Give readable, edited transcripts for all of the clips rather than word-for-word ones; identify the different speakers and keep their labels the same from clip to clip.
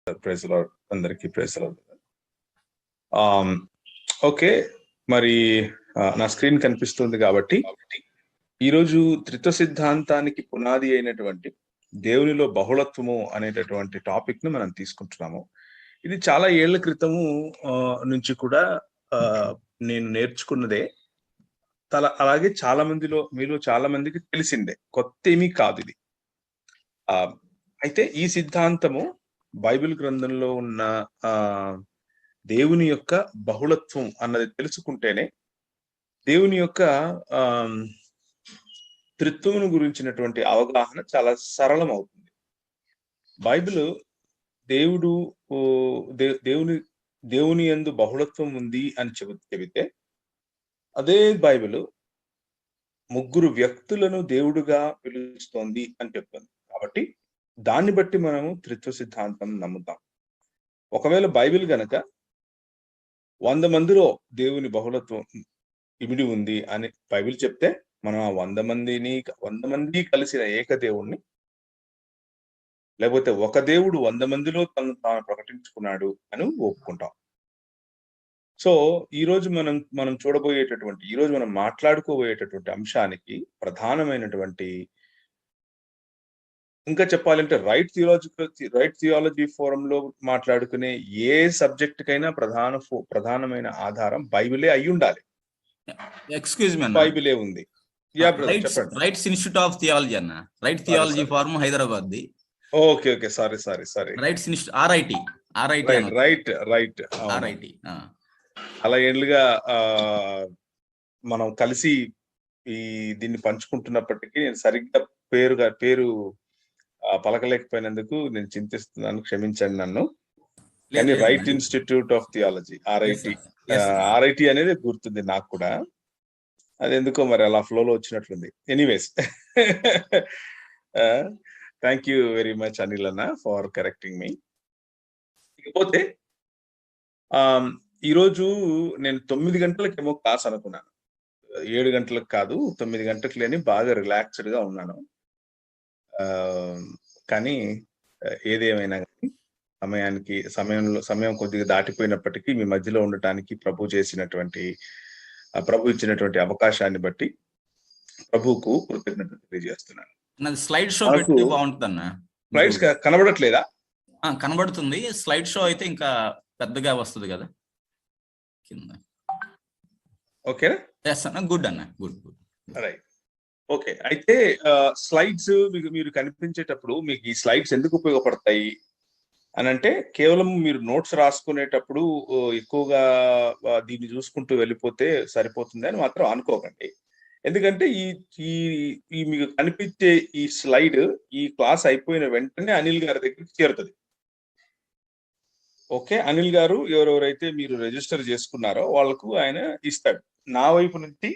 Speaker 1: Praise lord, అందరికీ praise lord. Okay, మరి నా స్క్రీన్ కనిపిస్తుంది కాబట్టి ఈరోజు త్రిత్వ సిద్ధాంతానికి పునాది అయినటువంటి దేవునిలో బహుళత్వము అనేటటువంటి టాపిక్ ను మనం తీసుకుంటున్నాము. ఇది చాలా ఏళ్ల క్రితము నుంచి కూడా నేను నేర్చుకున్నదే. అలాగే చాలా మీలో చాలా మందికి తెలిసిందే, కొత్త ఏమీ కాదు ఇది. అయితే ఈ సిద్ధాంతము బైబిల్ గ్రంథంలో ఉన్న దేవుని యొక్క బహుళత్వం అన్నది తెలుసుకుంటేనే దేవుని యొక్క త్రిత్వమును గురించినటువంటి అవగాహన చాలా సరళం అవుతుంది. బైబిల్ దేవుని యందు బహుళత్వం ఉంది అని చెబితే అదే బైబిల్ ముగ్గురు వ్యక్తులను దేవుడుగా పిలుస్తోంది అని చెప్తుంది. కాబట్టి దాన్ని బట్టి మనము త్రిత్వ సిద్ధాంతం నమ్ముతాం. ఒకవేళ బైబిల్ గనక 100 మందిలో దేవుని బహుళత్వం ఇమిడి ఉంది అని బైబిల్ చెప్తే మనం ఆ 100 మంది కలిసిన ఏకదేవుణ్ణి, లేకపోతే ఒక దేవుడు 100 మందిలో తాను ప్రకటించుకున్నాడు అని ఒప్పుకుంటాం. సో ఈ రోజు మనం చూడబోయేటటువంటి, ఈ రోజు మనం మాట్లాడుకోబోయేటటువంటి అంశానికి ప్రధానమైనటువంటి, ఇంకా చెప్పాలంటే రైట్ థియాలజీ ఫోరం లో మాట్లాడుకునే ఏ సబ్జెక్ట్ కైనా ప్రధానమైన ఆధారం బైబిలే అయి ఉండాలి.
Speaker 2: ఎక్స్క్యూజ్ మీ,
Speaker 1: బైబిలే ఉంది.
Speaker 2: రైట్స్ ఇన్స్టిట్యూట్ ఆఫ్ థియాలజీ అన్న, right theology from Hyderabad the.
Speaker 1: Okay, sorry
Speaker 2: rights institute RIT
Speaker 1: అలా ఏళ్ళుగా మనం కలిసి దీన్ని పంచుకుంటున్నప్పటికీ నేను సరిగ్గా పేరు పలకలేకపోయినందుకు నేను చింతిస్తున్నాను, క్షమించండి నన్ను. కానీ Right institute of Theology, RIT అనేది గుర్తుంది నాకు కూడా. అది ఎందుకో మరి అలా ఫ్లోలో వచ్చినట్లుంది. Anyways, thank you very much Anil అన్న ఫర్ కరెక్టింగ్ మీ. ఇకపోతే ఈరోజు నేను 9 గంటలకేమో క్లాస్ అనుకున్నాను, 7 గంటలకు కాదు 9 గంటలకు లేని బాగా రిలాక్స్డ్ గా ఉన్నాను. కానీ ఏదేమైనా కానీ సమయం కొద్దిగా దాటిపోయినప్పటికీ మీ మధ్యలో ఉండటానికి ప్రభు ఇచ్చినటువంటి అవకాశాన్ని బట్టి ప్రభువుకు కృతజ్ఞత తెలియజేస్తున్నాను.
Speaker 2: స్లైడ్ షో బాగుంటుందన్న.
Speaker 1: స్లైడ్స్ కనబడట్లేదా?
Speaker 2: కనబడుతుంది. స్లైడ్ షో అయితే ఇంకా పెద్దగా వస్తుంది కదా కింద.
Speaker 1: ఓకేనా?
Speaker 2: గుడ్ అన్న, గుడ్.
Speaker 1: Right, okay. అయితే స్లైడ్స్ మీరు కనిపించేటప్పుడు మీకు ఈ స్లైడ్స్ ఎందుకు ఉపయోగపడతాయి అని అంటే, కేవలం మీరు నోట్స్ రాసుకునేటప్పుడు ఎక్కువగా దీన్ని చూసుకుంటూ వెళ్ళిపోతే సరిపోతుంది అని మాత్రం అనుకోకండి. ఎందుకంటే ఈ మీకు కనిపించే ఈ స్లైడ్ ఈ క్లాస్ అయిపోయిన వెంటనే అనిల్ గారి దగ్గరికి చేరుతుంది. ఓకే, అనిల్ గారు ఎవరెవరైతే మీరు రిజిస్టర్ చేసుకున్నారో వాళ్ళకు ఆయన ఇస్తాడు. నా వైపు నుంచి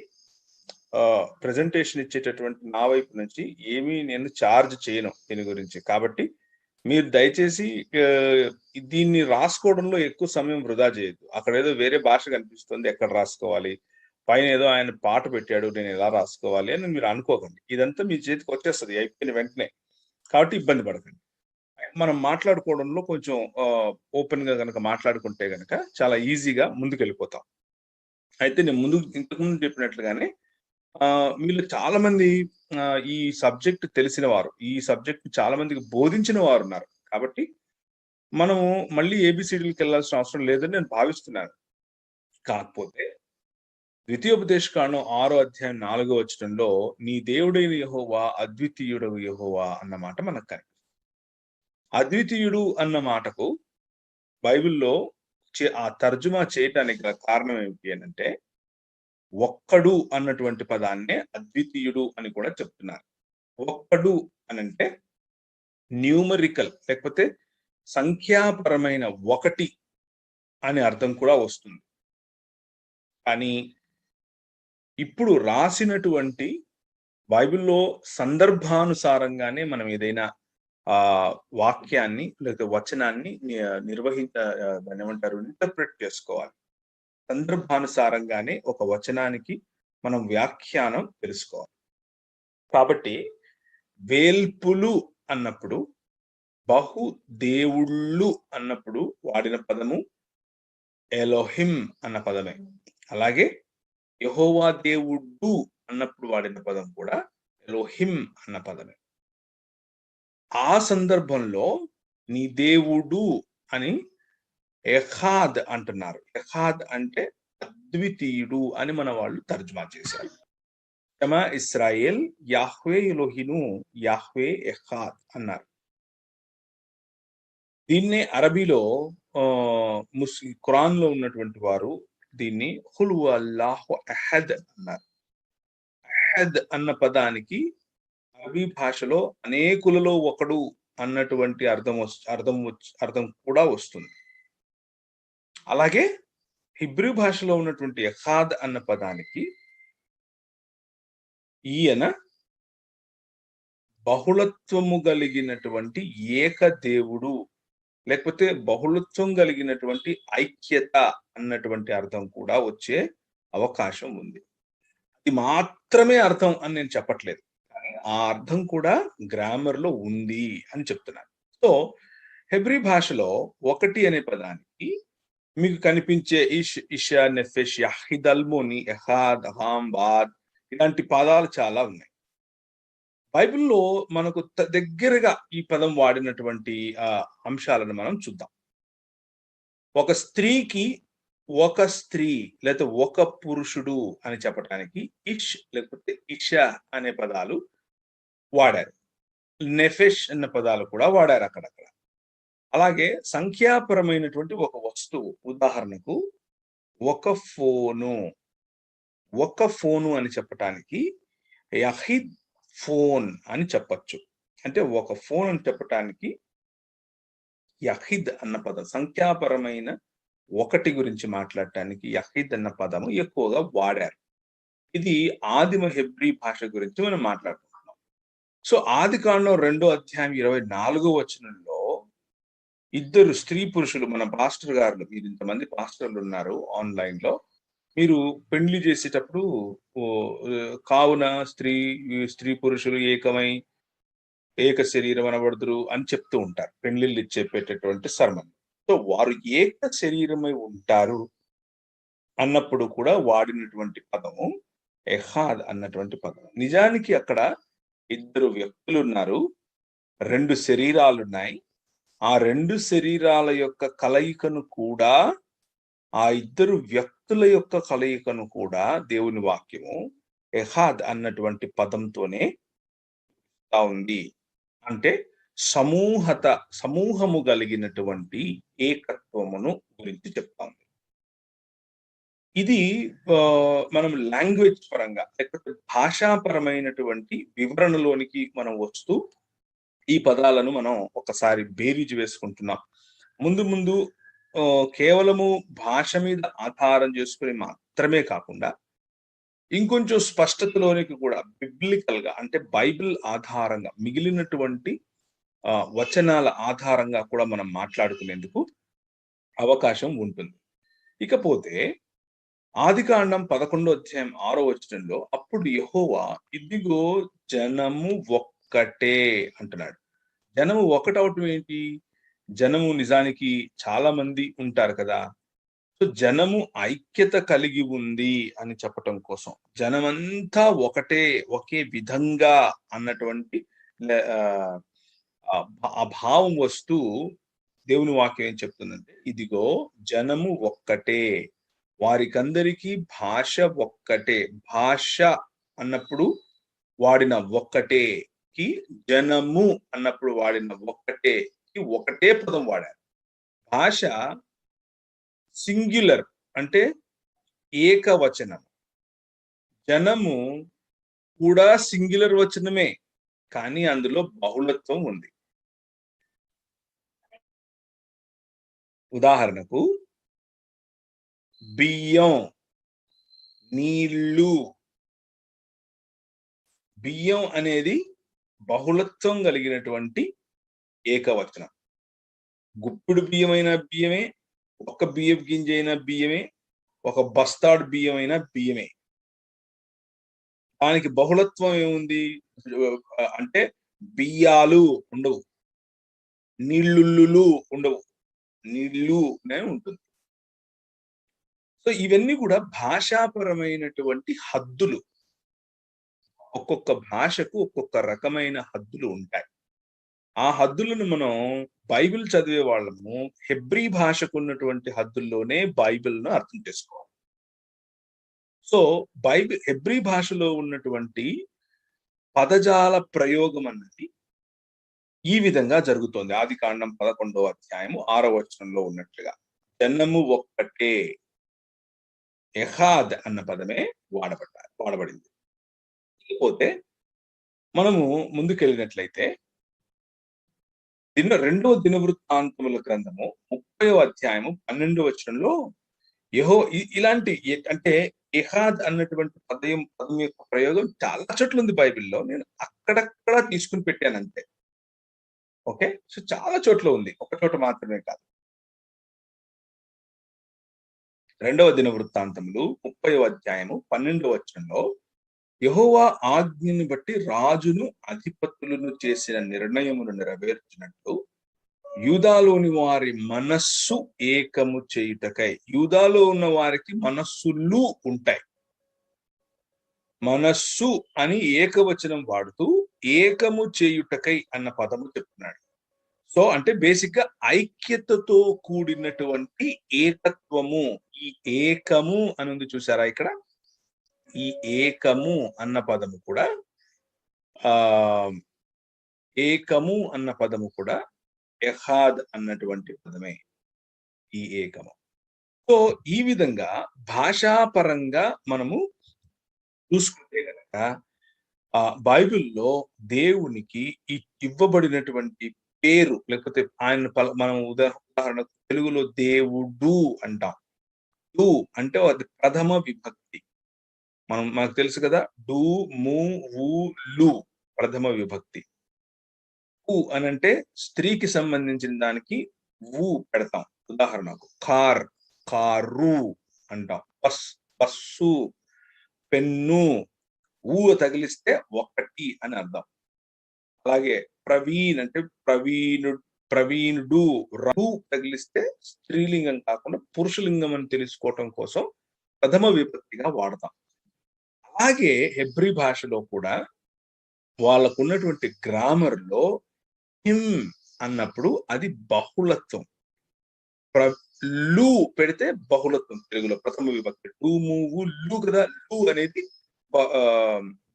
Speaker 1: ప్రెజెంటేషన్ ఇచ్చేటటువంటి నా వైపు నుంచి ఏమీ నేను ఛార్జ్ చేయను దీని గురించి. కాబట్టి మీరు దయచేసి దీన్ని రాసుకోవడంలో ఎక్కువ సమయం వృధా చేయొద్దు. అక్కడ ఏదో వేరే భాష కనిపిస్తుంది, ఎక్కడ రాసుకోవాలి, పైన ఏదో ఆయన పాట పెట్టాడు నేను ఎలా రాసుకోవాలి అని మీరు అనుకోకండి. ఇదంతా మీ చేతికి వచ్చేస్తుంది అయిపోయిన వెంటనే. కాబట్టి ఇబ్బంది పడకండి. మనం మాట్లాడుకోవడంలో కొంచెం ఓపెన్ గా కనుక మాట్లాడుకుంటే గనక చాలా ఈజీగా ముందుకు వెళ్ళిపోతాం. అయితే నేను ఇంతకుముందు చెప్పినట్లుగానే వీళ్ళు చాలా మంది ఈ సబ్జెక్ట్ తెలిసిన వారు, ఈ సబ్జెక్ట్ చాలా మందికి బోధించిన వారు ఉన్నారు. కాబట్టి మనము మళ్ళీ ఏబిసిడీలకు వెళ్ళాల్సిన అవసరం లేదని నేను భావిస్తున్నాను. కాకపోతే ద్వితీయోపదేశకాండం 6వ అధ్యాయం 4వ వచనంలో నీ దేవుడైన యెహోవా అద్వితీయుడవు యెహోవా అన్న మాట మనకు కనిపిస్తుంది. అద్వితీయుడు అన్న మాటకు బైబిల్లో ఆ తర్జుమా చేయడానికి గల కారణం ఏమిటి అని అంటే, ఒక్కడు అన్నటువంటి పదాన్నే అద్వితీయుడు అని కూడా చెప్తున్నారు. ఒక్కడు అనంటే న్యూమరికల్, లేకపోతే సంఖ్యాపరమైన ఒకటి అనే అర్థం కూడా వస్తుంది. కానీ ఇప్పుడు రాసినటువంటి బైబిల్లో సందర్భానుసారంగానే మనం ఏదైనా వాక్యాన్ని లేకపోతే వచనాన్ని ఇంటర్ప్రెట్ చేసుకోవాలి. సందర్భానుసారంగానే ఒక వచనానికి మనం వ్యాఖ్యానం తెలుసుకోవాలి. కాబట్టి వేల్పులు అన్నప్పుడు బహు దేవుళ్ళు అన్నప్పుడు వాడిన పదము ఎలోహిం అన్న పదమే. అలాగే యెహోవా దేవుడు అన్నప్పుడు వాడిన పదం కూడా ఎలోహిం అన్న పదమే. ఆ సందర్భంలో నీ దేవుడు అని ఎఖాద్ అంటున్నారు. ఎఖాద్ అంటే అద్వితీయుడు అని మన వాళ్ళు తర్జుమా చేశారు. షమా ఇస్రాయేల్ యాహ్వే ఎలోహిను యాహ్వే ఎఖాద్ అన్నారు. దీన్నే అరబీలో ఖురాన్‌లో ఉన్నటువంటి వారు దీన్ని ఖుల్ హువల్లాహు అహద్ అన్నారు. అహద్ అన్న పదానికి అరబీ భాషలో అనేకులలో ఒకడు అన్నటువంటి అర్థం కూడా వస్తుంది. అలాగే హిబ్రూ భాషలో ఉన్నటువంటి ఎఖాద్ అన్న పదానికి ఈయన బహుళత్వము కలిగినటువంటి ఏక దేవుడు, లేకపోతే బహుళత్వం కలిగినటువంటి ఐక్యత అన్నటువంటి అర్థం కూడా వచ్చే అవకాశం ఉంది. ఇది మాత్రమే అర్థం అని నేను చెప్పట్లేదు. కానీ ఆ అర్థం కూడా గ్రామర్‌లో ఉంది అని చెప్తున్నాను. సో, హెబ్రీ భాషలో ఒకటి అనే పదానికి మీకు కనిపించే ఇషా, నెఫెష్, యహిద్, అల్మోని, ఎహాద్, హామ్, బాద్ ఇలాంటి పదాలు చాలా ఉన్నాయి. బైబిల్‌లో మనకు దగ్గరగా ఈ పదం వాడినటువంటి అంశాలను మనం చూద్దాం. ఒక స్త్రీకి ఒక స్త్రీ లేకపోతే ఒక పురుషుడు అని చెప్పటానికి ఇష్ లేకపోతే ఇషా అనే పదాలు వాడారు. నెఫెష్ అన్న పదాలు కూడా వాడారు అక్కడక్కడ. అలాగే సంఖ్యాపరమైనటువంటి ఒక వస్తువు, ఉదాహరణకు ఒక ఫోను అని చెప్పటానికి యహిద్ ఫోన్ అని చెప్పొచ్చు. అంటే ఒక ఫోన్ అని చెప్పటానికి యహిద్ అన్న పదం, సంఖ్యాపరమైన ఒకటి గురించి మాట్లాడటానికి యహిద్ అన్న పదము ఎక్కువగా వాడారు. ఇది ఆదిమ హెబ్రీ భాష గురించి మనం మాట్లాడుకుంటున్నాం. సో ఆదికాండం 2వ అధ్యాయం 24వ వచనంలో ఇద్దరు స్త్రీ పురుషులు, మన పాస్టర్ గారు, మీరు ఇంతమంది పాస్టర్లు ఉన్నారు ఆన్లైన్ లో, మీరు పెండ్లి చేసేటప్పుడు కావున స్త్రీ పురుషులు ఏకమై ఏక శరీరం అనబడుదురు అని చెప్తూ ఉంటారు పెండ్లిళ్ళు చెప్పేటటువంటి సర్మన్. సో వారు ఏక శరీరమై ఉంటారు అన్నప్పుడు కూడా వాడినటువంటి పదము ఎహాద్ అన్నటువంటి పదం. నిజానికి అక్కడ ఇద్దరు వ్యక్తులు ఉన్నారు, 2 శరీరాలున్నాయి. ఆ 2 శరీరాల యొక్క కలయికను కూడా, ఆ ఇద్దరు వ్యక్తుల యొక్క కలయికను కూడా దేవుని వాక్యము ఎహాద్ అన్నటువంటి పదంతోనే ఉంది. అంటే సమూహము కలిగినటువంటి ఏకత్వమును గురించి చెప్తాం. ఇది మనం లాంగ్వేజ్ పరంగా లేకపోతే భాషాపరమైనటువంటి వివరణలోనికి మనం వస్తూ ఈ పదాలను మనం ఒకసారి బేరీజు వేసుకుంటున్నాం. ముందు కేవలము భాష మీద ఆధారం చేసుకుని మాత్రమే కాకుండా ఇంకొంచెం స్పష్టతలోనికి కూడా బిబ్లికల్ గా, అంటే బైబిల్ ఆధారంగా మిగిలినటువంటి వచనాల ఆధారంగా కూడా మనం మాట్లాడుకునేందుకు అవకాశం ఉంటుంది. ఇకపోతే ఆదికాండం 11వ అధ్యాయం 6వ వచనంలో అప్పుడు యెహోవా ఇదిగో జనము ఒక్కటే అంటున్నాడు. జనము ఒకటవటం ఏంటి? జనము నిజానికి చాలా మంది ఉంటారు కదా. సో జనము ఐక్యత కలిగి ఉంది అని చెప్పటం కోసం, జనమంతా ఒకటే, ఒకే విధంగా అన్నటువంటి ఆ భావం వస్తూ దేవుని వాక్యం ఏం చెప్తుందంటే, ఇదిగో జనము ఒక్కటే, వారికందరికీ భాష ఒక్కటే. భాష అన్నప్పుడు వాడిన ఒక్కటేకి, జనము అన్నప్పుడు వాడిన ఒక్కటేకి ఒకటే పదం వాడారు. భాష సింగ్యులర్ అంటే ఏకవచనం, జనము కూడా సింగ్యులర్ వచనమే, కానీ అందులో బహుళత్వం ఉంది. ఉదాహరణకు బియ్యం, నీళ్ళు. బియ్యం అనేది బహుళత్వం కలిగినటువంటి ఏకవచనం. గుప్పిడి బియ్యమైన బియ్యమే, ఒక బియ్యపు గింజ అయిన బియ్యమే, ఒక బస్తాడు బియ్యమైన బియ్యమే. దానికి బహుళత్వం ఏముంది అంటే బియ్యాలు ఉండవు. నీళ్ళుల్లులు ఉండవు, నీళ్ళునే ఉంటుంది. సో ఇవన్నీ కూడా భాషాపరమైనటువంటి హద్దులు. ఒక్కొక్క భాషకు ఒక్కొక్క రకమైన హద్దులు ఉంటాయి. ఆ హద్దులను మనం బైబిల్ చదివే వాళ్ళము హెబ్రీ భాషకు ఉన్నటువంటి హద్దుల్లోనే బైబిల్‌ను అర్థం చేసుకోవాలి. సో హెబ్రీ భాషలో ఉన్నటువంటి పదజాల ప్రయోగం అన్నది ఈ విధంగా జరుగుతోంది. ఆదికాండం 11వ అధ్యాయము 6వ వచనంలో ఉన్నట్లుగా. జనము ఒక్కటే, ఎహాద్ అన్న పదమే వాడబడింది. ఇకపోతే మనము ముందుకెళ్ళినట్లయితే రెండవ దినవృత్తాంతముల గ్రంథము 30వ అధ్యాయము 12వ వచనంలో ఇలాంటి అంటే ఎహాద్ అన్నటువంటి పదం యొక్క ప్రయోగం చాలా చోట్ల ఉంది బైబిల్‌లో. నేను అక్కడక్కడ తీసుకుని పెట్టాను అంతే. ఓకే. సో చాలా చోట్ల ఉంది. ఒక చోట మాత్రమే కాదు. రెండవ దినవృత్తాంతములు 30వ అధ్యాయము 12వ వచనంలో యెహోవా ఆజ్ఞని బట్టి రాజును అధిపతులను చేసిన నిర్ణయమును నెరవేర్చినట్టు యూదాలోని వారి మనస్సు ఏకము చేయుటకై. యూదాలో ఉన్న వారికి మనస్సులు ఉంటాయి. మనస్సు అని ఏకవచనం వాడుతూ ఏకము చేయుటకై అన్న పదము చెప్తున్నాడు. సో అంటే బేసిక్ గా ఐక్యతతో కూడినటువంటి ఏకత్వము. ఈ ఏకము అని ఉంది చూసారా ఇక్కడ? ఈ ఏకము అన్న పదము కూడా ఏకము అన్న పదము కూడా ఎహాద్ అన్నటువంటి పదమే ఈ ఏకము. సో ఈ విధంగా భాషాపరంగా మనము చూసుకుంటే గనక బైబిల్లో దేవునికి ఇవ్వబడినటువంటి పేరు, లేకపోతే ఆయన మనం ఉదాహరణకు తెలుగులో దేవుడు అంటాం. డు అంటే అది ప్రథమ విభక్తి. మనకు తెలుసు కదా, డు, ము, వు, లు ప్రథమ విభక్తి. వు అని అంటే స్త్రీకి సంబంధించిన దానికి వు పెడతాం. ఉదాహరణకు కారు అంటాం. Bus, pen. ఊ తగిలిస్తే ఒకటి అని అర్థం. అలాగే ప్రవీణ్ అంటే ప్రవీణుడు. రు తగిలిస్తే స్త్రీలింగం కాకుండా పురుషలింగం అని తెలుసుకోవటం కోసం ప్రథమ విభక్తిగా వాడతాం. అలాగే హెబ్రీ భాషలో కూడా వాళ్ళకున్నటువంటి గ్రామర్ లో హిమ్ అన్నప్పుడు అది బహుళత్వం. లు పెడితే బహుళత్వం తెలుగులో ప్రథమ విభక్తి. లు, మూవు, లు కదా. లు అనేది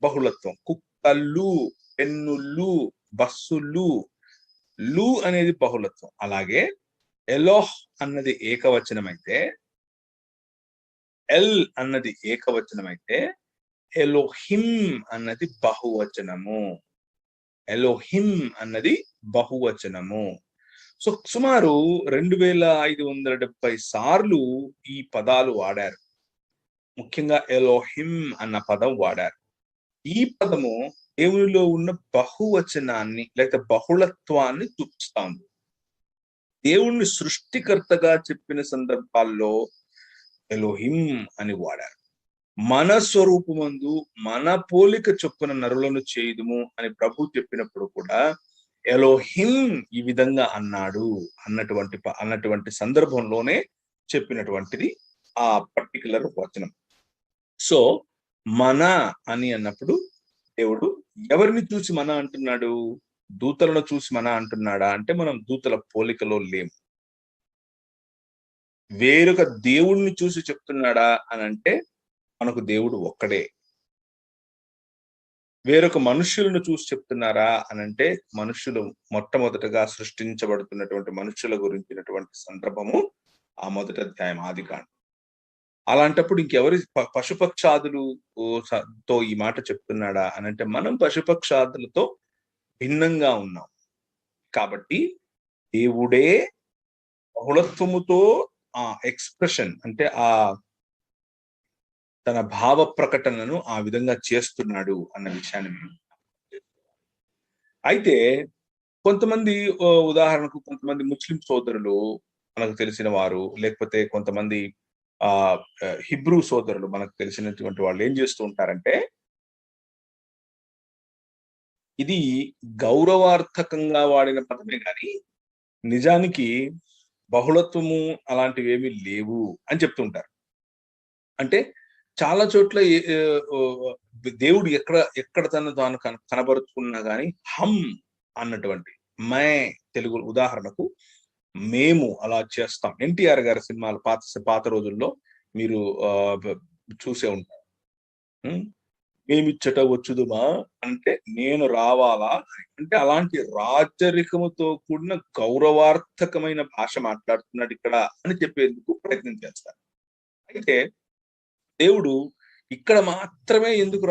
Speaker 1: బహుళత్వం. కుక్కలు, పెన్నులు, బస్సులు. లు అనేది బహుళత్వం. అలాగే ఎలోహ్ అన్నది ఏకవచనం అయితే, ఎల్ అన్నది ఏకవచనం అయితే, ఎలోహిం అన్నది బహువచనము. ఎలోహిం అన్నది బహువచనము. సో సుమారు 2570 సార్లు ఈ పదాలు వాడారు. ముఖ్యంగా ఎలోహిం అన్న పదం వాడారు. ఈ పదము దేవునిలో ఉన్న బహువచనాన్ని లేక బహుళత్వాన్ని చూపిస్తాంది. దేవుణ్ణి సృష్టికర్తగా చెప్పిన సందర్భాల్లో ఎలోహిం అని వాడారు. మన స్వరూపమందు మన పోలిక చొప్పున నరులను చేయుదుము అని ప్రభు చెప్పినప్పుడు కూడా ఎలోహిం ఈ విధంగా అన్నాడు అన్నటువంటి సందర్భంలోనే చెప్పినటువంటిది ఆ పర్టికులర్ వచనం. సో మన అని అన్నప్పుడు దేవుడు ఎవరిని చూసి మన అంటున్నాడు? దూతలను చూసి మన అంటున్నాడా అంటే మనం దూతల పోలికలో లేము. వేరొక దేవుణ్ణి చూసి చెప్తున్నాడా అని అంటే మనకు దేవుడు ఒక్కడే. వేరొక మనుష్యులను చూసి చెప్తున్నారా అని అంటే మనుష్యులు మొట్టమొదటగా సృష్టించబడుతున్నటువంటి మనుష్యుల గురించినటువంటి సందర్భము ఆ మొదటి అధ్యాయం ఆదికాండం. అలాంటప్పుడు ఇంకెవరి పశుపక్షాదులతో ఈ మాట చెప్తున్నాడా అని అంటే మనం పశుపక్షాదులతో భిన్నంగా ఉన్నాం. కాబట్టి దేవుడే బహుళత్వముతో ఆ ఎక్స్ప్రెషన్ అంటే ఆ తన భావ ప్రకటనను ఆ విధంగా చేస్తున్నాడు అన్న విషయాన్ని అయితే కొంతమంది ఉదాహరణకు కొంతమంది ముస్లిం సోదరులు మనకు తెలిసిన వారు, లేకపోతే కొంతమంది హిబ్రూ సోదరులు మనకు తెలిసినటువంటి వాళ్ళు ఏం చేస్తూ ఉంటారంటే ఇది గౌరవార్థకంగా వాడిన పదమే కానీ నిజానికి బహుళత్వము అలాంటివి ఏమీ లేవు అని చెప్తుంటారు. అంటే చాలా చోట్ల దేవుడు ఎక్కడ తను తాను కనబరుచుకున్నా గాని హమ్ అన్నటువంటి మే తెలుగు ఉదాహరణకు మేము అలా చేస్తాం. ఎన్టీఆర్ గారి సినిమాలు పాత రోజుల్లో మీరు చూసే ఉంటారు. మేమిచ్చట వచ్చుదుమా అంటే నేను రావాలా అంటే అలాంటి రాజరికముతో కూడిన గౌరవార్థకమైన భాష మాట్లాడుతున్నాడు ఇక్కడ అని చెప్పేందుకు ప్రయత్నం చేస్తారు. అయితే దేవుడు ఇక్కడ మాత్రమే ఎందుకు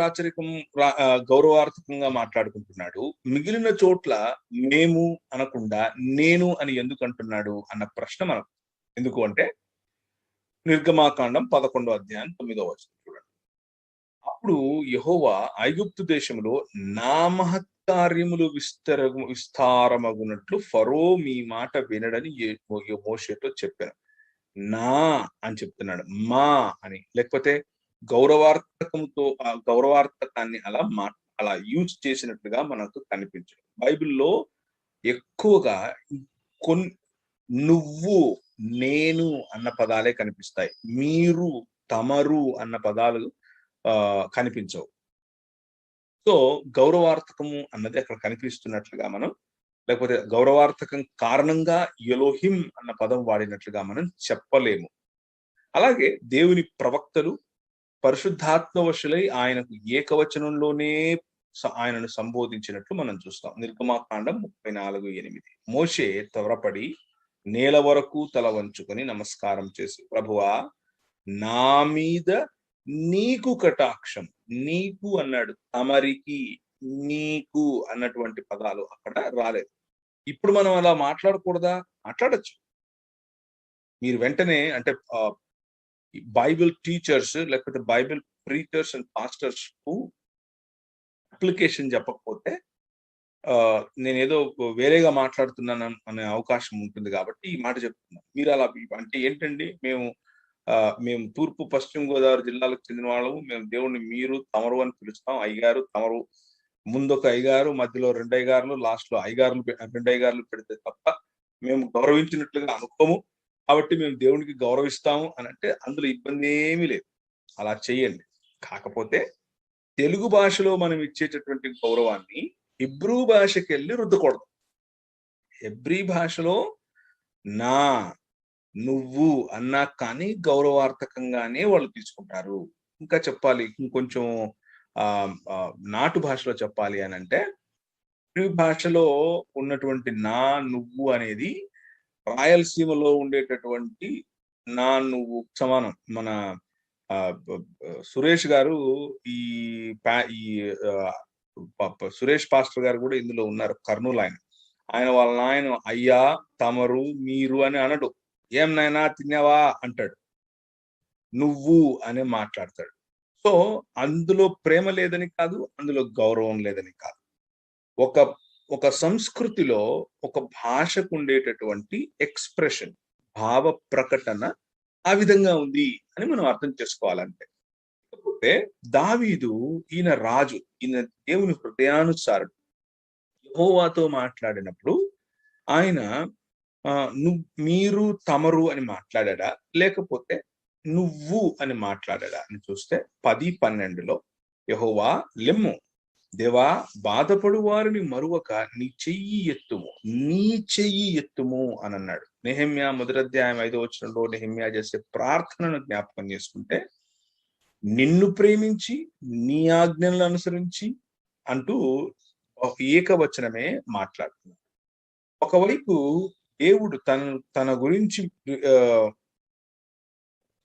Speaker 1: గౌరవార్థకంగా మాట్లాడుకుంటున్నాడు, మిగిలిన చోట్ల మేము అనకుండా నేను అని ఎందుకు అంటున్నాడు అన్న ప్రశ్న మనకు. ఎందుకు అంటే నిర్గమాకాండం 11వ అధ్యాయం 9వ వచనం చూడండి. అప్పుడు యెహోవా ఐగుప్తు దేశంలో నా మహత్కార్యములు విస్తారమగునట్లు ఫరో మీ మాట వినడని మోషేతో చెప్పాను. నా అని చెప్తున్నాడు, మా అని. లేకపోతే గౌరవార్థకాన్ని అలా యూజ్ చేసినట్లుగా మనకు కనిపించదు. బైబిల్లో ఎక్కువగా నువ్వు, నేను అన్న పదాలే కనిపిస్తాయి. మీరు, తమరు అన్న పదాలు కనిపించవు. సో గౌరవార్థకము అన్నది అక్కడ కనిపిస్తున్నట్లుగా మనం, లేకపోతే గౌరవార్థకం కారణంగా ఎలోహిం అన్న పదం వాడినట్లుగా మనం చెప్పలేము. అలాగే దేవుని ప్రవక్తలు పరిశుద్ధాత్మవశులై ఆయనకు ఏకవచనంలోనే ఆయనను సంబోధించినట్లు మనం చూస్తాం. నిర్గమాకాండం 34:8. మోషే త్వరపడి నేల వరకు తల వంచుకొని నమస్కారం చేసి, ప్రభువా నా మీద నీకు కటాక్షం. నీకు అన్నాడు, తమరికి, నీకు అన్నటువంటి పదాలు అక్కడ రాలేదు. ఇప్పుడు మనం అలా మాట్లాడకూడదా? మాట్లాడచ్చు. మీరు వెంటనే అంటే బైబిల్ టీచర్స్ లేకపోతే బైబిల్ ప్రీచర్స్ అండ్ పాస్టర్స్ కు అప్లికేషన్ చెప్పకపోతే నేనేదో వేరేగా మాట్లాడుతున్నాను అనే అవకాశం ఉంటుంది కాబట్టి ఈ మాట చెప్తున్నాను. మీరు అలా అంటే ఏంటండి, మేము తూర్పు పశ్చిమ గోదావరి జిల్లాలకు చెందిన వాళ్ళము, మేము దేవుణ్ణి మీరు, తమరు అని పిలుస్తాం. అయ్యగారు, తమరు, ముందొక అయ్యగారు, మధ్యలో 2 అయ్యగారులు, లాస్ట్ లో 2 అయ్యగారులు పెడితే తప్ప మేము గౌరవించినట్లుగా అనుకోము. కాబట్టి మేము దేవునికి గౌరవిస్తాము అని అంటే అందులో ఇబ్బంది ఏమీ లేదు. అలా చెయ్యండి. కాకపోతే తెలుగు భాషలో మనం ఇచ్చేటటువంటి గౌరవాన్ని హిబ్రూ భాషకి వెళ్ళి రుద్దకూడదు. హెబ్రీ భాషలో నా, నువ్వు అన్నా కానీ గౌరవార్థకంగానే వాళ్ళు తీసుకుంటారు. ఇంకా చెప్పాలి, ఇంకొంచెం నాటు భాషలో చెప్పాలి అని అంటే, హెబ్రీ భాషలో ఉన్నటువంటి నా, నువ్వు అనేది రాయలసీమలో ఉండేటటువంటి నా, నువ్వు సమానం. మన సురేష్ గారు ఈ సురేష్ పాస్టర్ గారు కూడా ఇందులో ఉన్నారు, కర్నూలు ఆయన. వాళ్ళ నాయన అయ్యా, తమరు, మీరు అని అనడు. ఏం నాయనా తిన్నావా అంటాడు, నువ్వు అని మాట్లాడతాడు. సో అందులో ప్రేమ లేదని కాదు, అందులో గౌరవం లేదని కాదు. ఒక సంస్కృతిలో ఒక భాషకు ఉండేటటువంటి ఎక్స్ప్రెషన్, భావ ప్రకటన ఆ విధంగా ఉంది అని మనం అర్థం చేసుకోవాలంటే. కాకపోతే దావీదు ఈయన రాజు, ఈయన దేవుని హృదయానుసారుడు. యెహోవాతో మాట్లాడినప్పుడు ఆయన మీరు, తమరు అని మాట్లాడా లేకపోతే నువ్వు అని మాట్లాడా అని చూస్తే 10:12లో యెహోవా లెమ్ము, దేవా బాధపడు వారిని మరువక నీ చెయ్యి ఎత్తుము అని అన్నాడు. నెహెమ్యా 1:5 నెహెమ్యా చేసే ప్రార్థనను జ్ఞాపకం చేసుకుంటే, నిన్ను ప్రేమించి నీ ఆజ్ఞలను అనుసరించి అంటూ ఏకవచనమే మాట్లాడుతున్నాడు. ఒకవైపు దేవుడు తన గురించి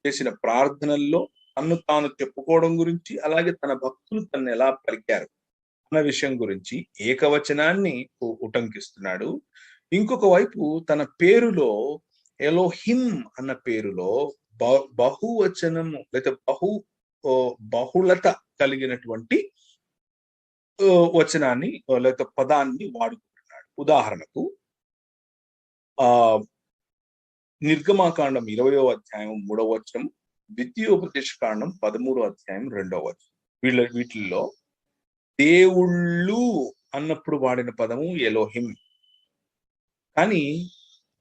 Speaker 1: చేసిన ప్రార్థనల్లో తన్ను తాను చెప్పుకోవడం గురించి, అలాగే తన భక్తులు తను ఎలా పలికారు అన్న విషయం గురించి ఏకవచనాన్ని ఉటంకిస్తున్నాడు. ఇంకొక వైపు తన పేరులో ఎలోహిం అన్న పేరులో బహువచనము లేదా బహుళత కలిగినటువంటి వచనాన్ని లేదా పదాన్ని వాడుకుంటున్నాడు. ఉదాహరణకు నిర్గమాకాండం 20వ అధ్యాయం 3వ వచనం, ద్వితీయోపదేశకాండం 13వ అధ్యాయం 2వ వచనం. వీటిల్లో దేవుళ్ళు అన్నప్పుడు వాడిన పదము ఎలోహిం. కానీ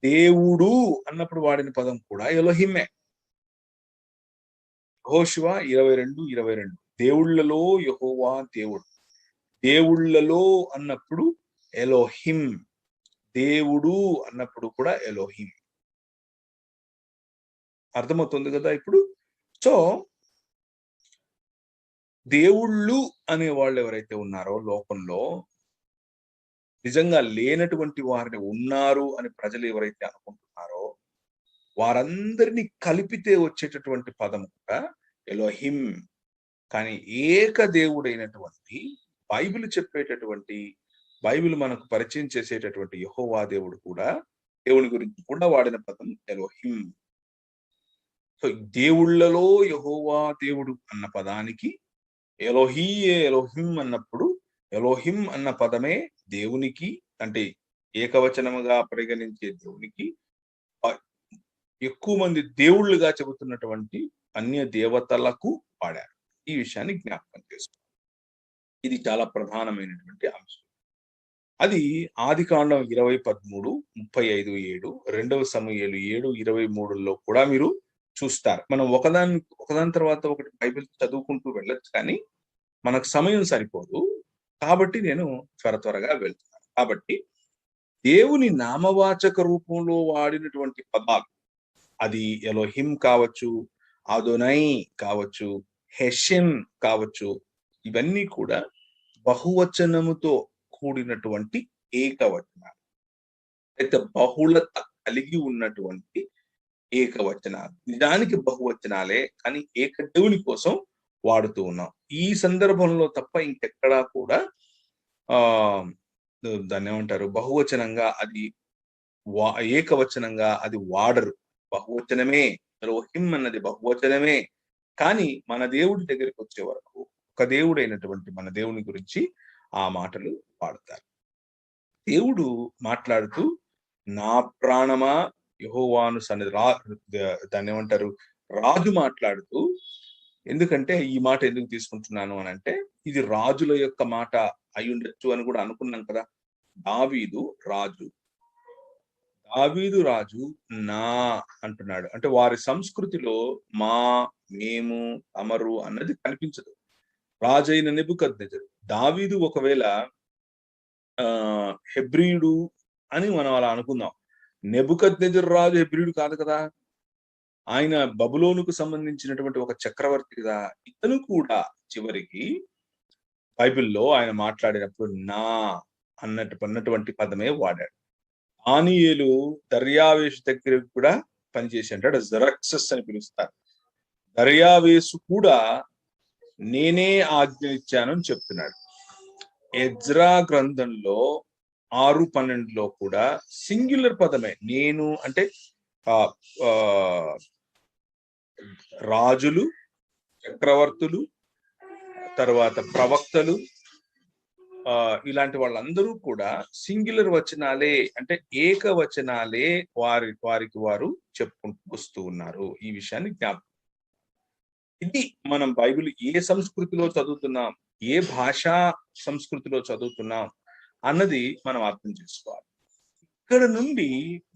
Speaker 1: దేవుడు అన్నప్పుడు వాడిన పదం కూడా ఎలోహిమ్మే. యెహోషువ 22:22 దేవుళ్ళలో యెహోవా దేవుడు. దేవుళ్ళలో అన్నప్పుడు ఎలోహిం, దేవుడు అన్నప్పుడు కూడా ఎలోహిం. అర్థమవుతుంది కదా ఇప్పుడు. సో దేవుళ్ళు అనే వాళ్ళు ఎవరైతే ఉన్నారో లోకంలో, నిజంగా లేనటువంటి వారిని ఉన్నారు అని ప్రజలు ఎవరైతే అనుకుంటున్నారో వారందరినీ కలిపితే వచ్చేటటువంటి పదం కూడా ఎలోహిం. కానీ ఏక దేవుడైనటువంటి బైబిల్ మనకు పరిచయం చేసేటటువంటి యెహోవా దేవుడు కూడా, దేవుని గురించి కూడా వాడిన పదం ఎలోహిం. సో దేవుళ్ళలో యెహోవా దేవుడు అన్న పదానికి ఎలోహిం అన్నప్పుడు, ఎలోహిం అన్న పదమే దేవునికి, అంటే ఏకవచనముగా పరిగణించే దేవునికి ఎక్కువ మంది దేవుళ్ళుగా చెబుతున్నటువంటి అన్య దేవతలకు వాడారు. ఈ విషయాన్ని జ్ఞాపకం చేసుకోవాలి. ఇది చాలా ప్రధానమైనటువంటి అంశం. అది ఆదికాండం 20:13, 35:7, 2 సమూయేలు 7:23లో కూడా మీరు చూస్తారు. మనం ఒకదాని తర్వాత ఒకటి బైబిల్ చదువుకుంటూ వెళ్ళొచ్చు, కానీ మనకు సమయం సరిపోదు. కాబట్టి నేను త్వరగా వెళ్తున్నాను. కాబట్టి దేవుని నామవాచక రూపంలో వాడినటువంటి పదాలు, అది ఎలోహిం కావచ్చు, అదోనై కావచ్చు, హెషెం కావచ్చు, ఇవన్నీ కూడా బహువచనముతో కూడినటువంటి ఏకవచనాలు, అయితే బహుళత కలిగి ఉన్నటువంటి ఏకవచనాలు. నిజానికి బహువచనాలే, కానీ ఏక దేవుని కోసం వాడుతూ ఉన్నాం. ఈ సందర్భంలో తప్ప ఇంకెక్కడా కూడా దాన్ని ఏమంటారు, బహువచనంగా అది ఏకవచనంగా అది వాడరు. బహువచనమే, ఎలోహిం అన్నది బహువచనమే. కానీ మన దేవుడి దగ్గరికి వచ్చే వరకు ఒక దేవుడైనటువంటి మన దేవుని గురించి ఆ మాటలు వాడతారు. దేవుడు మాట్లాడుతూ నా ప్రాణమా యెహోవాను దాన్ని ఏమంటారు, రాజు మాట్లాడుతూ, ఎందుకంటే ఈ మాట ఎందుకు తీసుకుంటున్నాను అని అంటే, ఇది రాజుల యొక్క మాట అయి ఉండొచ్చు అని కూడా అనుకున్నాం కదా. దావీదు రాజు నా అంటున్నాడు. అంటే వారి సంస్కృతిలో మా, మేము, అమరు అన్నది కనిపించదు. రాజైన నెబుకద్నెజరు, దావీదు ఒకవేళ హెబ్రీయుడు అని మనం అలా అనుకుందాం. నెబుకద్నెజరు రాజు హెబ్రీయుడు కాదు కదా. ఆయన బబులోనుకు సంబంధించినటువంటి ఒక చక్రవర్తి కదా. ఇతను కూడా చివరికి బైబిల్లో ఆయన మాట్లాడినప్పుడు నా అన్నటువంటి పదమే వాడాడు. దానియేలు దర్యావేషు దగ్గర కూడా పనిచేసి అంటాడు, జరక్సస్ అని పిలుస్తారు. దర్యావేషు కూడా నేనే ఆజ్ఞ ఇచ్చాను అని చెప్తున్నాడు. ఎజ్రా గ్రంథంలో 6:12లో కూడా సింగులర్ పదమే నేను, అంటే రాజులు, చక్రవర్తులు, తర్వాత ప్రవక్తలు, ఇలాంటి వాళ్ళందరూ కూడా సింగులర్ వచనాలే, అంటే ఏకవచనాలే వారికి వారు చెప్పుకుంటూ వస్తూ ఉన్నారు. ఈ విషయాన్ని జ్ఞాపకం. ఇది మనం బైబిల్ ఏ సంస్కృతిలో చదువుతున్నాం, ఏ భాషా సంస్కృతిలో చదువుతున్నాం అన్నది మనం అర్థం చేసుకోవాలి. ఇక్కడ నుండి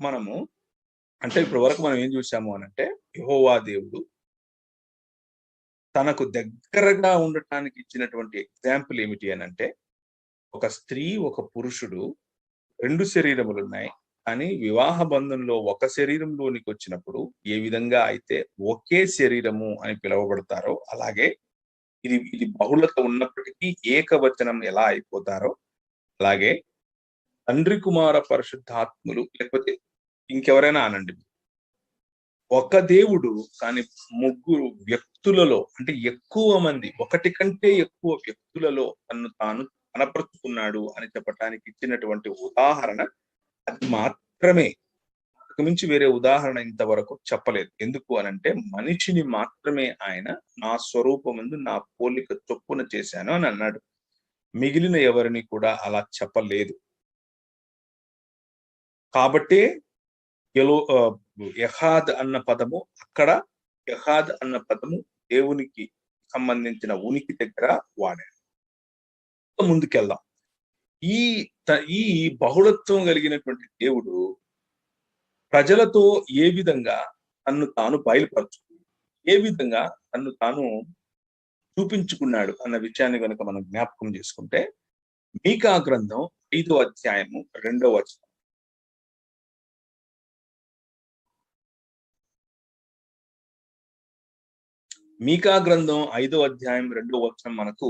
Speaker 1: మనము, అంటే ఇప్పటి వరకు మనం ఏం చూసాము అనంటే, యెహోవా దేవుడు తనకు దగ్గరగా ఉండటానికి ఇచ్చినటువంటి ఎగ్జాంపుల్ ఏమిటి అనంటే, ఒక స్త్రీ, ఒక పురుషుడు 2 శరీరములు ఉన్నాయి, కానీ వివాహ బంధంలో ఒక శరీరంలోనికి వచ్చినప్పుడు ఏ విధంగా అయితే ఒకే శరీరము అని పిలువబడతారో, అలాగే ఇది బహుళత ఉన్నప్పటికీ ఏకవచనం ఎలా అయిపోతారో, అలాగే తండ్రి, కుమార, పరిశుద్ధాత్ములు, లేకపోతే ఇంకెవరైనా అనండి, ఒక దేవుడు కానీ ముగ్గురు వ్యక్తులలో, అంటే ఎక్కువ మంది, ఒకటి కంటే ఎక్కువ వ్యక్తులలో తను తాను కనపరుచుకున్నాడు అని చెప్పటానికి ఇచ్చినటువంటి ఉదాహరణ అది మాత్రమే. అంతకు మించి వేరే ఉదాహరణ ఇంతవరకు చెప్పలేదు. ఎందుకు అనంటే, మనిషిని మాత్రమే ఆయన నా స్వరూపమందు నా పోలిక చొప్పున చేశాను అని అన్నాడు. మిగిలిన ఎవరిని కూడా అలా చెప్పలేదు. కాబట్టే ఎహాద్ అన్న పదము, అక్కడ ఎహాద్ అన్న పదము దేవునికి సంబంధించిన ఉనికి దగ్గర వాడాడు. ముందుకెళ్దాం. ఈ బహుళత్వం కలిగినటువంటి దేవుడు ప్రజలతో ఏ విధంగా తన్ను తాను బయలుపరుచుకున్నాడు, ఏ విధంగా తన్ను తాను చూపించుకున్నాడు అన్న విషయాన్ని కనుక మనం జ్ఞాపకం చేసుకుంటే, మీకా గ్రంథం 5వ అధ్యాయము 2వ వచనం. మీకా గ్రంథం 5వ అధ్యాయం 2వ వచనం మనకు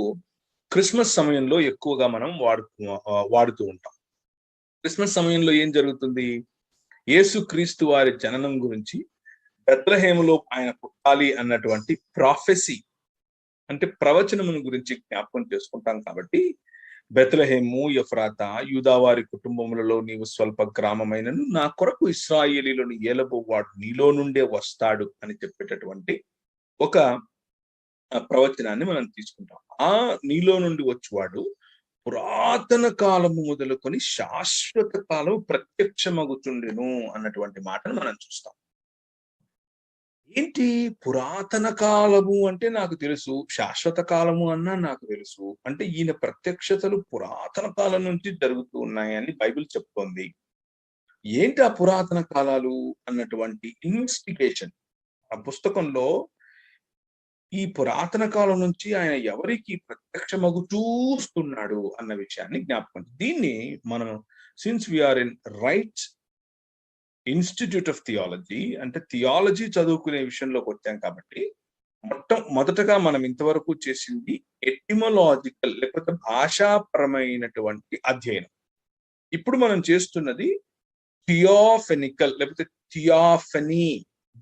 Speaker 1: క్రిస్మస్ సమయంలో ఎక్కువగా మనం వాడుతూ ఉంటాం. క్రిస్మస్ సమయంలో ఏం జరుగుతుంది? యేసుక్రీస్తు వారి జననం గురించి, బెత్లెహేములో ఆయన పుట్టాలి అన్నటువంటి ప్రాఫెసీ అంటే ప్రవచనమును గురించి జ్ఞాపకం చేసుకుంటాం కాబట్టి, బెత్లెహేము ఎఫ్రాతా యూదావారి కుటుంబములలో నీవు స్వల్ప గ్రామమైనను నా కొరకు ఇశ్రాయేలీయులను ఏలబోవాడు నీలో నుండే వస్తాడు అని చెప్పేటటువంటి ఒక ప్రవచనాన్ని మనం తీసుకుంటాం. ఆ నీలో నుండి వచ్చేవాడు పురాతన కాలము మొదలుకొని శాశ్వత కాలం ప్రత్యక్షమగుచుండెను అన్నటువంటి మాటను మనం చూస్తాం. ఏంటి పురాతన కాలము అంటే నాకు తెలుసు, శాశ్వత కాలము అన్నా నాకు తెలుసు. అంటే ఈయన ప్రత్యక్షతలు పురాతన కాలం నుంచి జరుగుతూ ఉన్నాయని బైబిల్ చెప్తోంది. ఏంటి ఆ పురాతన కాలాలు అన్నటువంటి ఇన్వెస్టిగేషన్ ఆ పుస్తకంలో ఈ పురాతన కాలం నుంచి ఆయన ఎవరికి ప్రత్యక్షమగు చూస్తున్నాడు అన్న విషయాన్ని జ్ఞాపకం. దీన్ని మనం since we're in right institute of theology అంటే థియాలజీ చదువుకునే విషయంలోకి వచ్చాం కాబట్టి మొదటగా మనం ఇంతవరకు చేసింది ఎటిమలాజికల్ లేకపోతే భాషాపరమైనటువంటి అధ్యయనం. ఇప్పుడు మనం చేస్తున్నది థియోఫెనికల్ లేకపోతే థియాఫనీ,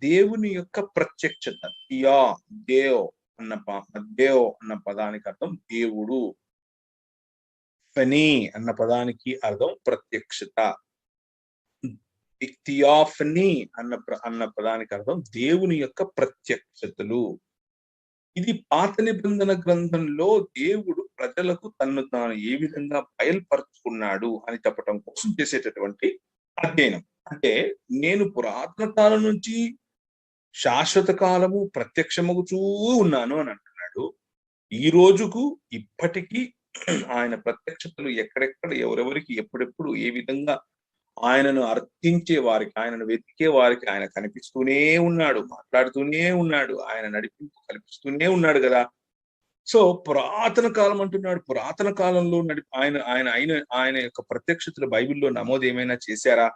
Speaker 1: దేవుని యొక్క ప్రత్యక్షత. దేవ్ అన్న పదానికి అర్థం దేవుడు, ఫనీ అన్న పదానికి అర్థం ప్రత్యక్షత. థియాఫనీ అన్న పదానికి అర్థం దేవుని యొక్క ప్రత్యక్షతలు. ఇది పాత నిబంధన గ్రంథంలో దేవుడు ప్రజలకు తన్ను తాను ఏ విధంగా బయలుపరుచుకున్నాడు అని చెప్పడం కోసం చేసేటటువంటి అధ్యయనం. అంటే నేను పురాతన కాలం నుంచి శాశ్వత కాలము ప్రత్యక్షమగుచూ ఉన్నాను అని అంటున్నాడు. ఈ రోజుకు ఇప్పటికీ ఆయన ప్రత్యక్షతలు ఎక్కడెక్కడ ఎవరెవరికి ఎప్పుడెప్పుడు ఏ విధంగా ఆయనను అర్థించే వారికి, ఆయనను వెతికే వారికి ఆయన కనిపిస్తూనే ఉన్నాడు, మాట్లాడుతూనే ఉన్నాడు, ఆయన నడిపింపు కల్పిస్తూనే ఉన్నాడు కదా. సో పురాతన కాలం అంటున్నాడు. పురాతన కాలంలో ఆయన యొక్క ప్రత్యక్షతలు బైబిల్లో నమోదు ఏమైనా చేశారా?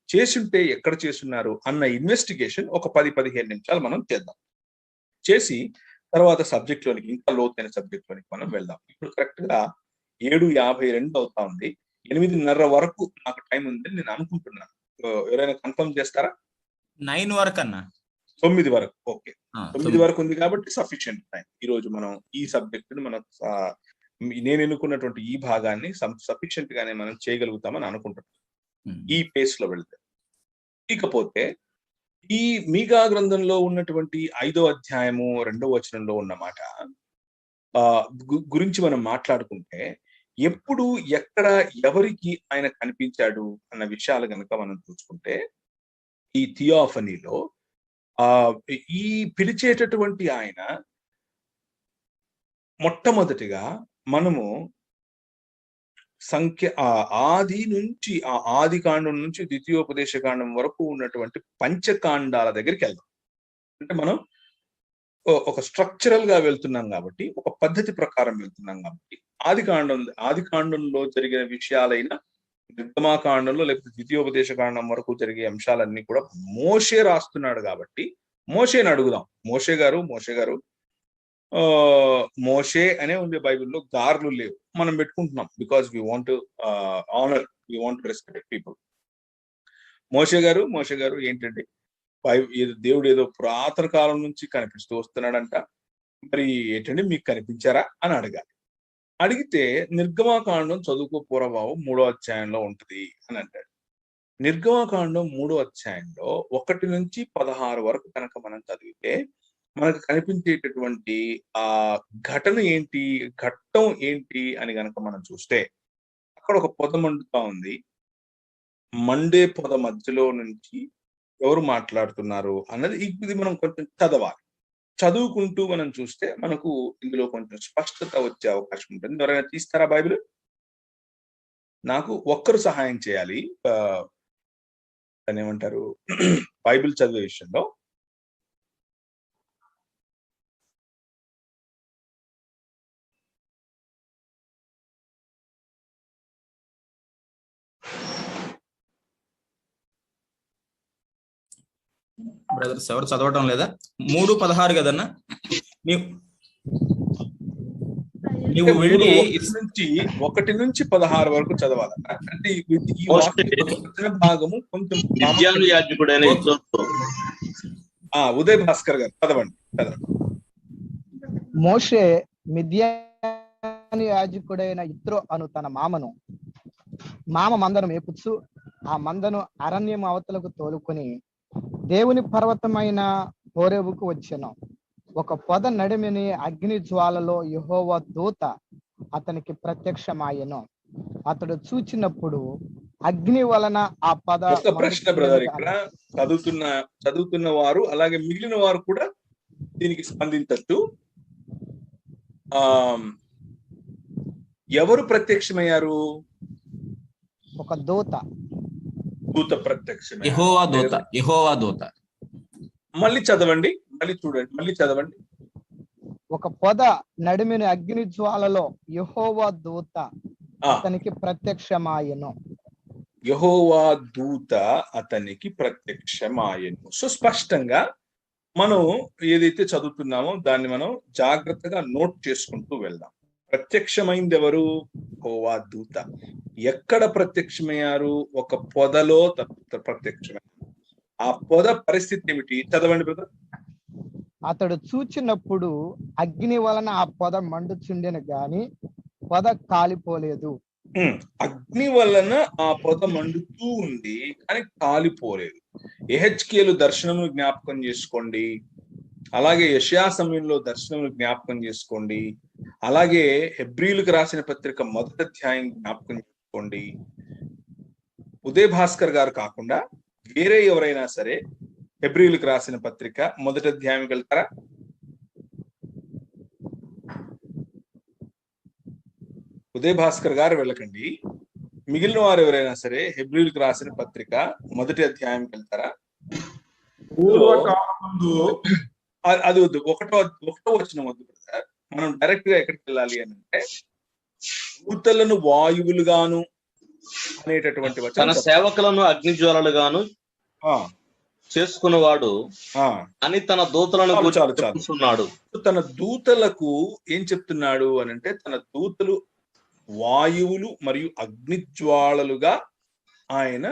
Speaker 1: చేసుంటే ఎక్కడ చేస్తున్నారు అన్న ఇన్వెస్టిగేషన్ ఒక 10-15 నిమిషాలు మనం చేద్దాం. చేసి తర్వాత సబ్జెక్ట్ లోనికి, ఇంకా లోతైన సబ్జెక్ట్ లోనికి మనం వెళ్దాం. ఇప్పుడు కరెక్ట్ గా 7:52 అవుతా ఉంది. 8:30 వరకు నాకు టైం ఉందని నేను అనుకుంటున్నాను. ఎవరైనా కన్ఫర్మ్ చేస్తారా?
Speaker 2: 9 వరకు అన్న.
Speaker 1: 9 వరకు. ఓకే, 9 వరకు ఉంది కాబట్టి సఫిషియెంట్ టైం. ఈ రోజు మనం ఈ సబ్జెక్ట్ మనం నేను ఎన్నుకున్నటువంటి ఈ భాగాన్ని సఫిషియెంట్ గానే మనం చేయగలుగుతామని అనుకుంటున్నాను ఈ పేస్ లో వెళ్తే. ఇకపోతే ఈ మీకా గ్రంథంలో ఉన్నటువంటి 5వ అధ్యాయము 2వ వచనంలో ఉన్న మాట గురించి మనం మాట్లాడుకుంటే, ఎప్పుడు ఎక్కడ ఎవరికి ఆయన కనిపించాడు అన్న విషయాలు కనుక మనం చూసుకుంటే, ఈ థియోఫనీలో ఈ పిలిచేటటువంటి ఆయన మొట్టమొదటిగా మనము ఆది నుంచి ఆది కాండం నుంచి ద్వితీయోపదేశ కాండం వరకు ఉన్నటువంటి పంచకాండాల దగ్గరికి వెళ్దాం. అంటే మనం ఒక స్ట్రక్చరల్ గా వెళ్తున్నాం కాబట్టి, ఒక పద్ధతి ప్రకారం వెళ్తున్నాం కాబట్టి, ఆది కాండంలో జరిగిన విషయాలైన నిర్గమాకాండంలో లేకపోతే ద్వితీయోపదేశ కాండం వరకు జరిగే అంశాలన్నీ కూడా మోషే రాస్తున్నాడు కాబట్టి మోషేని అడుగుదాం. మోషే గారు మోషే అనే ఉంది బైబిల్లో, గార్లు లేవు. మనం పెట్టుకుంటున్నాం because we want honour, we want respect people. Moshe గారు ఏంటంటే దేవుడు ఏదో పురాతన కాలం నుంచి కనిపిస్తూ వస్తున్నాడంట, మరి ఏంటంటే మీకు కనిపించారా అని అడగాలి. అడిగితే నిర్గమాకాండం చదువుకో పూర్వభావం 3వ అధ్యాయంలో ఉంటది అని అంటాడు. నిర్గమాకాండం 3వ అధ్యాయంలో 1 నుంచి 16 వరకు కనుక మనం చదివితే మనకు కనిపించేటటువంటి ఘటన ఏంటి, ఘట్టం ఏంటి అని గనక మనం చూస్తే, అక్కడ ఒక పొద మండుతా ఉంది. మండే పొద మధ్యలో నుంచి ఎవరు మాట్లాడుతున్నారు అన్నది ఇది మనం కొంచెం చదవాలి. చదువుకుంటూ మనం చూస్తే మనకు ఇందులో కొంచెం స్పష్టత వచ్చే అవకాశం ఉంటుంది. ఎవరైనా తీస్తారా బైబిల్? నాకు ఒక్కరు సహాయం చేయాలి. దాన్ని ఏమంటారు, బైబిల్ చదివే విషయంలో
Speaker 2: బ్రదర్స్ ఎవరు చదవటం లేదా? 3:16 కదన్నా? నీవు వెళ్ళి
Speaker 1: 1 నుంచి 16 వరకు చదవాలన్న. అంటే ఈ వాక్య భాగము కొంచెం
Speaker 3: మిద్యాను యాజకుడైన యిత్రో.
Speaker 1: ఉదయ్ భాస్కర్ గారు చదవండి.
Speaker 4: మోషే మిద్యాను యాజకుడైన యిత్రో అను తన మామ మందను మేపుచ్చు ఆ మందను అరణ్యం అవతలకు తోలుకొని దేవుని పర్వతమైన హోరేబుకు వచ్చెను. ఒక పొద నడిమిని అగ్ని జ్వాలలో యెహోవా దూత అతనికి ప్రత్యక్షమాయెను. అతడు చూచినప్పుడు అగ్ని వలన ఆ పొద.
Speaker 1: ఒక ప్రశ్న బ్రదర్, ఇక్కడ చదువుతున్న వారు అలాగే మిగిలిన వారు కూడా దీనికి స్పందించచ్చు. ఎవరు ప్రత్యక్షమయ్యారు?
Speaker 4: ఒక దూత
Speaker 1: ప్రత్యక్షం.
Speaker 2: యెహోవా దూత.
Speaker 1: మళ్ళీ చదవండి, మళ్ళీ చూడండి, మళ్ళీ చదవండి.
Speaker 4: ఒక పొద నడిమిని అగ్ని జ్వాలలో యెహోవా దూత అతనికి ప్రత్యక్షమాయెను.
Speaker 1: యెహోవా దూత అతనికి ప్రత్యక్షమాయెను. సో స్పష్టంగా మనం ఏదైతే చదువుతున్నామో దాన్ని మనం జాగ్రత్తగా నోట్ చేసుకుంటూ వెళ్దాం. ప్రత్యక్షమైంది ఎవరు? యెహోవా దూత. ఎక్కడ ప్రత్యక్షమయ్యారు? ఒక పొదలో ప్రత్యక్షమయ్యారు. ఆ పొద పరిస్థితి ఏమిటి? చదవండి బ్రదర్.
Speaker 4: అతడు చూచినప్పుడు అగ్ని వలన ఆ పొద మండుచుండెను గాని పొద కాలిపోలేదు.
Speaker 1: అగ్ని వలన ఆ పొద మండుతూ ఉంది కానీ కాలిపోలేదు. యెహెజ్కేలు దర్శనము జ్ఞాపకం చేసుకోండి, అలాగే యెషయా సమయంలో దర్శనములు జ్ఞాపకం చేసుకోండి, అలాగే హెబ్రీలకు రాసిన పత్రిక 1వ అధ్యాయం జ్ఞాపకం చేసుకోండి. ఉదయ్ భాస్కర్ గారు కాకుండా వేరే ఎవరైనా సరే హెబ్రీలకు రాసిన పత్రిక 1వ అధ్యాయంకి వెళ్తారా? ఉదయ్ భాస్కర్ గారు వెళ్ళకండి. మిగిలిన వారు ఎవరైనా సరే హెబ్రీలకు రాసిన పత్రిక 1వ అధ్యాయంకి వెళ్తారా? అది వద్దు, ఒకటో వచనం వద్దు బ్రదర్. మనం డైరెక్ట్ గా ఎక్కడికి వెళ్ళాలి అని అంటే, దూతలను వాయువులుగాను అనేటటువంటి వచనం.
Speaker 3: తన సేవకులను అగ్నిజ్వాలలుగాను చేసుకున్నవాడు అని తన దూతలను చెప్తున్నాడు.
Speaker 1: తన దూతలకు ఏం చెప్తున్నాడు అని అంటే, తన దూతలు వాయువులు మరియు అగ్నిజ్వాలలుగా ఆయన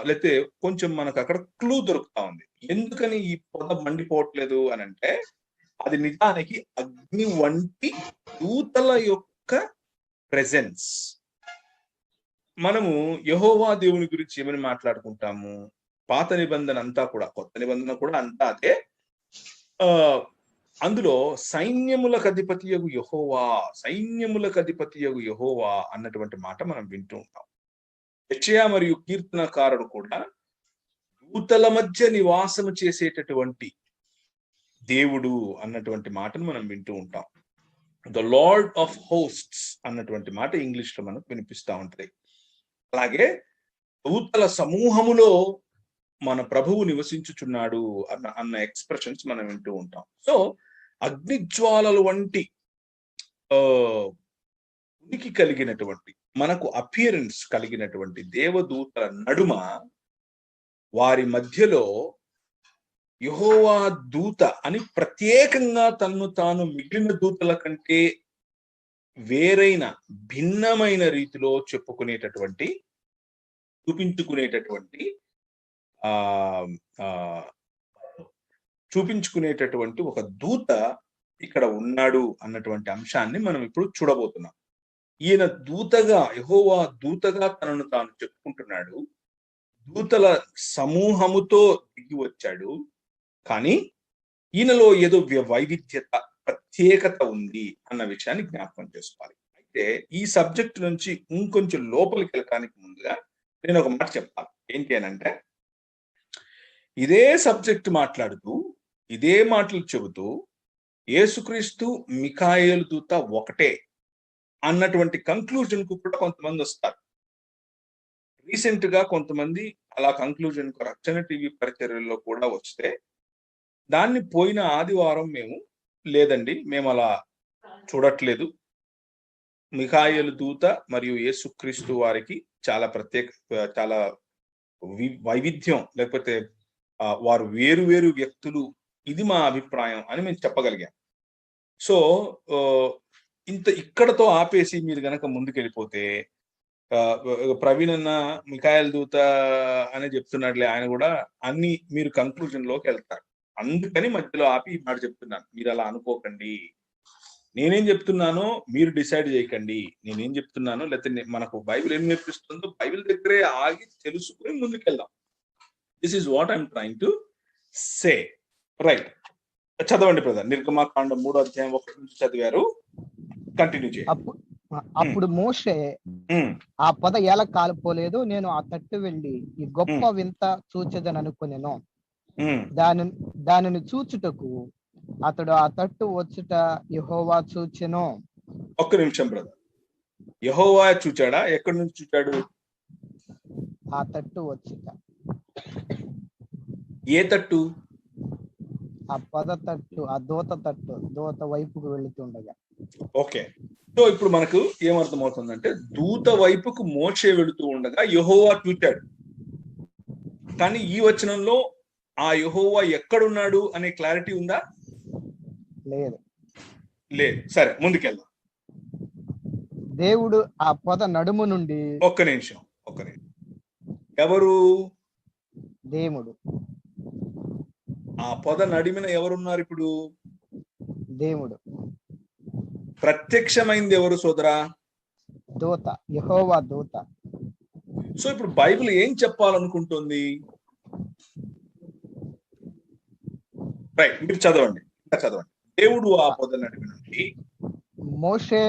Speaker 1: లేకపోతే కొంచెం మనకు అక్కడ క్లూ దొరుకుతా ఉంది. ఎందుకని ఈ పొద మండిపోవట్లేదు అని అంటే, అది నిజానికి అగ్ని వంటి దూతల యొక్క ప్రెజెన్స్. మనము యెహోవా దేవుని గురించి ఏమని మాట్లాడుకుంటాము? పాత నిబంధన అంతా కూడా, కొత్త నిబంధన కూడా అంతా అదే. అందులో సైన్యములకు అధిపతియగు యెహోవా, సైన్యములకు అధిపతియగు యెహోవా అన్నటువంటి మాట మనం వింటూ ఉంటాం. యెషయా మరియు కీర్తనకారుడు కూడా దూతల మధ్య నివాసము చేసేటటువంటి దేవుడు అన్నటువంటి మాటను మనం వింటూ ఉంటాం. ద లార్డ్ ఆఫ్ హోస్ట్స్ అన్నటువంటి మాట ఇంగ్లీష్ లో మనకు వినిపిస్తూ ఉంటది. అలాగే దూతల సమూహములో మన ప్రభువు నివసించుచున్నాడు అన్న ఎక్స్ప్రెషన్స్ మనం వింటూ ఉంటాం. సో అగ్నిజ్వాలలు వంటి ఉనికి కలిగినటువంటి, మనకు అపియరెన్స్ కలిగినటువంటి దేవదూతల నడుమ వారి మధ్యలో యెహోవా దూత అని ప్రత్యేకంగా తన్ను తాను మిగిలిన దూతల కంటే వేరైన భిన్నమైన రీతిలో చూపించుకునేటటువంటి ఒక దూత ఇక్కడ ఉన్నాడు అన్నటువంటి అంశాన్ని మనం ఇప్పుడు చూడబోతున్నాం. ఈయన దూతగా, యెహోవా దూతగా తనను తాను చెప్పుకుంటున్నాడు. దూతల సమూహముతో దిగి వచ్చాడు. కానీ ఈయనలో ఏదో వైవిధ్యత, ప్రత్యేకత ఉంది అన్న విషయాన్ని జ్ఞాపకం చేసుకోవాలి. అయితే ఈ సబ్జెక్ట్ నుంచి ఇంకొంచెం లోపలికి వెళ్ళడానికి ముందుగా నేను ఒక మాట చెప్పాలి. ఏంటి అని అంటే, ఇదే సబ్జెక్ట్ మాట్లాడుతూ, ఇదే మాటలు చెబుతూ యేసుక్రీస్తు మిఖాయేలు దూత ఒకటే అన్నటువంటి కంక్లూజన్ కు కూడా కొంతమంది వస్తారు. రీసెంట్ గా కొంతమంది అలా కంక్లూజన్ రక్షణ టీవీ పరిచర్యల్లో కూడా వస్తే దాన్ని పోయిన ఆదివారం లేదండి మేము అలా చూడట్లేదు, మిఖాయేలు దూత మరియు యేసుక్రీస్తు వారికి చాలా చాలా వైవిధ్యం, లేకపోతే వారు వేరు వేరు వ్యక్తులు, ఇది మా అభిప్రాయం అని మేము చెప్పగలిగాం. సో ఇక్కడతో ఆపేసి మీరు గనక ముందుకెళ్ళిపోతే, ప్రవీణ్ అన్న మిఖాయేలు దూత అని చెప్తున్నాడులే, ఆయన కూడా అన్ని మీరు కంక్లూజన్ లోకి వెళ్తారు. అందుకని మధ్యలో ఆపి ఈ మాట చెప్తున్నాను. మీరు అలా అనుకోకండి, నేనేం చెప్తున్నానో మీరు డిసైడ్ చేయకండి, నేనేం చెప్తున్నానో లేకపోతే మనకు బైబిల్ ఏం నేర్పిస్తుందో బైబిల్ దగ్గరే ఆగి తెలుసుకుని ముందుకెళ్దాం. This is what I'm trying to say. Right, చదవండి బ్రదర్. నిర్గమాకాండం 3వ అధ్యాయం 1 నుంచి చదివారు, కంటిన్యూ చేయండి.
Speaker 4: అప్పుడు మోషే ఆ పొద ఎలా కాలిపోలేదు, నేను ఆ తట్టు వెళ్ళి ఈ గొప్ప వింత చూచెదను అనుకునేను. దానిని చూచుటకు అతడు ఆ తట్టు వచ్చుట యెహోవా చూచెను.
Speaker 1: ఒక్క నిమిషం బ్రదర్, యెహోవా చూచాడా? ఎక్కడి నుంచి చూచాడు?
Speaker 4: ఆ తట్టు వచ్చుట.
Speaker 1: ఏ తట్టు?
Speaker 4: ఆ పొద తట్టు, ఆ దూత తట్టు, దూత వైపుకు వెళుతుండగా.
Speaker 1: ఓకే, సో ఇప్పుడు మనకు ఏమర్థమవుతుందంటే, దూత వైపుకు మోషే వెళుతూ ఉండగా యెహోవా చూచాడు. కానీ ఈ వచనంలో ఆ యెహోవా ఎక్కడున్నాడు అనే క్లారిటీ ఉందా?
Speaker 4: లేదు.
Speaker 1: సరే, ముందుకెళ్దాం.
Speaker 4: దేవుడు ఆ పొద నడుము నుండి.
Speaker 1: ఒక్క నిమిషం. ఎవరు?
Speaker 4: దేవుడు.
Speaker 1: ఆ పొద నడిమిన ఎవరున్నారు ఇప్పుడు?
Speaker 4: దేవుడు.
Speaker 1: ప్రత్యక్షమైంది ఎవరు సోదరా?
Speaker 4: దూత, యెహోవా దూత.
Speaker 1: సో ఇప్పుడు బైబిల్ ఏం చెప్పాలనుకుంటుంది? రైట్, మీరు చదవండి. దేవుడు ఆ పొద నడిమి నుండి
Speaker 4: మోషే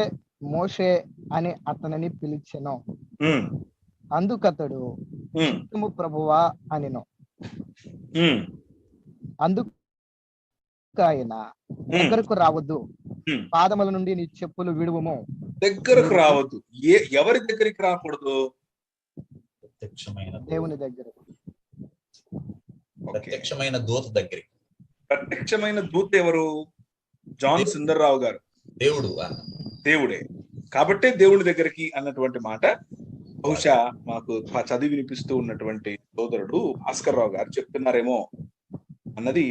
Speaker 4: మోషే అని అతనిని పిలిచెను. అందుకతడు చిత్తము ప్రభువా అనిను. అందుకు ఆయన దగ్గరకు రావద్దు, పాదముల నుండి నీ చెప్పులు విడువము.
Speaker 1: దగ్గరకు రావద్దు. ఎవరి దగ్గరికి రాకూడదు?
Speaker 4: దేవుని దగ్గర,
Speaker 2: ప్రత్యక్షమైన దూత దగ్గరికి.
Speaker 1: ప్రత్యక్షమైన దూత ఎవరు? జాన్ సుందర్రావు గారు. దేవుడే కాబట్టే దేవుడి దగ్గరికి అన్నటువంటి మాట బహుశా మాకు చదివి వినిపిస్తూ ఉన్నటువంటి సోదరుడు భాస్కర్ రావు గారు చెప్తున్నారేమో అన్నది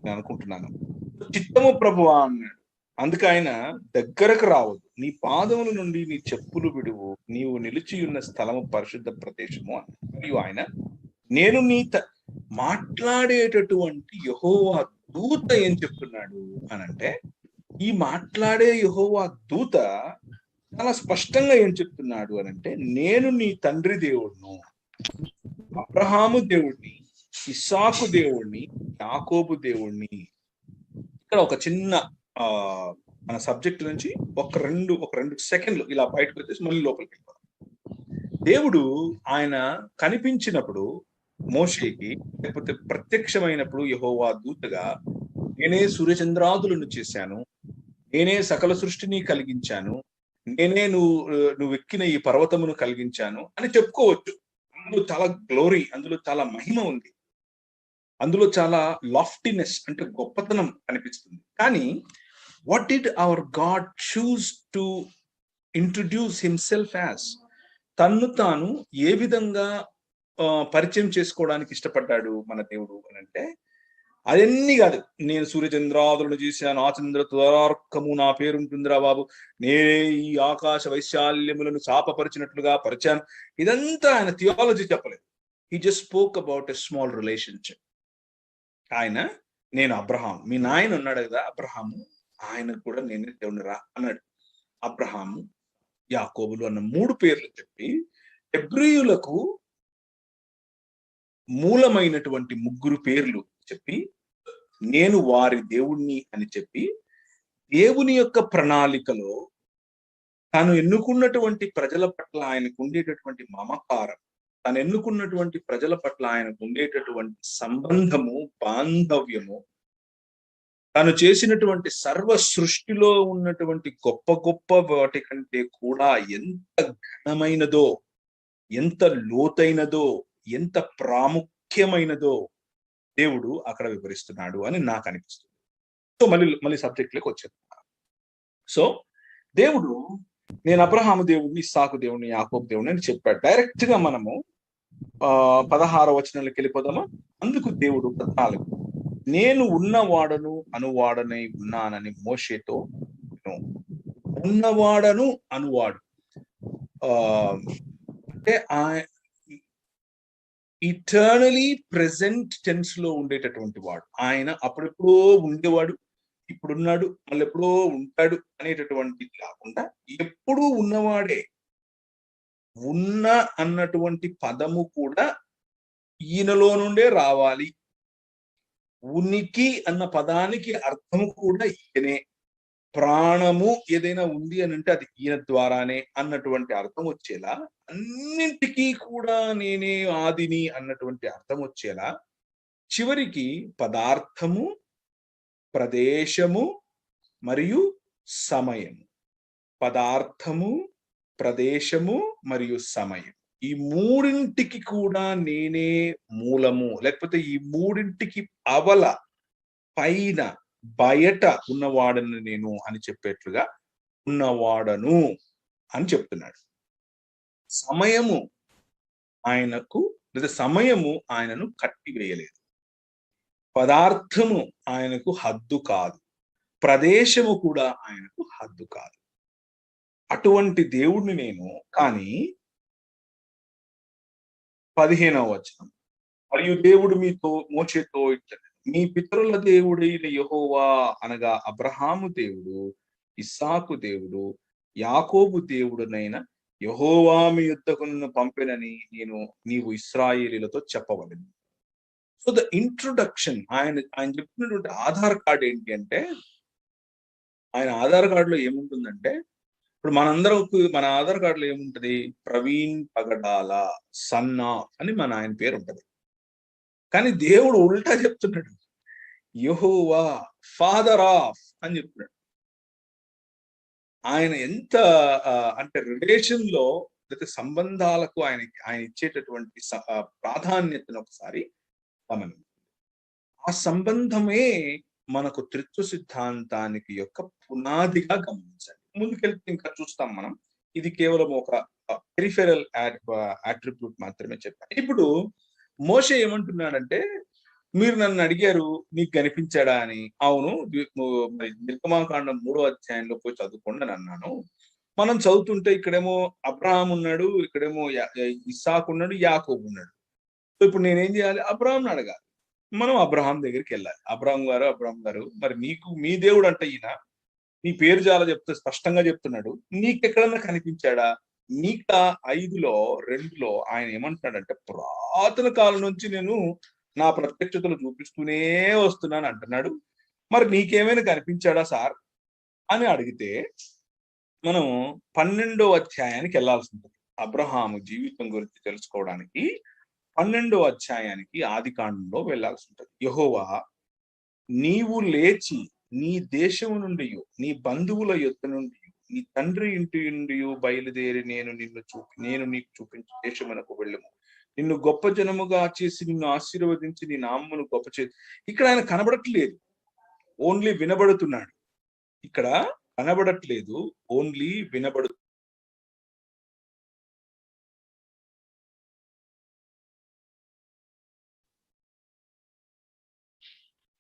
Speaker 1: నేను అనుకుంటున్నాను. చిత్తము ప్రభువా అన్నాడు. అందుకు ఆయన దగ్గరకు రావద్దు, నీ పాదముల నుండి నీ చెప్పులు విడువు, నీవు నిలిచి ఉన్న స్థలము పరిశుద్ధ ప్రదేశము అన్నాడు. మరియు ఆయన నేను మాట్లాడేటటువంటి యెహోవా దూత ఏం చెప్తున్నాడు అనంటే, ఈ మాట్లాడే యెహోవా దూత చాలా స్పష్టంగా ఏం చెప్తున్నాడు అనంటే, నేను నీ తండ్రి దేవుడును, అబ్రహాము దేవుడిని, ఇస్సాకు దేవుడిని, యాకోబు దేవుడిని. ఇక్కడ ఒక చిన్న మన సబ్జెక్ట్ నుంచి ఒక రెండు సెకండ్లు ఇలా బయటకు వచ్చేసి మళ్ళీ లోపలికి వెళ్ళిపోతాం. దేవుడు ఆయన కనిపించినప్పుడు మోషేకి, లేకపోతే ప్రత్యక్షమైనప్పుడు యెహోవా దూతగా, నేనే సూర్యచంద్రాదులను చేశాను, నేనే సకల సృష్టిని కలిగించాను, నేనే నువ్వు ఎక్కిన ఈ పర్వతమును కలిగించాను అని చెప్పుకోవచ్చు. అందులో చాలా గ్లోరీ, అందులో చాలా మహిమ ఉంది, అందులో చాలా లాఫ్టీనెస్ అంటే గొప్పతనం అనిపిస్తుంది. కానీ what did our God choose to introduce himself as? తన్ను తాను ఏ విధంగా పరిచయం చేసుకోవడానికి ఇష్టపడ్డాడు మన దేవుడు అని అంటే, అవన్నీ కాదు, నేను సూర్యచంద్రాదులను చేశాను, ఆ చంద్ర తురార్కము నా పేరుంటుందిరా బాబు, నేనే ఈ ఆకాశ వైశాల్యములను శాపపరిచినట్లుగా పరిచాను, ఇదంతా ఆయన థియాలజీ చెప్పలేదు. He just spoke about a small relationship. ఆయన నేను అబ్రహాం, మీ నాయన ఉన్నాడు కదా అబ్రహాము, ఆయనకు కూడా నేనే దేవుని రా అన్నాడు. అబ్రహాము, యాకోబులు అన్న 3 పేర్లు చెప్పి హెబ్రీయులకు మూలమైనటువంటి 3 పేర్లు చెప్పి, నేను వారి దేవుణ్ణి అని చెప్పి, దేవుని యొక్క ప్రణాళికలో తాను ఎన్నుకున్నటువంటి ప్రజల పట్ల ఆయనకు ఉండేటటువంటి మమకారం, తాను ఎన్నుకున్నటువంటి ప్రజల పట్ల ఆయనకు ఉండేటటువంటి సంబంధము, బాంధవ్యము, తాను చేసినటువంటి సర్వ సృష్టిలో ఉన్నటువంటి గొప్ప గొప్ప వాటి కంటే కూడా ఎంత ఘనమైనదో ఎంత లోతైనదో, ఎంత ప్రాముఖ్యమైనదో దేవుడు అక్కడ వివరిస్తున్నాడు అని నాకు అనిపిస్తుంది. సో మళ్ళీ సబ్జెక్ట్ లోకి వచ్చాను. సో దేవుడు, నేను అబ్రహాము దేవుడిని, ఇస్సాకు దేవుడిని, యాకోబు దేవుడిని అని చెప్పాడు. డైరెక్ట్ గా మనము 16వ వచనంలోకి వెళ్ళిపోదామా? అందుకు దేవుడు 14, నేను ఉన్నవాడను అనువాడనై ఉన్నానని మోషేతో, ఉన్నవాడను అనువాడు అంటే ఇటర్నలీ ప్రెసెంట్ టెన్స్ లో ఉండేటటువంటి వాడు. ఆయన అప్పుడెప్పుడో ఉండేవాడు, ఇప్పుడున్నాడు, మళ్ళీ ఎప్పుడో ఉంటాడు అనేటటువంటి కాకుండా ఎప్పుడూ ఉన్నవాడే. ఉన్న అన్నటువంటి పదము కూడా ఈయనలో నుండే రావాలి. ఉనికి అన్న పదానికి అర్థము కూడా ఈయనే. ప్రాణము ఏదైనా ఉంది అని అంటే అది ఈయన ద్వారానే అన్నటువంటి అర్థం వచ్చేలా, అన్నింటికీ కూడా నేనే ఆదిని అన్నటువంటి అర్థం వచ్చేలా, చివరికి పదార్థము, ప్రదేశము మరియు సమయము, పదార్థము, ప్రదేశము మరియు సమయం, ఈ మూడింటికి కూడా నేనే మూలము, లేకపోతే ఈ మూడింటికి అవల, పైన, బయట ఉన్నవాడను నేను అని చెప్పేట్లుగా ఉన్నవాడను అని చెప్తున్నాడు. సమయము ఆయనకు, లేదా సమయము ఆయనను కట్టివేయలేదు. పదార్థము ఆయనకు హద్దు కాదు, ప్రదేశము కూడా ఆయనకు హద్దు కాదు. అటువంటి దేవుడిని నేను. కానీ 15వ వచనం, మరియు దేవుడు మోషేతో ఇట్లా, మీ పితరుల దేవుడైన యెహోవా అనగా అబ్రహాము దేవుడు, ఇస్సాకు దేవుడు, యాకోబు దేవుడునైన యెహోవా మీ యుద్ధకు నన్ను పంపినని నీవు ఇశ్రాయేలీలతో చెప్పవలెను. సో ద ఇంట్రొడక్షన్, ఆయన చెప్తున్నటువంటి ఆధార్ కార్డ్ ఏంటి అంటే, ఆయన ఆధార్ కార్డులో ఏముంటుందంటే, ఇప్పుడు మన ఆధార్ కార్డులో ఏముంటది? ప్రవీణ్ పగడాల, సన్ ఆఫ్ అని ఆయన పేరు ఉంటది. కానీ దేవుడు ఉల్టా చెప్తున్నాడు, యెహోవా ఫాదర్ ఆఫ్ అని చెప్తున్నాడు. ఆయన ఎంత అంటే రిలేషన్ లో, లేకపోతే సంబంధాలకు ఆయన ఇచ్చేటటువంటి ప్రాధాన్యతను ఒకసారి గమనించండి. ఆ సంబంధమే మనకు త్రిత్వ సిద్ధాంతానికి యొక్క పునాదిగా గమనించండి. ముందుకెళ్తే ఇంకా చూస్తాం మనం. ఇది కేవలం ఒక పెరిఫెరల్ అట్రిబ్యూట్ మాత్రమే చెప్పాను. ఇప్పుడు మోషే ఏమంటున్నాడంటే, మీరు నన్ను అడిగారు నీకు కనిపించాడా అని. అవును, నిర్గమాకాండం 3వ అధ్యాయంలో పోయి చదువుకోండి అని అన్నాను. మనం చదువుతుంటే ఇక్కడేమో అబ్రహాం ఉన్నాడు, ఇక్కడేమో ఇస్సాకు ఉన్నాడు, యాకోబు ఉన్నాడు. సో ఇప్పుడు నేనేం చేయాలి? అబ్రహాంని అడగాలి. మనం అబ్రహాం దగ్గరికి వెళ్ళాలి. అబ్రహాం గారు మరి మీ దేవుడు అంటే ఈయన, నీ పేరు చాలా స్పష్టంగా చెప్తున్నాడు, నీకెక్కడన్నా కనిపించాడా? మీకా 5:2 ఆయన ఏమంటున్నాడంటే, పురాతన కాలం నుంచి నేను నా ప్రత్యక్షతలు చూపిస్తూనే వస్తున్నాను అంటున్నాడు. మరి నీకేమైనా కనిపించాడా సార్ అని అడిగితే, మనం 12వ అధ్యాయానికి వెళ్లాల్సి ఉంటుంది. అబ్రహాము జీవితం గురించి తెలుసుకోవడానికి 12వ అధ్యాయానికి ఆదికాండంలో వెళ్లాల్సి ఉంటుంది. యెహోవా, నీవు లేచి నీ దేశము నుండి, నీ బంధువుల యొద్ద నుండి, నీ తండ్రి ఇంటి నుండి బయలుదేరి నేను నీకు చూపించే దేశమునకు వెళ్ళము. నిన్ను గొప్ప జనముగా చేసి నిన్ను ఆశీర్వదించి నీ నామమును గొప్ప చేసి. ఇక్కడ ఆయన కనబడట్లేదు, ఓన్లీ వినబడుతున్నాడు. ఇక్కడ కనబడట్లేదు, ఓన్లీ వినబడు.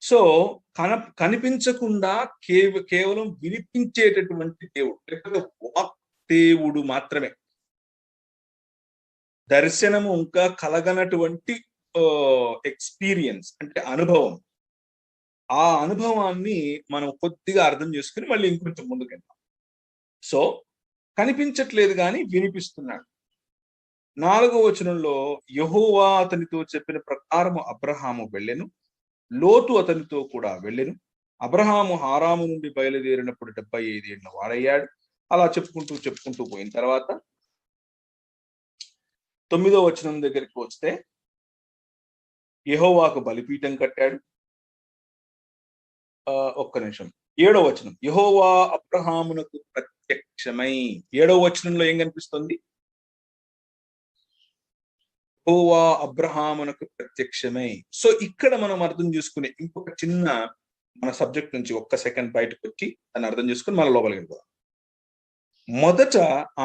Speaker 1: సో కనిపించకుండా కేవలం వినిపించేటటువంటి దేవుడు, లేకపోతే వాక్ దేవుడు మాత్రమే. దర్శనము ఇంకా కలగనటువంటి ఎక్స్పీరియన్స్ అంటే అనుభవం. ఆ అనుభవాన్ని మనం కొద్దిగా అర్థం చేసుకుని మళ్ళీ ఇంకొంచెం ముందుకెళ్తాం. సో కనిపించట్లేదు కానీ వినిపిస్తున్నాడు. 4వ వచనంలో, యెహోవా అతనితో చెప్పిన ప్రకారము అబ్రహాము వెళ్ళెను, లోతు అతనితో కూడా వెళ్ళెను. అబ్రహాము హారాము నుండి బయలుదేరినప్పుడు 75 ఏళ్ల వాడయ్యాడు. అలా చెప్పుకుంటూ పోయిన తర్వాత 9వ వచనం దగ్గరికి వస్తే, యెహోవాకు బలిపీఠం కట్టాడు. ఒక్క నిమిషం. 7వ వచనం, యెహోవా అబ్రహామునకు ప్రత్యక్షమై. 7వ వచనంలో ఏం కనిపిస్తుంది? యెహోవా అబ్రహామునకు ప్రత్యక్షమై. సో ఇక్కడ మనం అర్థం చేసుకునే ఇంకొక చిన్న మన సబ్జెక్ట్ నుంచి ఒక్క సెకండ్ బయటకు వచ్చి దాన్ని అర్థం చేసుకుని మన లోపలికి వెళ్ళిపోదాం. మొదట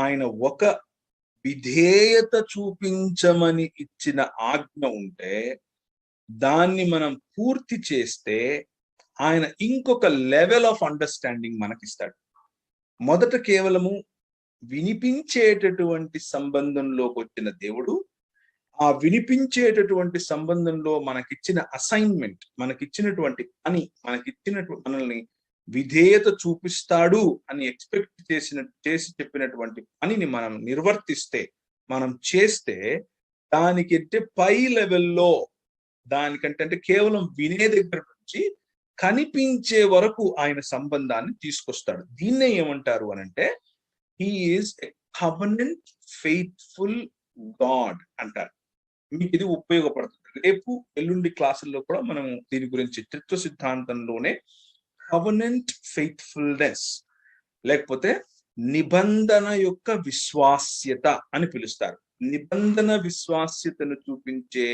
Speaker 1: ఆయన ఒక విధేయత చూపించమని ఇచ్చిన ఆజ్ఞ ఉంటే దాన్ని మనం పూర్తి చేస్తే ఆయన ఇంకొక లెవెల్ ఆఫ్ అండర్స్టాండింగ్ మనకిస్తాడు. మొదట కేవలము వినిపించేటటువంటి సంబంధంలోకి వచ్చిన దేవుడు ఆ వినిపించేటటువంటి సంబంధంలో మనకిచ్చిన అసైన్మెంట్, మనకిచ్చినటువంటి పని, మనల్ని విధేయత చూపిస్తాడు అని ఎక్స్పెక్ట్ చేసి చెప్పినటువంటి పనిని మనం నిర్వర్తిస్తే, మనం చేస్తే దానికంటే పై లెవెల్లో, దానికంటే అంటే కేవలం వినే దగ్గర నుంచి కనిపించే వరకు ఆయన సంబంధాన్ని తీసుకొస్తాడు. దీన్నే ఏమంటారు అనంటే he is a covenant faithful God అంటారు. మీకు ఇది ఉపయోగపడుతుంది. రేపు ఎల్లుండి క్లాసుల్లో కూడా మనం దీని గురించి త్రిత్వ సిద్ధాంతంలోనే కవెనెంట్ ఫెయిత్ఫుల్నెస్ లేకపోతే నిబంధన యొక్క విశ్వాస్యత అని పిలుస్తారు. నిబంధన విశ్వాస్యతను చూపించే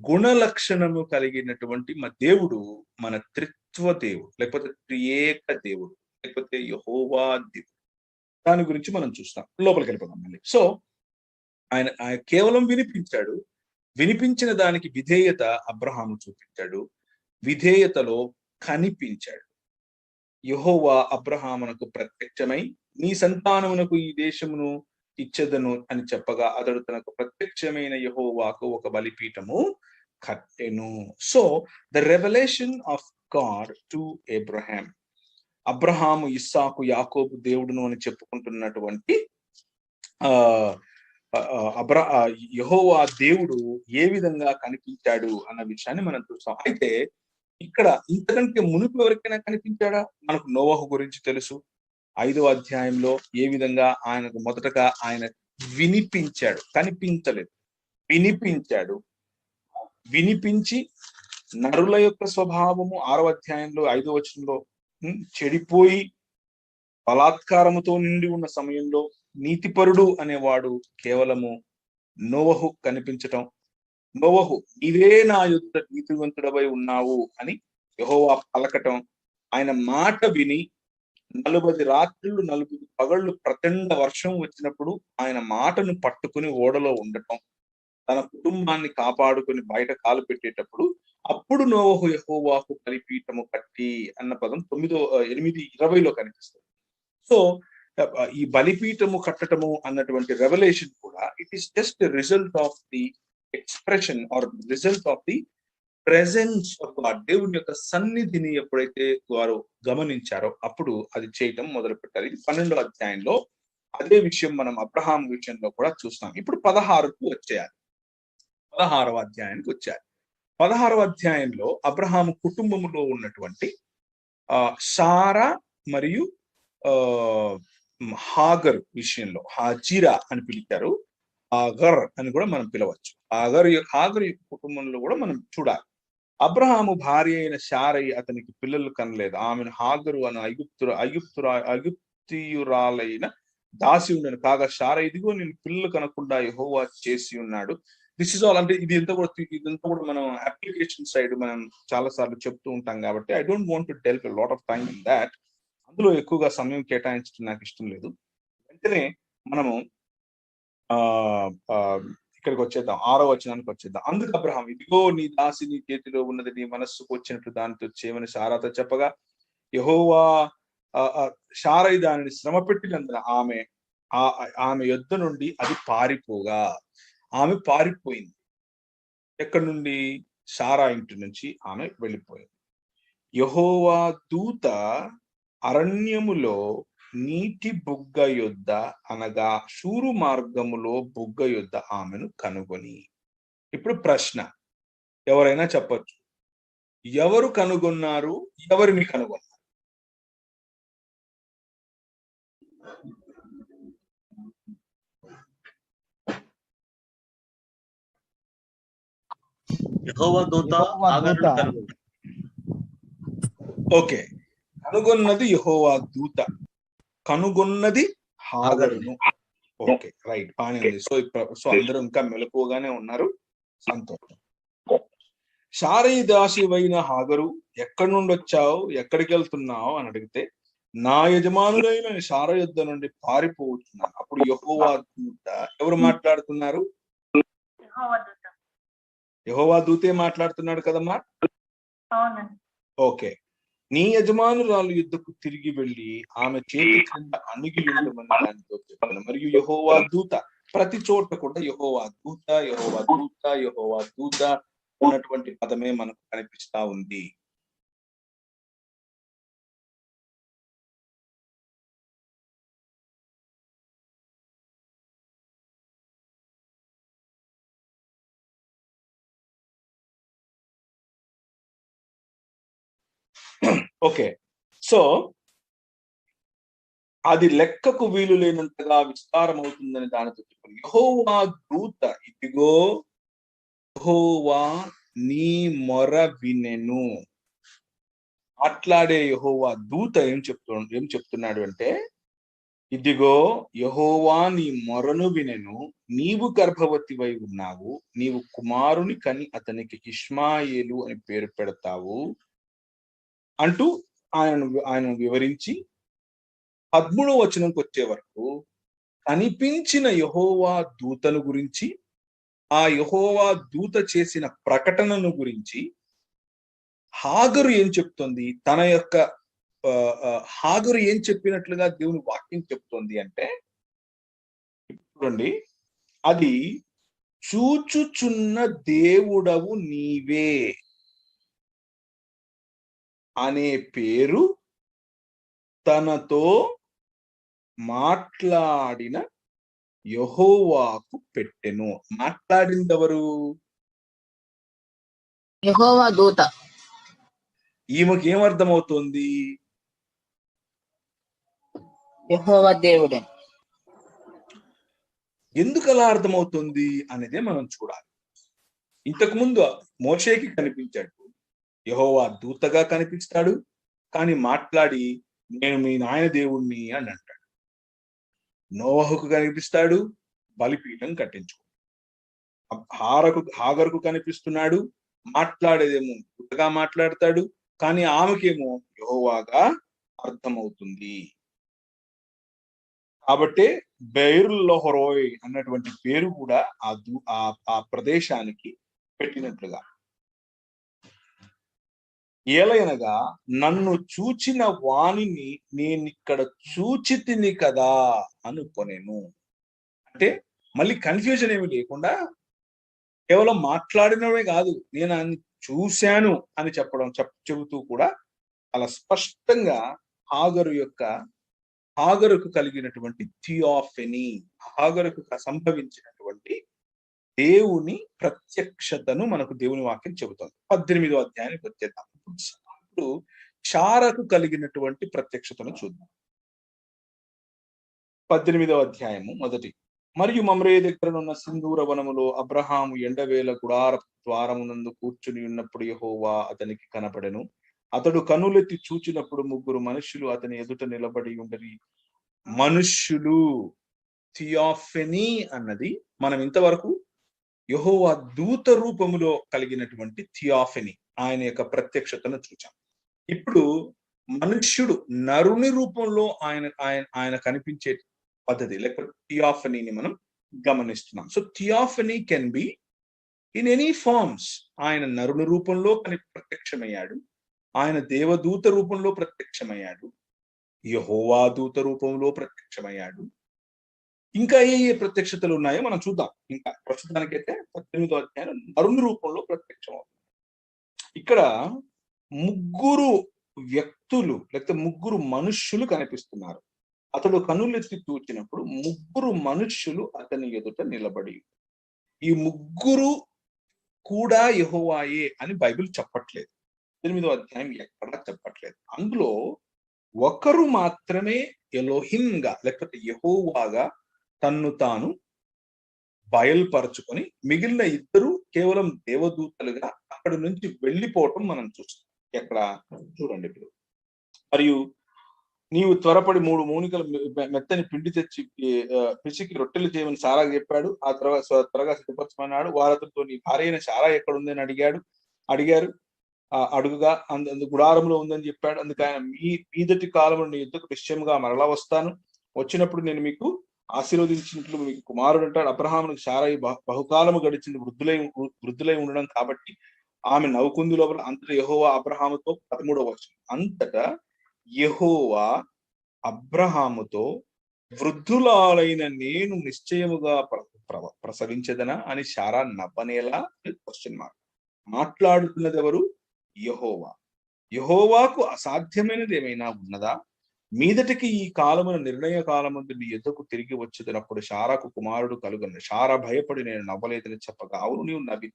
Speaker 1: గుణ లక్షణము కలిగినటువంటి మన దేవుడు, మన త్రిత్వ దేవుడు, లేకపోతే త్రియేక దేవుడు, లేకపోతే యెహోవా దేవుడు. దాని గురించి మనం చూస్తాం. లోపలికి వెళ్ళిపోతాం మళ్ళీ. సో ఆయన కేవలం వినిపించాడు. వినిపించిన దానికి విధేయత అబ్రహాము చూపించాడు. విధేయతలో కనిపించాడు. యెహోవా అబ్రహామునకు ప్రత్యక్షమై నీ సంతానమునకు ఈ దేశమును ఇచ్చెదను అని చెప్పగా అతడు తనకు ప్రత్యక్షమైన యెహోవాకు ఒక బలిపీఠము కట్టెను. So the revelation of God to Abraham, Abraham, Isaac, యాకోబు దేవుడును అని చెప్పుకుంటున్నటువంటి యెహోవా దేవుడు ఏ విధంగా కనిపించాడు అన్న విషయాన్ని మనం చూస్తాం. అయితే ఇక్కడ ఇంతకంటే మునుపు ఎవరికైనా కనిపించాడా? మనకు నోవహు గురించి తెలుసు. 5వ అధ్యాయంలో ఏ విధంగా ఆయనకు మొదటగా ఆయన వినిపించాడు, కనిపించలేదు, వినిపించాడు. వినిపించి నరుల యొక్క స్వభావము 6వ అధ్యాయంలో 5వ వచనంలో చెడిపోయి బలాత్కారముతో నిండి ఉన్న సమయంలో నీతిపరుడు అనేవాడు కేవలము నోవహు కనిపించటం, నోవహు నీవే నా యుద్ధ నీతివంతుడవై ఉన్నావు అని యెహోవా పలకటం, ఆయన మాట విని 40 రాత్రులు 40 పగళ్ళు ప్రచండ వర్షం వచ్చినప్పుడు ఆయన మాటను పట్టుకుని ఓడలో ఉండటం, తన కుటుంబాన్ని కాపాడుకుని బయట కాలు పెట్టేటప్పుడు అప్పుడు నోవహు యెహోవాకు బలిపీఠము కట్టి అన్న పదం 8:20లో కనిపిస్తుంది. సో ఈ బలిపీఠము కట్టటము అన్నటువంటి రెవల్యూషన్ కూడా it is just result of the expression are result of the presence of God. దేవుని యొక్క సన్నిధిని ఎప్పుడైతే వారు గమనించారో అప్పుడు అది చేయటం మొదలు పెట్టారు. ఇది 12వ అధ్యాయంలో అదే విషయం మనం అబ్రహాం విషయంలో కూడా చూస్తాం. ఇప్పుడు 16కు వచ్చేయాలి. 16వ అధ్యాయానికి వచ్చారు. 16వ అధ్యాయంలో అబ్రహాము కుటుంబములో ఉన్నటువంటి సారా మరియు హాగర్ విషయంలో, హాజిరా అని పిలిచారు, హాగర్ అని కూడా మనం పిలవచ్చు. హాగర్ కుటుంబంలో కూడా మనం చూడాలి. అబ్రహాము భార్య అయిన శారయి అతనికి పిల్లలు కనలేదు. ఆమెను హాగరు అని ఐగుప్తియురాలైన దాసి ఉండను కాగా శారయి ఇదిగో నేను పిల్లలు కనకుండా యెహోవా చేసి ఉన్నాడు. This is all. అంటే ఇదంతా కూడా మనం అప్లికేషన్ సైడ్ మనం చాలా సార్లు చెప్తూ ఉంటాం కాబట్టి I don't want to delve lot of time in that. అందులో ఎక్కువగా సమయం కేటాయించడం నాకు ఇష్టం లేదు. వెంటనే మనము ఇక్కడికి వచ్చేద్దాం, 6వ వచనానికి వచ్చేద్దాం. అందుకు అబ్రహాం ఇదిగో నీ దాసి నీ చేతిలో ఉన్నది, నీ మనస్సుకు వచ్చినట్లు దానితో చేయమని శారాతో చెప్పగా యెహోవా శారయి దానిని శ్రమ పెట్టినందున ఆమె యొద్ద నుండి అది పారిపోగా ఆమె పారిపోయింది. ఎక్కడి నుండి? శారా ఇంటి నుంచి ఆమె వెళ్ళిపోయింది. యెహోవా దూత అరణ్యములో నీటి బుగ్గ యొద్ద అనగా శూరు మార్గములో బుగ్గ యొద్ద ఆమెను కనుగొని. ఇప్పుడు ప్రశ్న ఎవరైనా చెప్పొచ్చు, ఎవరు కనుగొన్నారు? ఎవరిని కనుగొన్నారు?
Speaker 3: యెహోవా దూత హాగరును కనుగొన్నాడు.
Speaker 1: ఓకే, కనుగొన్నది యెహోవా దూత, కనుగొన్నది హాగరును. ఓకే, రైట్, బాగానే ఉంది. సో అందరూ ఇంకా మెలకువగానే ఉన్నారు, సంతోషం. శారయి దాసివైన హాగరు, ఎక్కడి నుండి వచ్చావు, ఎక్కడికి వెళ్తున్నావు అని అడిగితే, నా యజమానులైన శార యుద్ధ నుండి పారిపోతున్నాను. అప్పుడు యెహోవా దూత, ఎవరు మాట్లాడుతున్నారు? యెహోవా దూతే మాట్లాడుతున్నాడు కదమ్మా. ఓకే, నీ యజమానురాలు యుద్ధకు తిరిగి వెళ్ళి ఆమె చేతి కింద అణిగి ఉండమని దానితో చెప్పాను. మరియు యెహోవా దూత, ప్రతి చోట కూడా యెహోవా దూత, యెహోవా దూత, యెహోవా దూత ఉన్నటువంటి పదమే మనకు కనిపిస్తా ఉంది. ఓకే, సో అది లెక్కకు వీలు లేనంతగా విస్తారం అవుతుందని దానితో చెప్పారు. యెహోవా దూత, ఇదిగో యెహోవా నీ మొర వినెను. మాట్లాడే యెహోవా దూత ఏం చెప్తున్నాడు అంటే, ఇదిగో యెహోవా నీ మొరను వినెను, నీవు గర్భవతివై ఉన్నావు, నీవు కుమారుని కని అతనికి ఇష్మాయేలు అని పేరు పెడతావు అంటూ ఆయన వివరించి 13వ వచనంకి వచ్చే వరకు కనిపించిన యెహోవా దూతను గురించి, ఆ యెహోవా దూత చేసిన ప్రకటనను గురించి హాగరు ఏం చెప్తుంది, తన యొక్క హాగరు ఏం చెప్పినట్లుగా దేవుని వాక్యం చెప్తుంది అంటే, చూడండి, అది చూచుచున్న దేవుడవు నీవే అనే పేరు తనతో మాట్లాడిన యెహోవాకు పెట్టెను. మాట్లాడిందెవరు?
Speaker 5: యెహోవా దూత.
Speaker 1: ఈమెకి ఏమర్థమవుతుంది?
Speaker 5: యెహోవా దేవుడే.
Speaker 1: ఎందుకు అలా అర్థమవుతుంది అనేదే మనం చూడాలి. ఇంతకు ముందు మోషేకి కనిపించాడు, యెహోవా దూతగా కనిపిస్తాడు, కానీ మాట్లాడి నేను మీ నాయన దేవుణ్ణి అని అంటాడు. నోవహుకు కనిపిస్తాడు, బలిపీఠం కట్టించుకుంటాడు. హాగరుకు కనిపిస్తున్నాడు, మాట్లాడేదేమో దూతగా మాట్లాడతాడు, కానీ ఆమెకేమో యెహోవాగా అర్థమవుతుంది. కాబట్టే బెయిర్లహరోయ్ అన్నటువంటి పేరు కూడా ఆ ప్రదేశానికి పెట్టినట్లుగా. ఏలయనగా నన్ను చూచిన వాణిని నేనిక్కడ చూచితిని కదా అనుకొనెను. అంటే మళ్ళీ కన్ఫ్యూజన్ ఏమి లేకుండా కేవలం మాట్లాడినవే కాదు, నేను ఆయన్ని చూశాను అని చెబుతూ కూడా చాలా స్పష్టంగా హాగరుకు కలిగినటువంటి థియాఫెనీ, హాగరుకు సంభవించినటువంటి దేవుని ప్రత్యక్షతను మనకు దేవుని వాక్యం చెబుతుంది. 18వ అధ్యాయానికి వచ్చేద్దాం. ఇప్పుడు శారకు కలిగినటువంటి ప్రత్యక్షతను చూద్దాం. 18వ అధ్యాయము మొదటి. మరియు మమ్రే దగ్గరనున్న సింధూర వనములో అబ్రహాము ఎండవేళ గుడార ద్వారమునందు కూర్చుని ఉన్నప్పుడు యెహోవా అతనికి కనపడెను. అతడు కనులెత్తి చూచినప్పుడు 3 మనుష్యులు అతని ఎదుట నిలబడి ఉండరి. మనుష్యులు, థియాఫెనీ అన్నది మనం ఇంతవరకు యెహోవా దూత రూపములో కలిగినటువంటి థియాఫెనీ, ఆయన యొక్క ప్రత్యక్షతను చూచాం. ఇప్పుడు మనుష్యుడు నరుని రూపంలో ఆయన కనిపించే పద్ధతి లేకపోతే థియాఫెనీని మనం గమనిస్తున్నాం. So theophany can be in any forms. ఆయన నరుని రూపంలో ప్రత్యక్షమయ్యాడు, ఆయన దేవదూత రూపంలో ప్రత్యక్షమయ్యాడు, యెహోవా దూత రూపంలో ప్రత్యక్షమయ్యాడు. ఇంకా ఏ ప్రత్యక్షతలు ఉన్నాయో మనం చూద్దాం. ఇంకా ప్రస్తుతానికైతే 18వ అధ్యాయం నరుని రూపంలో ప్రత్యక్షమవుతుంది. ఇక్కడ 3 వ్యక్తులు లేకపోతే 3 మనుష్యులు కనిపిస్తున్నారు. అతడు కన్నులెత్తి చూచినప్పుడు 3 మనుష్యులు అతని ఎదుట నిలబడి. ఈ 3 కూడా యెహోవాయే అని బైబిల్ చెప్పట్లేదు. 8వ అధ్యాయం ఎక్కడా చెప్పట్లేదు. అందులో ఒకరు మాత్రమే ఎలోహింగా లేకపోతే యెహోవాగా తన్ను తాను బయలుపరచుకొని, మిగిలిన 2 కేవలం దేవదూతలుగా అక్కడి నుంచి వెళ్ళిపోవటం మనం చూస్తాం. ఎక్కడ చూడండి ఇప్పుడు. మరియు నీవు త్వరపడి 3 మూనికలు మెత్తని పిండి తెచ్చి పిసికి రొట్టెలు చేయమని సారా చెప్పాడు. ఆ తర్వాత త్వరగా సిద్ధపరచమన్నాడు. వారు అతనితో నీ భార్య అయిన సారా ఎక్కడుంది అని అడిగారు. అడుగుగా గుడారంలో ఉందని చెప్పాడు. అందుకు ఆయన మీదటి కాలంలో నీ యుద్ధకు నిశ్చయముగా మరలా వస్తాను, వచ్చినప్పుడు నేను మీకు ఆశీర్వదించినట్లు మీకు కుమారుడు అంటాడు. అబ్రహామునికి సారాయి బహుకాలము గడిచింది, వృద్ధులై ఉండడం కాబట్టి ఆమె నవ్వుకుంది. లోపల అంతటా యెహోవా అబ్రహాముతో 13వ వచనం, అంతటా యెహోవా అబ్రహాముతో వృద్ధులైన నేను నిశ్చయముగా ప్రసవించదనా అని శారా నవ్వనేలా క్వశ్చన్ మార్క్. మాట్లాడుతున్నది ఎవరు? యెహోవా. యెహోవాకు అసాధ్యమైనది ఏమైనా ఉన్నదా? మీదటికి ఈ కాలమున నిర్ణయ కాలముందు నీ యుద్ధకు తిరిగి వచ్చేటప్పుడు శారాకు కుమారుడు కలుగను. శారా భయపడి నేను నవ్వలేదని చెప్పగా అవును నీవు నవ్వి.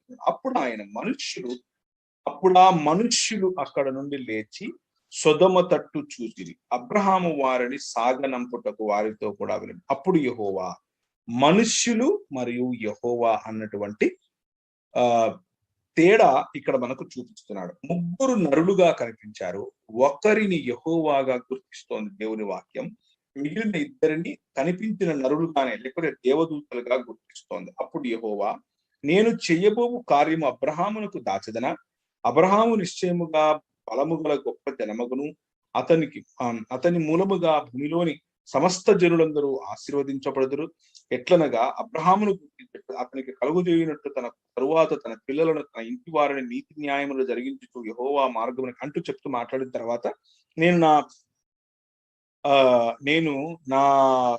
Speaker 1: అప్పుడు ఆ మనుష్యులు అక్కడ నుండి లేచి సొదొమ తట్టు చూసిరి. అబ్రహాము వారిని సాగనంపుటకు వారితో కూడా వెళ్ళింది. అప్పుడు యెహోవా, మనుష్యులు మరియు యెహోవా అన్నటువంటి తేడా ఇక్కడ మనకు చూపిస్తున్నాడు. ముగ్గురు నరులుగా కనిపించారు. ఒకరిని యెహోవాగా గుర్తిస్తోంది దేవుని వాక్యం. మిగిలిన ఇద్దరిని కనిపించిన నరులుగానే లేకపోతే దేవదూతలుగా గుర్తిస్తోంది. అప్పుడు యెహోవా, నేను చెయ్యబోవు కార్యము అబ్రహామునకు దాచదనా? అబ్రహాము నిశ్చయముగా బలము గల గొప్ప జనమగును, అతని మూలముగా భూమిలోని సమస్త జనులందరూ ఆశీర్వదించబడుదురు. ఎట్లనగా అబ్రహామును అతనికి కలుగుజేయనట్టు తన తరువాత తన పిల్లలను తన ఇంటి వారిని నీతి న్యాయములు జరిగించుతూ యెహోవా మార్గమును అంటూ చెప్తూ మాట్లాడిన తర్వాత నేను నా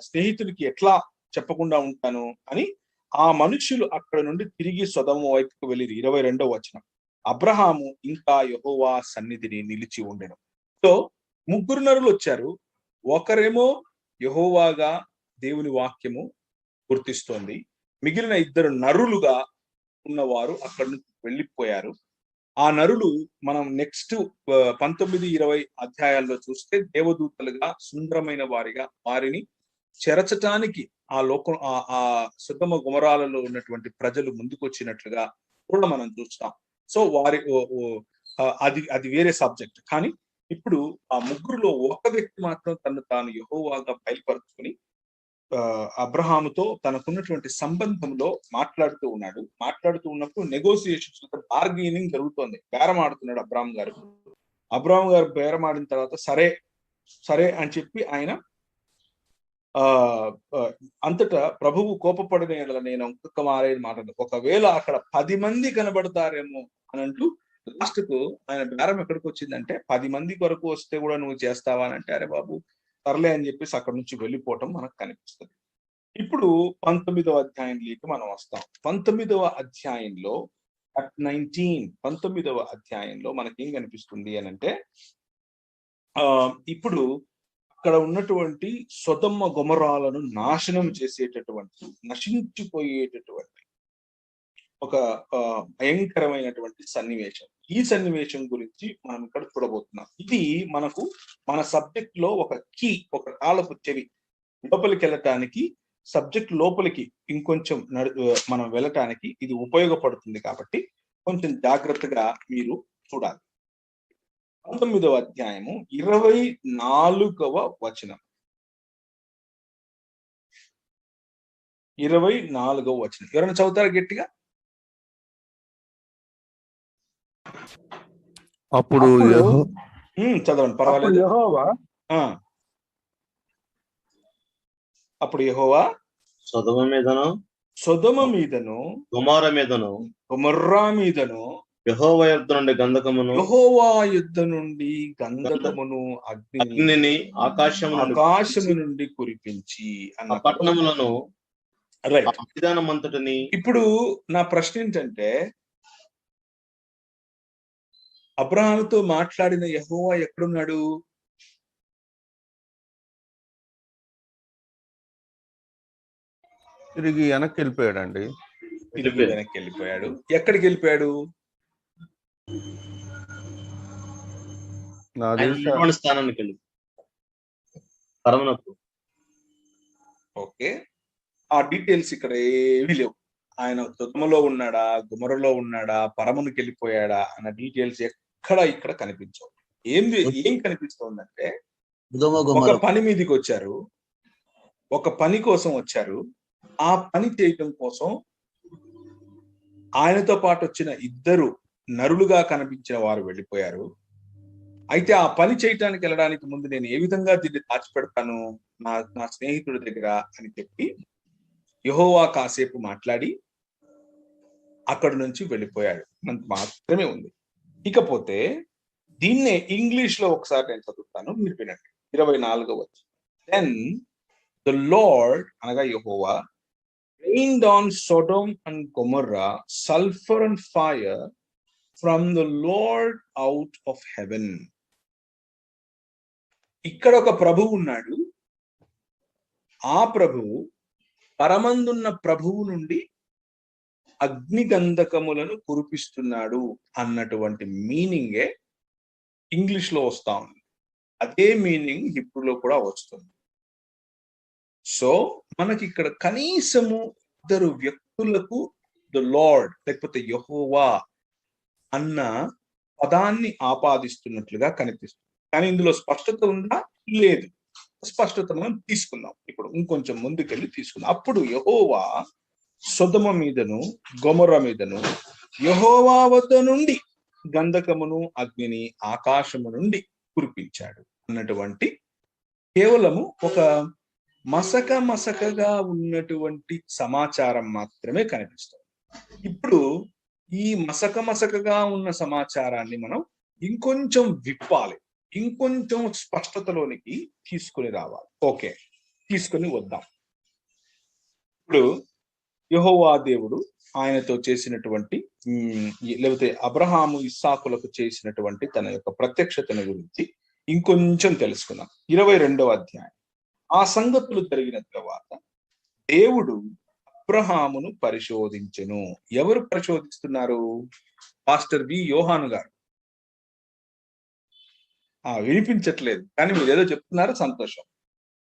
Speaker 1: స్నేహితుడికి ఎట్లా చెప్పకుండా ఉంటాను అని ఆ మనుష్యులు అక్కడ నుండి తిరిగి సొదొమ వైపుకు వెళ్ళిరి. 22వ వచనం, అబ్రహాము ఇంకా యెహోవా సన్నిధిని నిలిచి ఉండెను. సో ముగ్గురు నరులు వచ్చారు. ఒకరేమో యెహోవాగా దేవుని వాక్యము గుర్తిస్తోంది. మిగిలిన ఇద్దరు నరులుగా ఉన్నవారు అక్కడి నుంచి వెళ్ళిపోయారు. ఆ నరులు మనం నెక్స్ట్ 19-20 అధ్యాయాల్లో చూస్తే దేవదూతలుగా సుందరమైన వారిగా వారిని చెరచటానికి ఆ సొదొమ గొమొరాలలో ఉన్నటువంటి ప్రజలు ముందుకు వచ్చినట్లుగా కూడా మనం చూస్తాం. సో అది వేరే సబ్జెక్ట్. కానీ ఇప్పుడు ఆ ముగ్గురులో ఒక వ్యక్తి మాత్రం తాను యెహోవాగా బయలుపరుచుకుని అబ్రహాముతో తనకున్నటువంటి సంబంధంలో మాట్లాడుతూ ఉన్నాడు. మాట్లాడుతూ ఉన్నప్పుడు నెగోసియేషన్స్, బార్గెనింగ్ జరుగుతోంది. బేరం ఆడుతున్నాడు అబ్రహాం గారు బేరం ఆడిన తర్వాత సరే అని చెప్పి ఆయన అంతటా ప్రభువు కోపపడిన యెడల నేను ఇంకొక మారేది మాట్లాడు, ఒకవేళ అక్కడ 10 మంది కనబడతారేమో అని అంటూ లాస్ట్ కు ఆయన బేరం ఎక్కడికి వచ్చిందంటే 10 మంది వరకు వస్తే కూడా నువ్వు చేస్తావా అని అంటే, అరే బాబు సర్లే అని చెప్పేసి అక్కడ నుంచి వెళ్ళిపోవటం మనకు కనిపిస్తుంది. ఇప్పుడు 19వ అధ్యాయంలోకి మనం వస్తాం. 19వ అధ్యాయంలో 19వ అధ్యాయంలో మనకేం కనిపిస్తుంది అని అంటే, ఇప్పుడు అక్కడ ఉన్నటువంటి సొదొమ గొమొరాలను నాశనం చేసేటటువంటి, నశించిపోయేటటువంటి ఒక భయంకరమైనటువంటి సన్నివేశం. ఈ సన్నివేశం గురించి మనం ఇక్కడ చూడబోతున్నాం. ఇది మనకు మన సబ్జెక్ట్ లో ఒక కీ, ఒక తాళపు చెవి. లోపలికి వెళ్ళటానికి, సబ్జెక్ట్ లోపలికి ఇంకొంచెం మనం వెళ్ళటానికి ఇది ఉపయోగపడుతుంది. కాబట్టి కొంచెం జాగ్రత్తగా మీరు చూడాలి. 19వ అధ్యాయము 24వ వచనం. 24వ వచనం ఎవరైనా చదువుతారా గట్టిగా?
Speaker 6: అప్పుడు
Speaker 1: చదవండి, పర్వాలేదు. అప్పుడు యెహోవా సొదొమ మీదను గొమొర్రా మీదను
Speaker 3: యెహోవా
Speaker 1: యుద్ధ నుండి గంధకమును అగ్నిని ఆకాశము నుండి కురిపించి అన్న
Speaker 3: పట్టణములను విధానమంతటిని. ఇప్పుడు
Speaker 1: నా ప్రశ్న ఏంటంటే, అబ్రహాముతో మాట్లాడిన యెహోవా ఎక్కడున్నాడు?
Speaker 6: తిరిగి వెనక్కి వెళ్ళిపోయాడండి.
Speaker 1: వెనక్కి వెళ్ళిపోయాడు. ఎక్కడికి వెళ్ళిపోయాడు?
Speaker 3: స్థానానికి వెళ్ళి పరమునకు.
Speaker 1: ఓకే, ఆ డీటెయిల్స్ ఇక్కడ ఏమీ లేవు. ఆయన సొదొమలో ఉన్నాడా, గొమొరలో ఉన్నాడా, పరమునికి వెళ్ళిపోయాడా అన్న డీటెయిల్స్ ఇక్కడ కనిపించవు. ఏం కనిపిస్తోందంటే, ఒక పని మీదకి వచ్చారు, ఒక పని కోసం వచ్చారు. ఆ పని చేయటం కోసం ఆయనతో పాటు వచ్చిన ఇద్దరు నరులుగా కనిపించిన వారు వెళ్ళిపోయారు. అయితే ఆ పని చేయటానికి వెళ్ళడానికి ముందు నేను ఏ విధంగా దీన్ని దాచిపెడతాను నా స్నేహితుడి దగ్గర అని చెప్పి యెహోవా కాసేపు మాట్లాడి అక్కడి నుంచి వెళ్ళిపోయాడు. అంత మాత్రమే ఉంది. ఇకపోతే దీన్నే ఇంగ్లీష్ లో ఒకసారి నేను చదువుతాను, మీరు వినండి. 24వ వచనం. దెన్ ద లార్డ్ అనగా యెహోవా rained on Sodom and Gomorrah sulfur and fire from the Lord out of heaven. ఇక్కడ ఒక ప్రభువు ఉన్నాడు. ఆ ప్రభువు పరమందున్న ప్రభువు నుండి అగ్ని గంధకములను కురిపిస్తున్నాడు అన్నటువంటి మీనింగే ఇంగ్లీష్ లో వస్తా ఉంది. అదే మీనింగ్ హిబ్రూలో కూడా వస్తుంది. సో మనకి ఇక్కడ కనీసము ఇద్దరు వ్యక్తులకు ద లార్డ్ లేకపోతే యెహోవా అన్న పదాన్ని ఆపాదిస్తున్నట్లుగా కనిపిస్తుంది. కానీ ఇందులో స్పష్టత ఉందా? లేదు. స్పష్టత మనం తీసుకుందాం. ఇప్పుడు ఇంకొంచెం ముందుకెళ్ళి తీసుకుందాం. అప్పుడు యెహోవా సొదొమ మీదను గొమొర్రా మీదను యెహోవా వద్ద నుండి గంధకమును అగ్నిని ఆకాశము నుండి కురిపించాడు అన్నటువంటి కేవలము ఒక మసకగా ఉన్నటువంటి సమాచారం మాత్రమే కనిపిస్తుంది. ఇప్పుడు ఈ మసకగా ఉన్న సమాచారాన్ని మనం ఇంకొంచెం విప్పాలి, ఇంకొంచెం స్పష్టతలోనికి తీసుకుని రావాలి. ఓకే, తీసుకుని వద్దాం. ఇప్పుడు యెహోవా దేవుడు ఆయనతో చేసినటువంటి లేకపోతే అబ్రహాము ఇస్సాకులకు చేసినటువంటి తన యొక్క ప్రత్యక్షతను గురించి ఇంకొంచెం తెలుసుకుందాం. 22వ అధ్యాయం. ఆ సంగతులు జరిగిన తర్వాత దేవుడు అబ్రహామును పరిశోధించెను. ఎవరు పరిశోధిస్తున్నారు? పాస్టర్ వి యోహాను గారు. వినిపించట్లేదు, కానీ మీరు ఏదో చెప్తున్నారు, సంతోషం.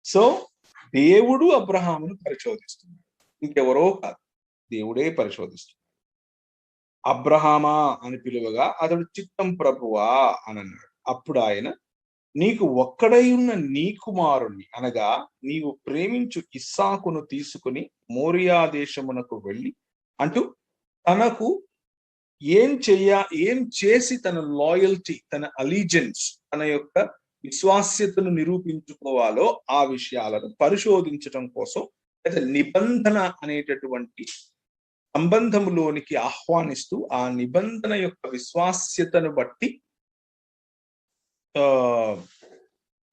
Speaker 1: సో దేవుడు అబ్రహామును పరిశోధిస్తున్నాడు, ఇంకెవరో కాదు, దేవుడే పరిశోధిస్తున్నాడు. అబ్రహామా అని పిలువగా అతడు చిత్తం ప్రభువా అని అన్నాడు. అప్పుడు ఆయన, నీకు ఒక్కడై ఉన్న నీ కుమారుణ్ణి అనగా నీవు ప్రేమించు ఇస్సాకును తీసుకుని మోరియా దేశమునకు వెళ్ళి అంటూ తనకు ఏం చేసి తన లాయల్టీ, తన అలీజెన్స్, తన యొక్క విశ్వాస్యతను నిరూపించుకోవాలో ఆ విషయాలను పరిశోధించటం కోసం లేదా నిబంధన అనేటటువంటి సంబంధములోనికి ఆహ్వానిస్తూ ఆ నిబంధన యొక్క విశ్వాస్యతను బట్టి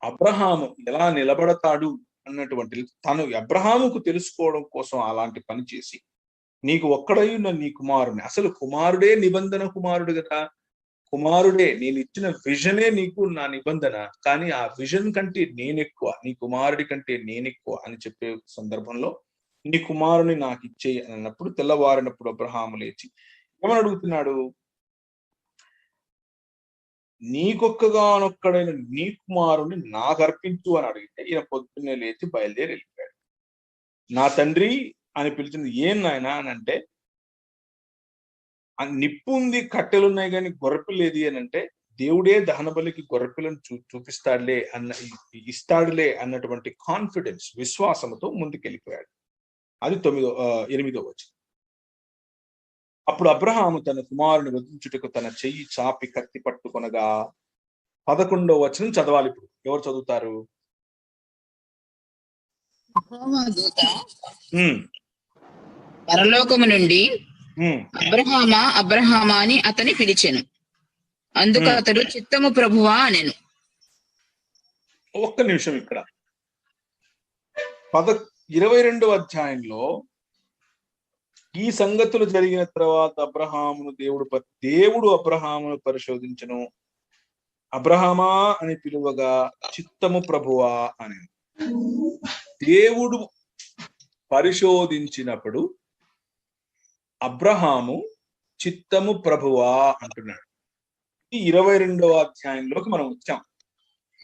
Speaker 1: అబ్రహాము ఎలా నిలబడతాడు అన్నటువంటి తను అబ్రహాముకు తెలుసుకోవడం కోసం అలాంటి పని చేసి, నీకు ఒక్కడై ఉన్న నీ కుమారుని, అసలు కుమారుడే నిబంధన కుమారుడు కదా, కుమారుడే, నేను ఇచ్చిన విజనే నీకు నా నిబంధన, కానీ ఆ విజన్ కంటే నేనెక్కువ, నీ కుమారుడి కంటే నేనెక్కువ అని చెప్పే సందర్భంలో నీ కుమారుని నాకు ఇచ్చేయి అన్నప్పుడు తెల్లవారినప్పుడు అబ్రహాము లేచి ఏమని అడుగుతున్నాడు? నీకొక్కగానొక్కడైన నీ కుమారుని నాకు అర్పించు అని అడిగితే ఈయన పొద్దున్నే లేచి బయలుదేరి వెళ్ళిపోయాడు. నా తండ్రి అని పిలిచింది. ఏం నాయనా అని అంటే, నిప్పు ఉంది, కట్టెలున్నాయి కానీ గొర్రెపిల్లేది అని అంటే, దేవుడే దహన బలికి గొర్రెపిల్లను చూపిస్తాడులే ఇస్తాడులే అన్నటువంటి కాన్ఫిడెన్స్, విశ్వాసంతో ముందుకెళ్ళిపోయాడు. అది 8వ వచనం. అప్పుడు అబ్రహాము తన కుమారుని వధించుటకు తన చెయ్యి చాపి కత్తి పట్టుకొనగా 11వ వచనం చదవాలి. ఇప్పుడు ఎవరు చదువుతారు?
Speaker 5: యెహోవా దూత పరలోకము నుండి అబ్రహామా అబ్రహామా అని అతని పిలిచెను. అందుకు అతడు చిత్తము ప్రభువా అనెను.
Speaker 1: ఒక్క నిమిషం. ఇక్కడ 22వ అధ్యాయంలో ఈ సంగతులు జరిగిన తర్వాత అబ్రహామును దేవుడు అబ్రహామును పరిశోధించను. అబ్రహామా అని పిలువగా చిత్తము ప్రభువా అని దేవుడు పరిశోధించినప్పుడు అబ్రహాము చిత్తము ప్రభువా అంటున్నాడు. ఈ 22వ అధ్యాయంలోకి మనం వచ్చాం.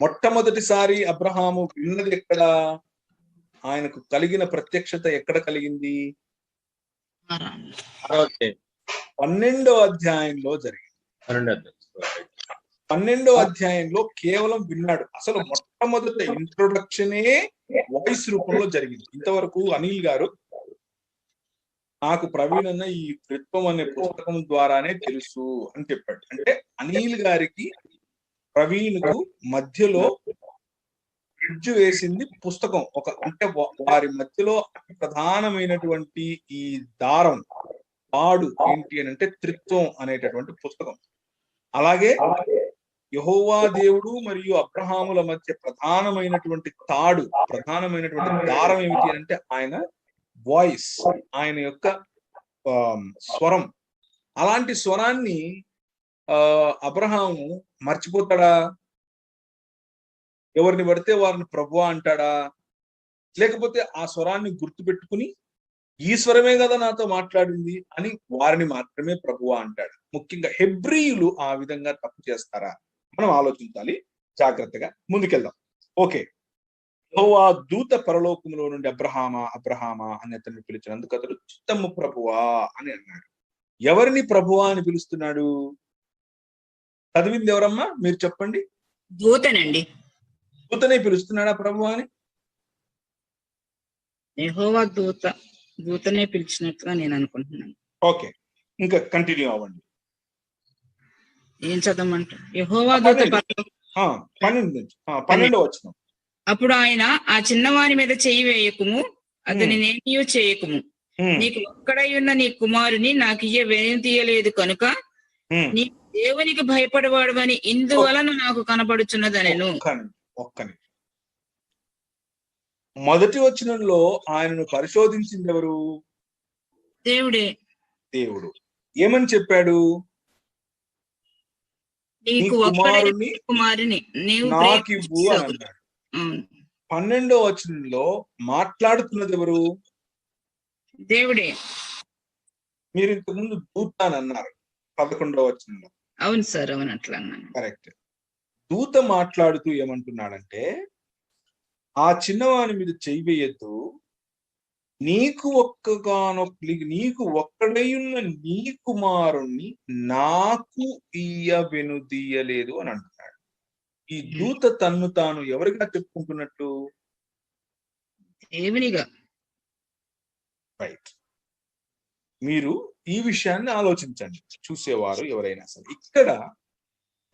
Speaker 1: మొట్టమొదటిసారి అబ్రహాము విన్నది ఎక్కడ? ఆయనకు కలిగిన ప్రత్యక్షత ఎక్కడ కలిగింది? 12వ అధ్యాయంలో జరిగింది. 12వ అధ్యాయంలో కేవలం విన్నాడు. అసలు మొట్టమొదట ఇంట్రొడక్షనే వాయిస్ రూపంలో జరిగింది. ఇంతవరకు అనిల్ గారు నాకు ప్రవీణ్ అన్న ఈ త్రిత్వం అనే పుస్తకం ద్వారానే తెలుసు అని చెప్పాడు. అంటే అనిల్ గారికి ప్రవీణ్కు మధ్యలో బ్రిడ్జ్ వేసింది పుస్తకం. అంటే వారి మధ్యలో అతి ప్రధానమైనటువంటి ఈ దారం తాడు ఏంటి అని అంటే త్రిత్వం అనేటటువంటి పుస్తకం. అలాగే యెహోవా దేవుడు మరియు అబ్రహాముల మధ్య ప్రధానమైనటువంటి తాడు, ప్రధానమైనటువంటి దారం ఏమిటి అంటే ఆయన వాయిస్, ఆయన యొక్క స్వరం. అలాంటి స్వరాన్ని అబ్రహాము మర్చిపోతాడా? ఎవరిని పడితే వారిని ప్రభువా అంటాడా? లేకపోతే ఆ స్వరాన్ని గుర్తుపెట్టుకుని ఈ స్వరమే కదా నాతో మాట్లాడింది అని వారిని మాత్రమే ప్రభువా అంటాడు. ముఖ్యంగా హెబ్రీయులు ఆ విధంగా తప్పు చేస్తారా? మనం ఆలోచించాలి, జాగ్రత్తగా ముందుకెళ్దాం. ఓకే, యెహోవా దూత పరలోకములో నుండి అబ్రహామా అబ్రహామా అని అతన్ని పిలిచినందుకు అతడు చిత్తము ప్రభువా అని అన్నాడు. ఎవరిని ప్రభువా అని పిలుస్తున్నాడు? చదివింది ఎవరమ్మా? మీరు చెప్పండి.
Speaker 5: దూతనండి.
Speaker 1: దూతనే పిలుస్తున్నాడా ప్రభువా అని?
Speaker 5: యెహోవా దూతనే పిలిచినట్టుగా నేను అనుకుంటున్నాను.
Speaker 1: ఓకే, ఇంకా కంటిన్యూ అవ్వండి.
Speaker 5: ఏం చదవమంటారు? యెహోవా దూత
Speaker 1: 12వ వచనం.
Speaker 5: అప్పుడు ఆయన, ఆ చిన్నవాని మీద చెయ్యి వేయకుము, అతని నేమియూ చేయకుము. నీకు ఒక్కడై ఉన్న నీ కుమారుని నాకు వెనుదీయలేదు కనుక నీ దేవునికి భయపడవాడు అని ఇందువలన నాకు కనబడుచున్నదనెను.
Speaker 1: ఒక్కని మొదటి వచనంలో ఆయనను పరిశోధించింది ఎవరు?
Speaker 5: దేవుడే.
Speaker 1: దేవుడు ఏమని చెప్పాడు?
Speaker 5: నీకు కుమారుని నీవు
Speaker 1: నాకివ్వు అని అన్నాడు. 12వ వచనంలో మాట్లాడుతున్నది ఎవరు?
Speaker 5: దేవుడే.
Speaker 1: మీరు ఇంతకు ముందు దూత అని అన్నారు 11వ వచనంలో.
Speaker 5: అవును సార్, అవును, అట్లా అన్నాను.
Speaker 1: కరెక్ట్. దూత మాట్లాడుతూ ఏమంటున్నాడంటే, ఆ చిన్నవాని మీద చెయ్యి వేయద్దు, నీకు ఒక్కడై ఉన్న నీ కుమారుణ్ణి నాకు వెనుదీయలేదు అని అంటున్నాడు. ఈ దూత తన్ను తాను ఎవరిగా చెప్పుకుంటున్నట్టు?
Speaker 5: దేవునిగా.
Speaker 1: రైట్. మీరు ఈ విషయాన్ని ఆలోచించండి, చూసేవారు ఎవరైనా సరే. ఇక్కడ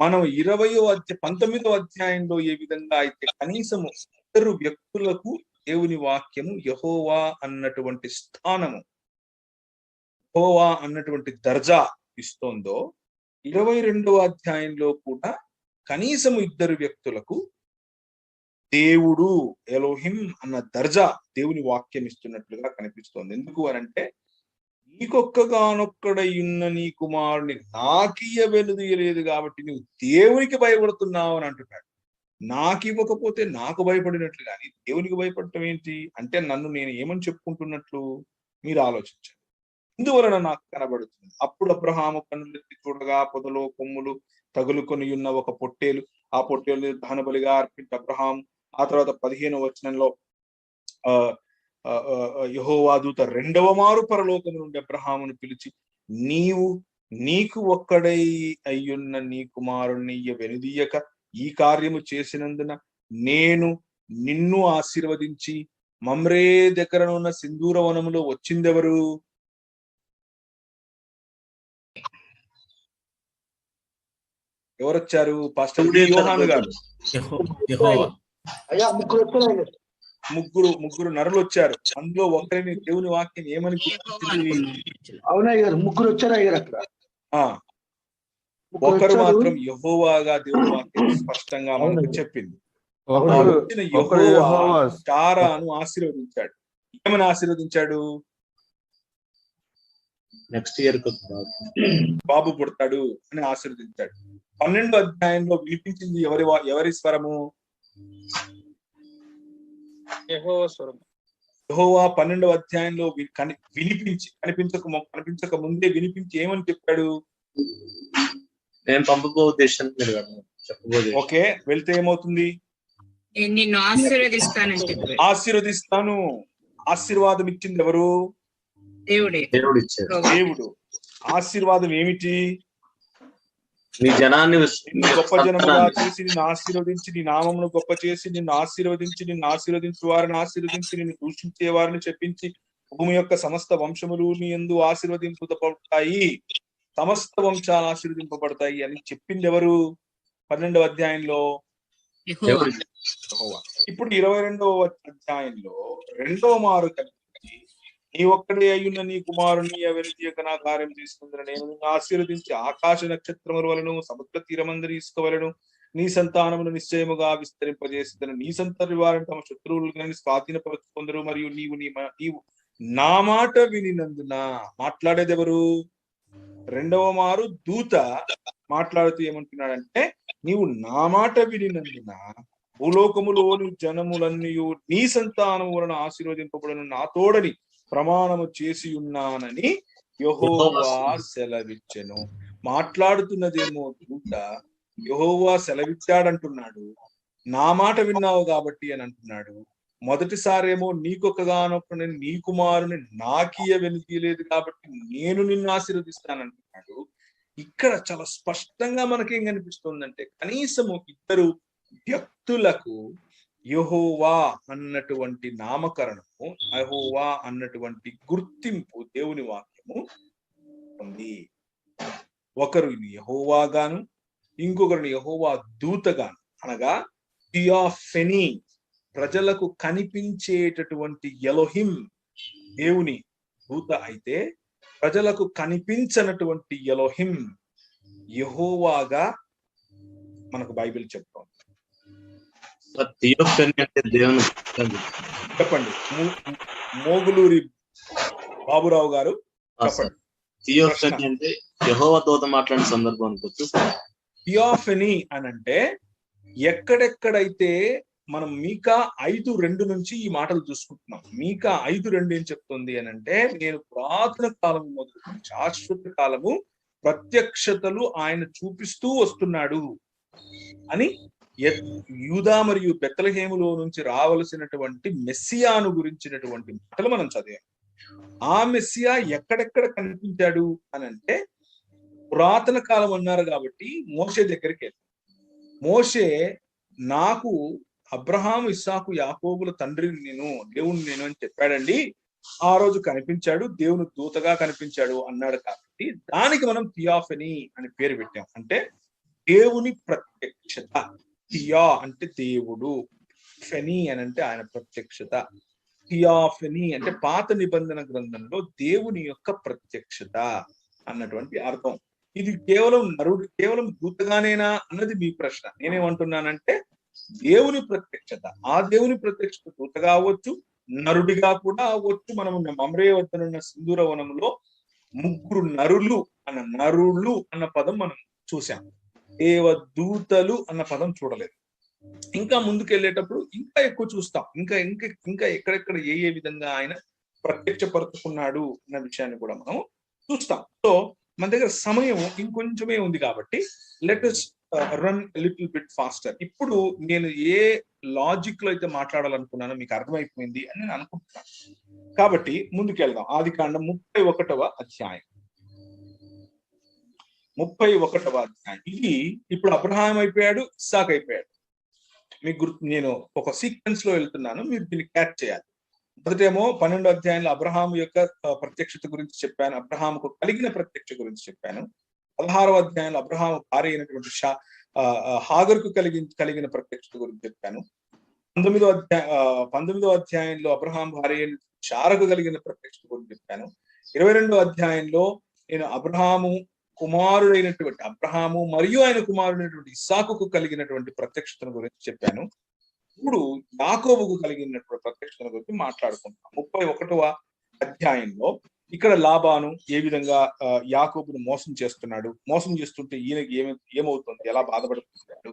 Speaker 1: మనం 19వ అధ్యాయంలో ఏ విధంగా అయితే కనీసము ఇద్దరు వ్యక్తులకు దేవుని వాక్యము యెహోవా అన్నటువంటి స్థానము, యెహోవా అన్నటువంటి దర్జా ఇస్తోందో, 22వ అధ్యాయంలో కూడా కనీసము ఇద్దరు వ్యక్తులకు దేవుడు ఎలోహిం అన్న దర్జా దేవుని వాక్యం ఇస్తున్నట్లుగా కనిపిస్తోంది. ఎందుకు అనంటే, నీకొక్కగానొక్కడై ఉన్న నీ కుమారుని వెనుదీయలేదు కాబట్టి నువ్వు దేవునికి భయపడుతున్నావు అని అంటున్నాడు. నాకు ఇవ్వకపోతే నాకు భయపడినట్లు కానీ దేవునికి భయపడటం ఏంటి అంటే, నన్ను నేను ఏమని చెప్పుకుంటున్నట్లు మీరు ఆలోచించండి. ఇందువలన నాకు కనబడుతుంది. అప్పుడు అబ్రహాము కన్నులెత్తి చూడగా పొదలో కొమ్ములు తగులుకొని ఉన్న ఒక పొట్టేలు, ఆ పొట్టేలు దహన బలిగా అర్పించి అబ్రహాం. ఆ తర్వాత 15వ వచనంలో యెహోవా దూత 2వ మారు పరలోకము నుండి అబ్రహామును పిలిచి, నీకు ఒక్కడై అయ్యున్న నీ కుమారుణ్ణి వెనుదీయక ఈ కార్యము చేసినందున నేను నిన్ను ఆశీర్వదించి మమ్రే దగ్గర ఉన్న సింధూర వనములో వచ్చిందెవరు? ఎవరొచ్చారు? పాస్టర్ యోహాను గారు. ముగ్గురు నరులు వచ్చారు. అందులో ఒకరిని దేవుని వాక్యం ఏమని గుర్తించింది?
Speaker 7: అవునయ్య గారు, ముగ్గురు వచ్చారు అయ్యారు అక్కడ.
Speaker 1: ఒకరు మాత్రం యెహోవాగా దేవుని వాక్యం స్పష్టంగా మనకు చెప్పింది. యెహోవా సారాను ఆశీర్వదించాడు. ఏమని ఆశీర్వదించాడు?
Speaker 3: నెక్స్ట్ ఇయర్
Speaker 1: బాబు పుడతాడు అని ఆశీర్వదించాడు. 12వ అధ్యాయంలో వినిపించింది ఎవరి స్వరము? యెహోవా 12వ అధ్యాయంలో కనిపించక ముందే వినిపించి ఏమని చెప్పాడు?
Speaker 3: నేను పంపబో దేశానికి మీరు చెప్పబోదే.
Speaker 1: ఓకే, వెళ్తే ఏమవుతుంది?
Speaker 5: నిన్ను ఆశీర్వదిస్తానని చెప్పాడు.
Speaker 1: ఆశీర్వదిస్తాను. ఆశీర్వాదం ఇచ్చింది ఎవరు?
Speaker 5: దేవుడే.
Speaker 3: దేవుడు ఇచ్చాడు.
Speaker 1: దేవుడు. ఆశీర్వాదం ఏమిటి?
Speaker 3: నీ జనాన్ని
Speaker 1: నిన్ను గొప్ప జనముగా చేసి నిన్ను ఆశీర్వదించి నీ నామమును గొప్ప చేసి నిన్ను ఆశీర్వదించు వారిని ఆశీర్వదించి నిన్ను దూషించే వారిని చెప్పించి భూమి యొక్క సమస్త వంశములు నీ యందు ఆశీర్వదింపబడతాయి, సమస్త వంశాలు ఆశీర్వదింపబడతాయి అని చెప్పింది ఎవరు? 12వ అధ్యాయంలో
Speaker 5: యెహోవా.
Speaker 1: యెహోవా. ఇప్పుడు 22వ అధ్యాయంలో 2వ మారు కలిపి నీ ఒక్కడే అయ్యున్న నీ కుమారుని ఎవరి యొక్క నా కార్యం తీసుకుందని నేను నిన్ను ఆశీర్వదించి ఆకాశ నక్షత్రముల వలను సముద్ర తీరమందరి ఇసుక వలను నీ సంతానమును నిశ్చయముగా విస్తరింపజేస్తుందని నీ సంతతి వారిని తమ శత్రువులను స్వాధీనపరుచుకుందరు మరియు నీవు నా మాట వినినందున. మాట్లాడేది ఎవరు? 2వ మారు దూత మాట్లాడుతూ ఏమంటున్నాడంటే, నీవు నా మాట వినినందున భూలోకములోని జనములన్నీ నీ సంతానము వలన ఆశీర్వదింపబడను నా తోడని ప్రమాణము చేసి ఉన్నానని యెహోవా సెలవిచ్చెను. మాట్లాడుతున్నదేమో దూత, యెహోవా సెలవిచ్చాడంటున్నాడు. నా మాట విన్నావు కాబట్టి అని అంటున్నాడు. మొదటిసారేమో నీకొకగానొక నీ కుమారుని నాకీయ వెనుకీయలేదు కాబట్టి నేను నిన్ను ఆశీర్వదిస్తానంటున్నాడు. ఇక్కడ చాలా స్పష్టంగా మనకేం కనిపిస్తుందంటే, కనీసము ఇద్దరు వ్యక్తులకు యెహోవా అన్నటువంటి నామకరణము, యెహోవా అన్నటువంటి గుర్తింపు దేవుని వాక్యము ఉంది. ఒకరిని యెహోవా గాను ఇంకొకరిని యెహోవా దూతగాను, అనగా థియాఫెనీ, ప్రజలకు కనిపించేటటువంటి ఎలోహిం దేవుని దూత అయితే, ప్రజలకు కనిపించనటువంటి ఎలోహిం యెహోవాగా మనకు బైబిల్ చెప్తోంది.
Speaker 3: అంటే దేవుని
Speaker 1: చెప్పండి, మోగులూరి బాబురావు గారు చెప్పండి.
Speaker 3: థియోఫెనీ అంటే యెహోవా దూత మాట్లాడిన సందర్భం అనుకోవచ్చు.
Speaker 1: థియాఫెనీ అని అంటే ఎక్కడెక్కడైతే మనం మీకా 5:2 నుంచి ఈ మాటలు చూసుకుంటున్నాం. మీకా 5:2 ఏం చెప్తుంది అని అంటే, నేను పురాతన కాలము మొదలు శాశ్వత కాలము ప్రత్యక్షతలు ఆయన చూపిస్తూ వస్తున్నాడు అని యూదా మరియు బెత్లెహేములో నుంచి రావలసినటువంటి మెస్సియాను గురించినటువంటి మాటలు మనం చదివాం. ఆ మెస్సియా ఎక్కడెక్కడ కనిపించాడు అని అంటే, పురాతన కాలం అన్నారు కాబట్టి మోషే దగ్గరికి వెళ్ళి, మోషే నాకు అబ్రహాము ఇస్సాకు యాకోబుల తండ్రిని నేను, దేవుని నేను అని చెప్పాడండి. ఆ రోజు కనిపించాడు, దేవుని దూతగా కనిపించాడు అన్నాడు. కాబట్టి దానికి మనం థియాఫెనీ అని పేరు పెట్టాం. అంటే దేవుని ప్రత్యక్షత. థియా అంటే దేవుడు, ఫెనీ అని అంటే ఆయన ప్రత్యక్షత. థియాఫెనీ అంటే పాత నిబంధన గ్రంథంలో దేవుని యొక్క ప్రత్యక్షత అన్నటువంటి అర్థం. ఇది కేవలం దూతగానేనా అన్నది మీ ప్రశ్న. నేనేమంటున్నానంటే, దేవుని ప్రత్యక్షత, ఆ దేవుని ప్రత్యక్షత దూతగా అవ్వచ్చు, నరుడిగా కూడా అవ్వచ్చు. మనము మమ్రే వద్దనున్న సింధూర వనంలో 3 నరులు అన్న పదం మనం చూసాం. దేవదూతలు అన్న పదం చూడలేదు. ఇంకా ముందుకెళ్ళేటప్పుడు ఇంకా ఎక్కువ చూస్తాం. ఇంకా ఎక్కడెక్కడ ఏ విధంగా ఆయన ప్రత్యక్షపరుచుకున్నాడు అన్న విషయాన్ని కూడా మనం చూస్తాం. సో మన దగ్గర సమయం ఇంకొంచెమే ఉంది కాబట్టి let us run little bit faster. ఇప్పుడు నేను ఏ లాజిక్ లో అయితే మాట్లాడాలనుకున్నానో మీకు అర్థమైపోయింది అని నేను అనుకుంటున్నాను. కాబట్టి ముందుకెళ్దాం. ఆదికాండం 31వ అధ్యాయం. 31వ అధ్యాయం. ఇది ఇప్పుడు అబ్రహాం అయిపోయాడు, ఇస్సాక్ అయిపోయాడు. మీకు నేను ఒక సీక్వెన్స్ లో వెళ్తున్నాను, మీరు దీన్ని క్యాచ్ చేయాలి. మొదటేమో 12వ అధ్యాయంలో అబ్రహాము యొక్క ప్రత్యక్షత గురించి చెప్పాను, అబ్రహాముకు కలిగిన ప్రత్యక్ష గురించి చెప్పాను. 16వ అధ్యాయంలో అబ్రహాము భార్య అయినటువంటి హాగరుకు కలిగిన ప్రత్యక్షత గురించి చెప్పాను. 19వ అధ్యాయంలో అబ్రహాం భార్య శారకు కలిగిన ప్రత్యక్షత గురించి చెప్పాను. 22వ అధ్యాయంలో నేను అబ్రహాము మరియు ఆయన కుమారుడైనటువంటి ఇస్సాకుకు కలిగినటువంటి ప్రత్యక్షతను గురించి చెప్పాను. ఇప్పుడు యాకోబుకు కలిగినటువంటి ప్రత్యక్షతను గురించి మాట్లాడుకుంటాం. 31వ అధ్యాయంలో ఇక్కడ లాబాను ఏ విధంగా యాకోబును మోసం చేస్తున్నాడు, మోసం చేస్తుంటే ఈయనకి ఏమవుతుంది, ఎలా బాధపడుతున్నాడు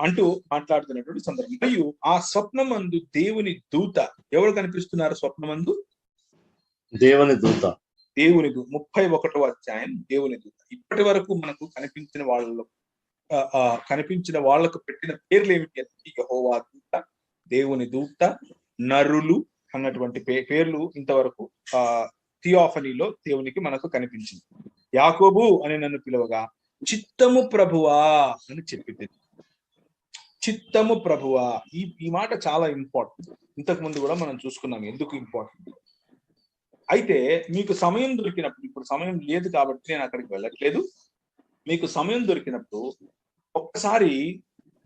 Speaker 1: అంటూ మాట్లాడుతున్నటువంటి సందర్భం. మరియు ఆ స్వప్నమందు దేవుని దూత, ఎవరు కనిపిస్తున్నారు స్వప్నమందు?
Speaker 3: దేవుని దూత.
Speaker 1: 31వ అధ్యాయం దేవుని దూత. ఇప్పటి వరకు మనకు కనిపించిన వాళ్ళకు పెట్టిన పేర్లు ఏమిటి అంటే, యెహోవా దూత, దేవుని దూత, నరులు అన్నటువంటి పేర్లు ఇంతవరకు థియోఫనీలో దేవునికి మనకు కనిపించింది. యాకోబు అని నన్ను పిలవగా చిత్తము ప్రభువా అని చెప్పింది. చిత్తము ప్రభువా, ఈ మాట చాలా ఇంపార్టెంట్. ఇంతకు ముందు కూడా మనం చూసుకున్నాం ఎందుకు ఇంపార్టెంట్. అయితే మీకు సమయం దొరికినప్పుడు, ఇప్పుడు సమయం లేదు కాబట్టి నేను అక్కడికి వెళ్ళట్లేదు, మీకు సమయం దొరికినప్పుడు ఒక్కసారి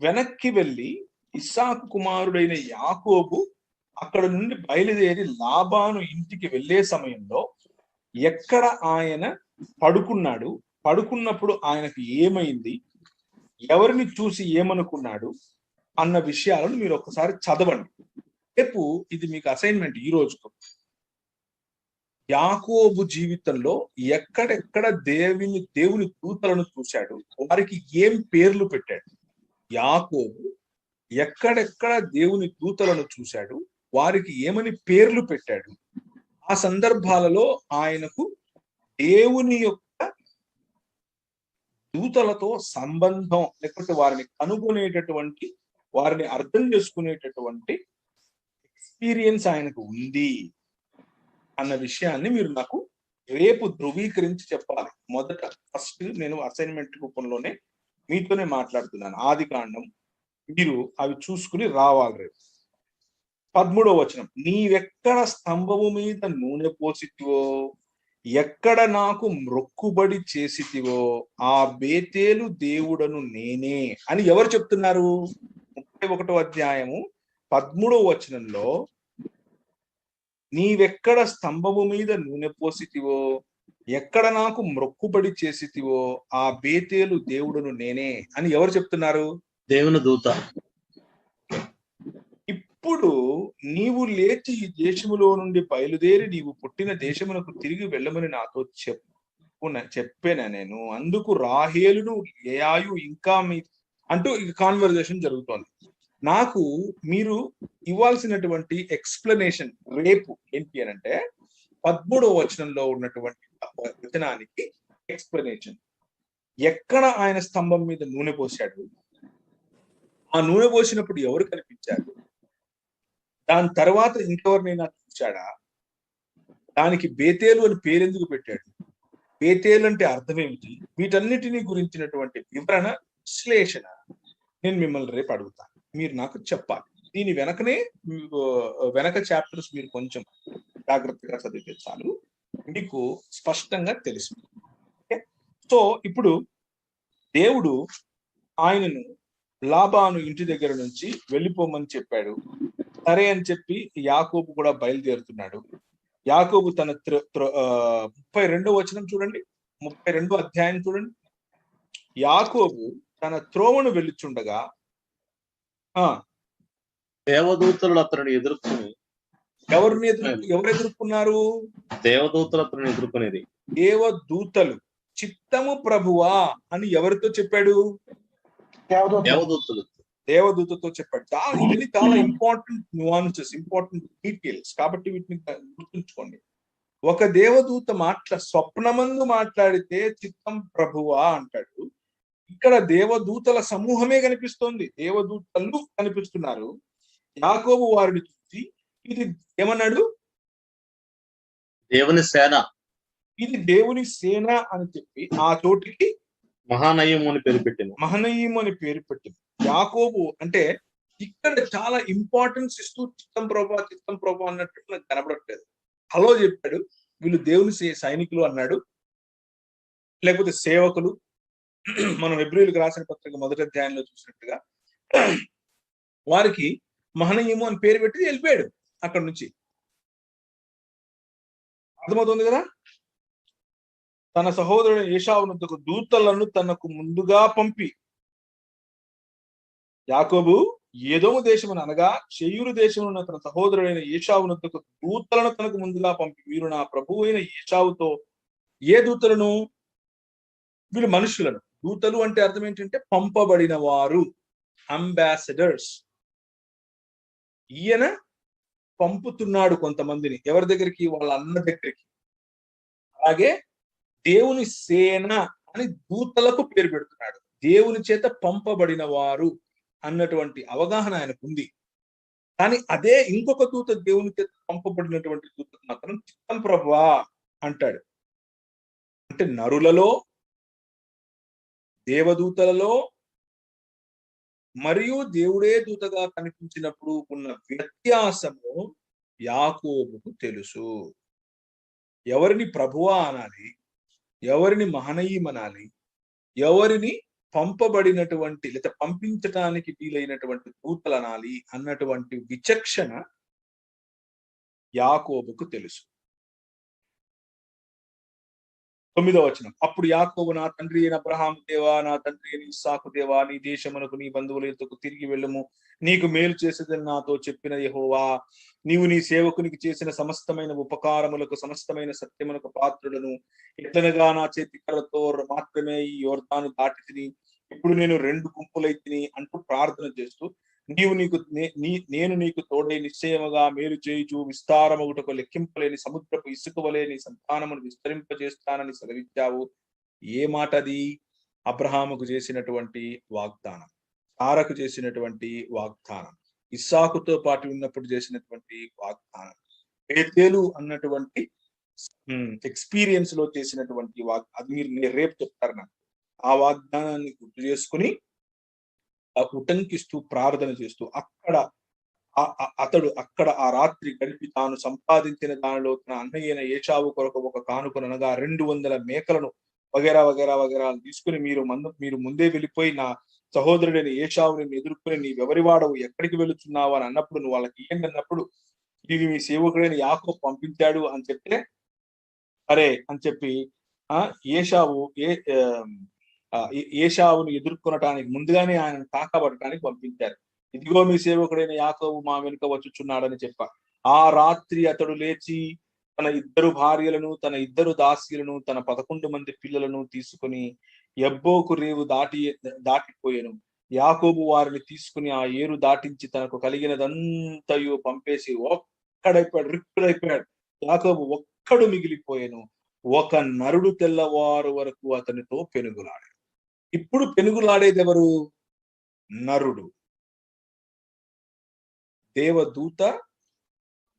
Speaker 1: వెనక్కి వెళ్ళి ఇస్సాకు కుమారుడైన యాకోబు అక్కడ నుండి బయలుదేరి లాబాను ఇంటికి వెళ్ళే సమయంలో ఎక్కడ ఆయన పడుకున్నాడు, పడుకున్నప్పుడు ఆయనకు ఏమైంది, ఎవరిని చూసి ఏమనుకున్నాడు అన్న విషయాలను మీరు ఒక్కసారి చదవండి. రేపు ఇది మీకు అసైన్మెంట్. ఈ రోజుకు యాకోబు జీవితంలో ఎక్కడెక్కడ దేవుని దూతలను చూశాడు, వారికి ఏం పేర్లు పెట్టాడు. యాకోబు ఎక్కడెక్కడ దేవుని దూతలను చూశాడు, వారికి ఏమని పేర్లు పెట్టాడు. ఆ సందర్భాలలో ఆయనకు దేవుని యొక్క దూతలతో సంబంధం, లేకపోతే వారిని కనుగొనేటటువంటి, వారిని అర్థం చేసుకునేటటువంటి ఎక్స్పీరియన్స్ ఆయనకు ఉంది అన్న విషయాన్ని మీరు నాకు రేపు ధృవీకరించి చెప్పాలి. మొదట ఫస్ట్ నేను అసైన్మెంట్ రూపంలోనే మీతోనే మాట్లాడుతున్నాను. ఆదికాండం మీరు అవి చూసుకుని రావాలి. రేపు 13వ వచనం, నీవెక్కడ స్తంభము మీద నూనె పోసితివో, ఎక్కడ నాకు మ్రొక్కుబడి చేసితివో ఆ బేతేలు దేవుడను నేనే అని ఎవరు చెప్తున్నారు? 31వ అధ్యాయము 13వ వచనంలో నీవెక్కడ స్తంభము మీద నూనె పోసితివో, ఎక్కడ నాకు మ్రొక్కుబడి చేసితివో ఆ బేతేలు దేవుడును నేనే అని ఎవరు చెప్తున్నారు?
Speaker 3: దేవుని దూత.
Speaker 1: ఇప్పుడు నీవు లేచి ఈ దేశములో నుండి బయలుదేరి నీవు పుట్టిన దేశమునకు తిరిగి వెళ్ళమని నాతో చెప్పాను నేను. అందుకు రాహేలును లేయాయు ఇంకా మీ అంటూ ఈ కాన్వర్జేషన్ జరుగుతోంది. నాకు మీరు ఇవ్వాల్సినటువంటి ఎక్స్ప్లెనేషన్ రేపు ఏంటి అని అంటే 13వ వచనంలో ఉన్నటువంటి వచనానికి ఎక్స్ప్లెనేషన్. ఎక్కడ ఆయన స్తంభం మీద నూనె పోసాడు, ఆ నూనె పోసినప్పుడు ఎవరు కనిపించారు, దాని తర్వాత ఇంకెవరినైనా చూశాడా, దానికి బేతేలు అని పేరెందుకు పెట్టాడు, బేతేలు అంటే అర్థం ఏమిటి, వీటన్నిటిని గురించినటువంటి వివరణ, విశ్లేషణ నేను మిమ్మల్ని రేపు అడుగుతాను. మీరు నాకు చెప్పాలి. దీని వెనక చాప్టర్స్ మీరు కొంచెం జాగ్రత్తగా చదివితే చాలు, మీకు స్పష్టంగా తెలుసు. సో ఇప్పుడు దేవుడు ఆయనను లాబాను ఇంటి దగ్గర నుంచి వెళ్ళిపోమని చెప్పాడు. సరే అని చెప్పి యాకోబు కూడా బయలుదేరుతున్నాడు. యాకోబు తన 32వ వచనం చూడండి, 32వ అధ్యాయం చూడండి. యాకోబు తన త్రోవను వెళ్ళుచుండగా
Speaker 3: దేవదూతలు అతనిని ఎదుర్కొని, ఎవరు
Speaker 1: ఎదుర్కొన్నారు?
Speaker 3: దేవదూతలు అతనిని ఎదుర్కొనేది.
Speaker 1: దేవదూతలు. చిత్తము ప్రభువా అని ఎవరితో చెప్పాడు? దేవదూతతో చెప్పాడు. ఇవన్నీ చాలా ఇంపార్టెంట్ న్యూయాన్సెస్, ఇంపార్టెంట్ డీటెయిల్స్. కాబట్టి వీటిని గుర్తుంచుకోండి. ఒక దేవదూత స్వప్నమందు మాట్లాడితే చిత్తం ప్రభువా అంటాడు. ఇక్కడ దేవదూతల సమూహమే కనిపిస్తోంది, దేవదూతలు కనిపిస్తున్నారు. యాకోబు వారిని చూసి ఇది ఏమన్నాడు?
Speaker 3: దేవుని సేన,
Speaker 1: ఇది దేవుని సేన అని చెప్పి ఆ చోటికి
Speaker 3: మహానయము అని పేరు పెట్టింది.
Speaker 1: మహనయము అని పేరు పెట్టింది. యాకోబు అంటే ఇక్కడ చాలా ఇంపార్టెన్స్ ఇస్తూ చిత్తం ప్రభు అన్నట్టు నాకు కనబడట్లేదు. హలో చెప్పాడు, వీళ్ళు దేవుని సైనికులు అన్నాడు, లేకపోతే సేవకులు. మనం హెబ్రీయులకు రాసిన పత్రిక 1వ అధ్యాయంలో చూసినట్టుగా వారికి మహనయము అని పేరు పెట్టి వెళ్ళిపోయాడు అక్కడ నుంచి. అర్థమవుతుంది కదా? తన సహోదరుడు ఏశావునొద్దకు దూతలను తనకు ముందుగా పంపి, యాకోబు ఏదోము దేశమును అనగా శేయూరు దేశమున తన సహోదరుడైన ఏశావునొద్దకు దూతలను తనకు ముందుగా పంపి, వీరు నా ప్రభువు అయిన ఏశావుతో, ఏ దూతలను? వీళ్ళు మనుషులను. దూతలు అంటే అర్థం ఏంటంటే పంపబడిన వారు, అంబాసిడర్స్. ఈయన పంపుతున్నాడు కొంతమందిని. ఎవరి దగ్గరికి? వాళ్ళ అన్న దగ్గరికి. అలాగే దేవుని సేన అని దూతలకు పేరు పెడుతున్నాడు. దేవుని చేత పంపబడిన వారు అన్నటువంటి అవగాహన ఆయనకు ఉంది. కానీ అదే ఇంకొక దూత దేవుని చేత పంపబడినటువంటి దూత మాత్రం చిత్తం ప్రభువా అంటాడు. అంటే నరులలో, దేవదూతలలో మరియు దేవుడే దూతగా కనిపించినప్పుడు ఉన్న వ్యత్యాసము యాకోబుకు తెలుసు. ఎవరిని ప్రభువా అనాలి, ఎవరిని మహనీయం అనాలి, ఎవరిని పంపబడినటువంటి లేదా పంపించటానికి వీలైనటువంటి దూతలు అనాలి అన్నటువంటి విచక్షణ యాకోబుకు తెలుసు. 9వ వచనం, అప్పుడు యాకోబు, నా తండ్రి అయిన అబ్రహాము దేవా, నా తండ్రి అయిన ఇస్సాకు దేవా, నీ దేశమునకు నీ బంధువుల యొద్దకు తిరిగి వెళ్ళుము, నీకు మేలు చేసేదని నాతో చెప్పిన యెహోవా, నీవు నీ సేవకునికి చేసిన సమస్తమైన ఉపకారములకు సమస్తమైన సత్యములకు పాత్రులను, ఎట్లనగా నా చేతి కర్రతో మాత్రమే ఈ యోర్దాను దాటి తిని ఇప్పుడు నేను 2 గుంపులైతిని అంటూ ప్రార్థన చేస్తూ, నేను నీకు తోడై నిశ్చయముగా మేలు చేయుచు విస్తారమగుటకు లెక్కింపలేని సముద్రపు ఇసుక వలె నీ సంతానమును విస్తరింపజేస్తానని సెలవిచ్చావు. ఏ మాట అది? అబ్రహాముకు చేసినటువంటి వాగ్దానం, సారకు చేసినటువంటి వాగ్దానం, ఇస్సాకుతో పాటు ఉన్నప్పుడు చేసినటువంటి వాగ్దానం, బేతేలు అన్నటువంటి ఎక్స్పీరియన్స్ లో చేసినటువంటి అది మీరు రేపు చెప్తారు నాకు. ఆ వాగ్దానాన్ని గుర్తు చేసుకుని ఉటంకిస్తూ ప్రార్థన చేస్తూ అతడు ఆ రాత్రి గడిపి తాను సంపాదించిన దానిలో తన అన్నయ్యైన ఏశావు కొరకు ఒక కానుకనగా 200 మేకలను వగేరా వగేరా వగేరా తీసుకుని మీరు ముందే వెళ్ళిపోయి నా సహోదరుడైన ఏశావుని ఎదుర్కొని నీవెవరి వాడవు, ఎక్కడికి వెళుతున్నావు అని అన్నప్పుడు, నువ్వు వాళ్ళకి ఏంటి అన్నప్పుడు, ఇది మీ సేవకుడైన యాకోబు పంపించాడు అని చెప్తే, సరే అని చెప్పి ఏశావును ఎదుర్కొనటానికి ముందుగానే ఆయన తాకబడటానికి పంపించారు. ఇదిగో మీ సేవకుడైన యాకోబు మా వెనుక వచ్చుచున్నాడని చెప్పారు. ఆ రాత్రి అతడు లేచి తన 2 భార్యలను, తన 2 దాసీలను, తన 11 మంది పిల్లలను తీసుకుని యబ్బోకు రేవు దాటిపోయాను. యాకోబు వారిని తీసుకుని ఆ ఏరు దాటించి తనకు కలిగినదంతయు పంపేసి రిక్కుడైపోయాడు. యాకోబు ఒక్కడు మిగిలిపోయాను. ఒక నరుడు తెల్లవారు వరకు అతనితో పెనుగులాడాడు. ఇప్పుడు పెనుగులాడేది ఎవరు? నరుడు. దేవదూత,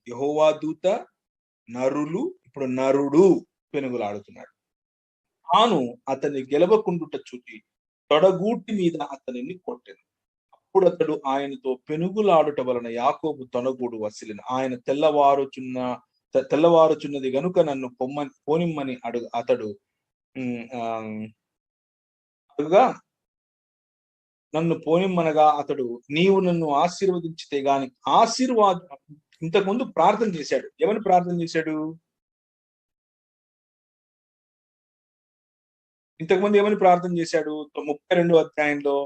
Speaker 1: యెహోవా దూత, నరులు. ఇప్పుడు నరుడు పెనుగులాడుతున్నాడు. తాను అతన్ని గెలవకుండుట చూచి తొడగూటి మీద అతనిని కొట్టెను. అప్పుడు అతడు ఆయనతో పెనుగులాడుట వలన యాకోబు తొడగూడు వసిలిన. ఆయన తెల్లవారుచున్నది గనుక నన్ను పోనిమ్మని అతడు నన్ను పోనిమ్మనగా అతడు, నీవు నన్ను ఆశీర్వదించితే గాని ఇంతకుముందు ప్రార్థన చేశాడు. ఏమని ప్రార్థన చేశాడు? ఇంతకుముందు ఏమని ప్రార్థన చేశాడు? 32వ అధ్యాయంలో,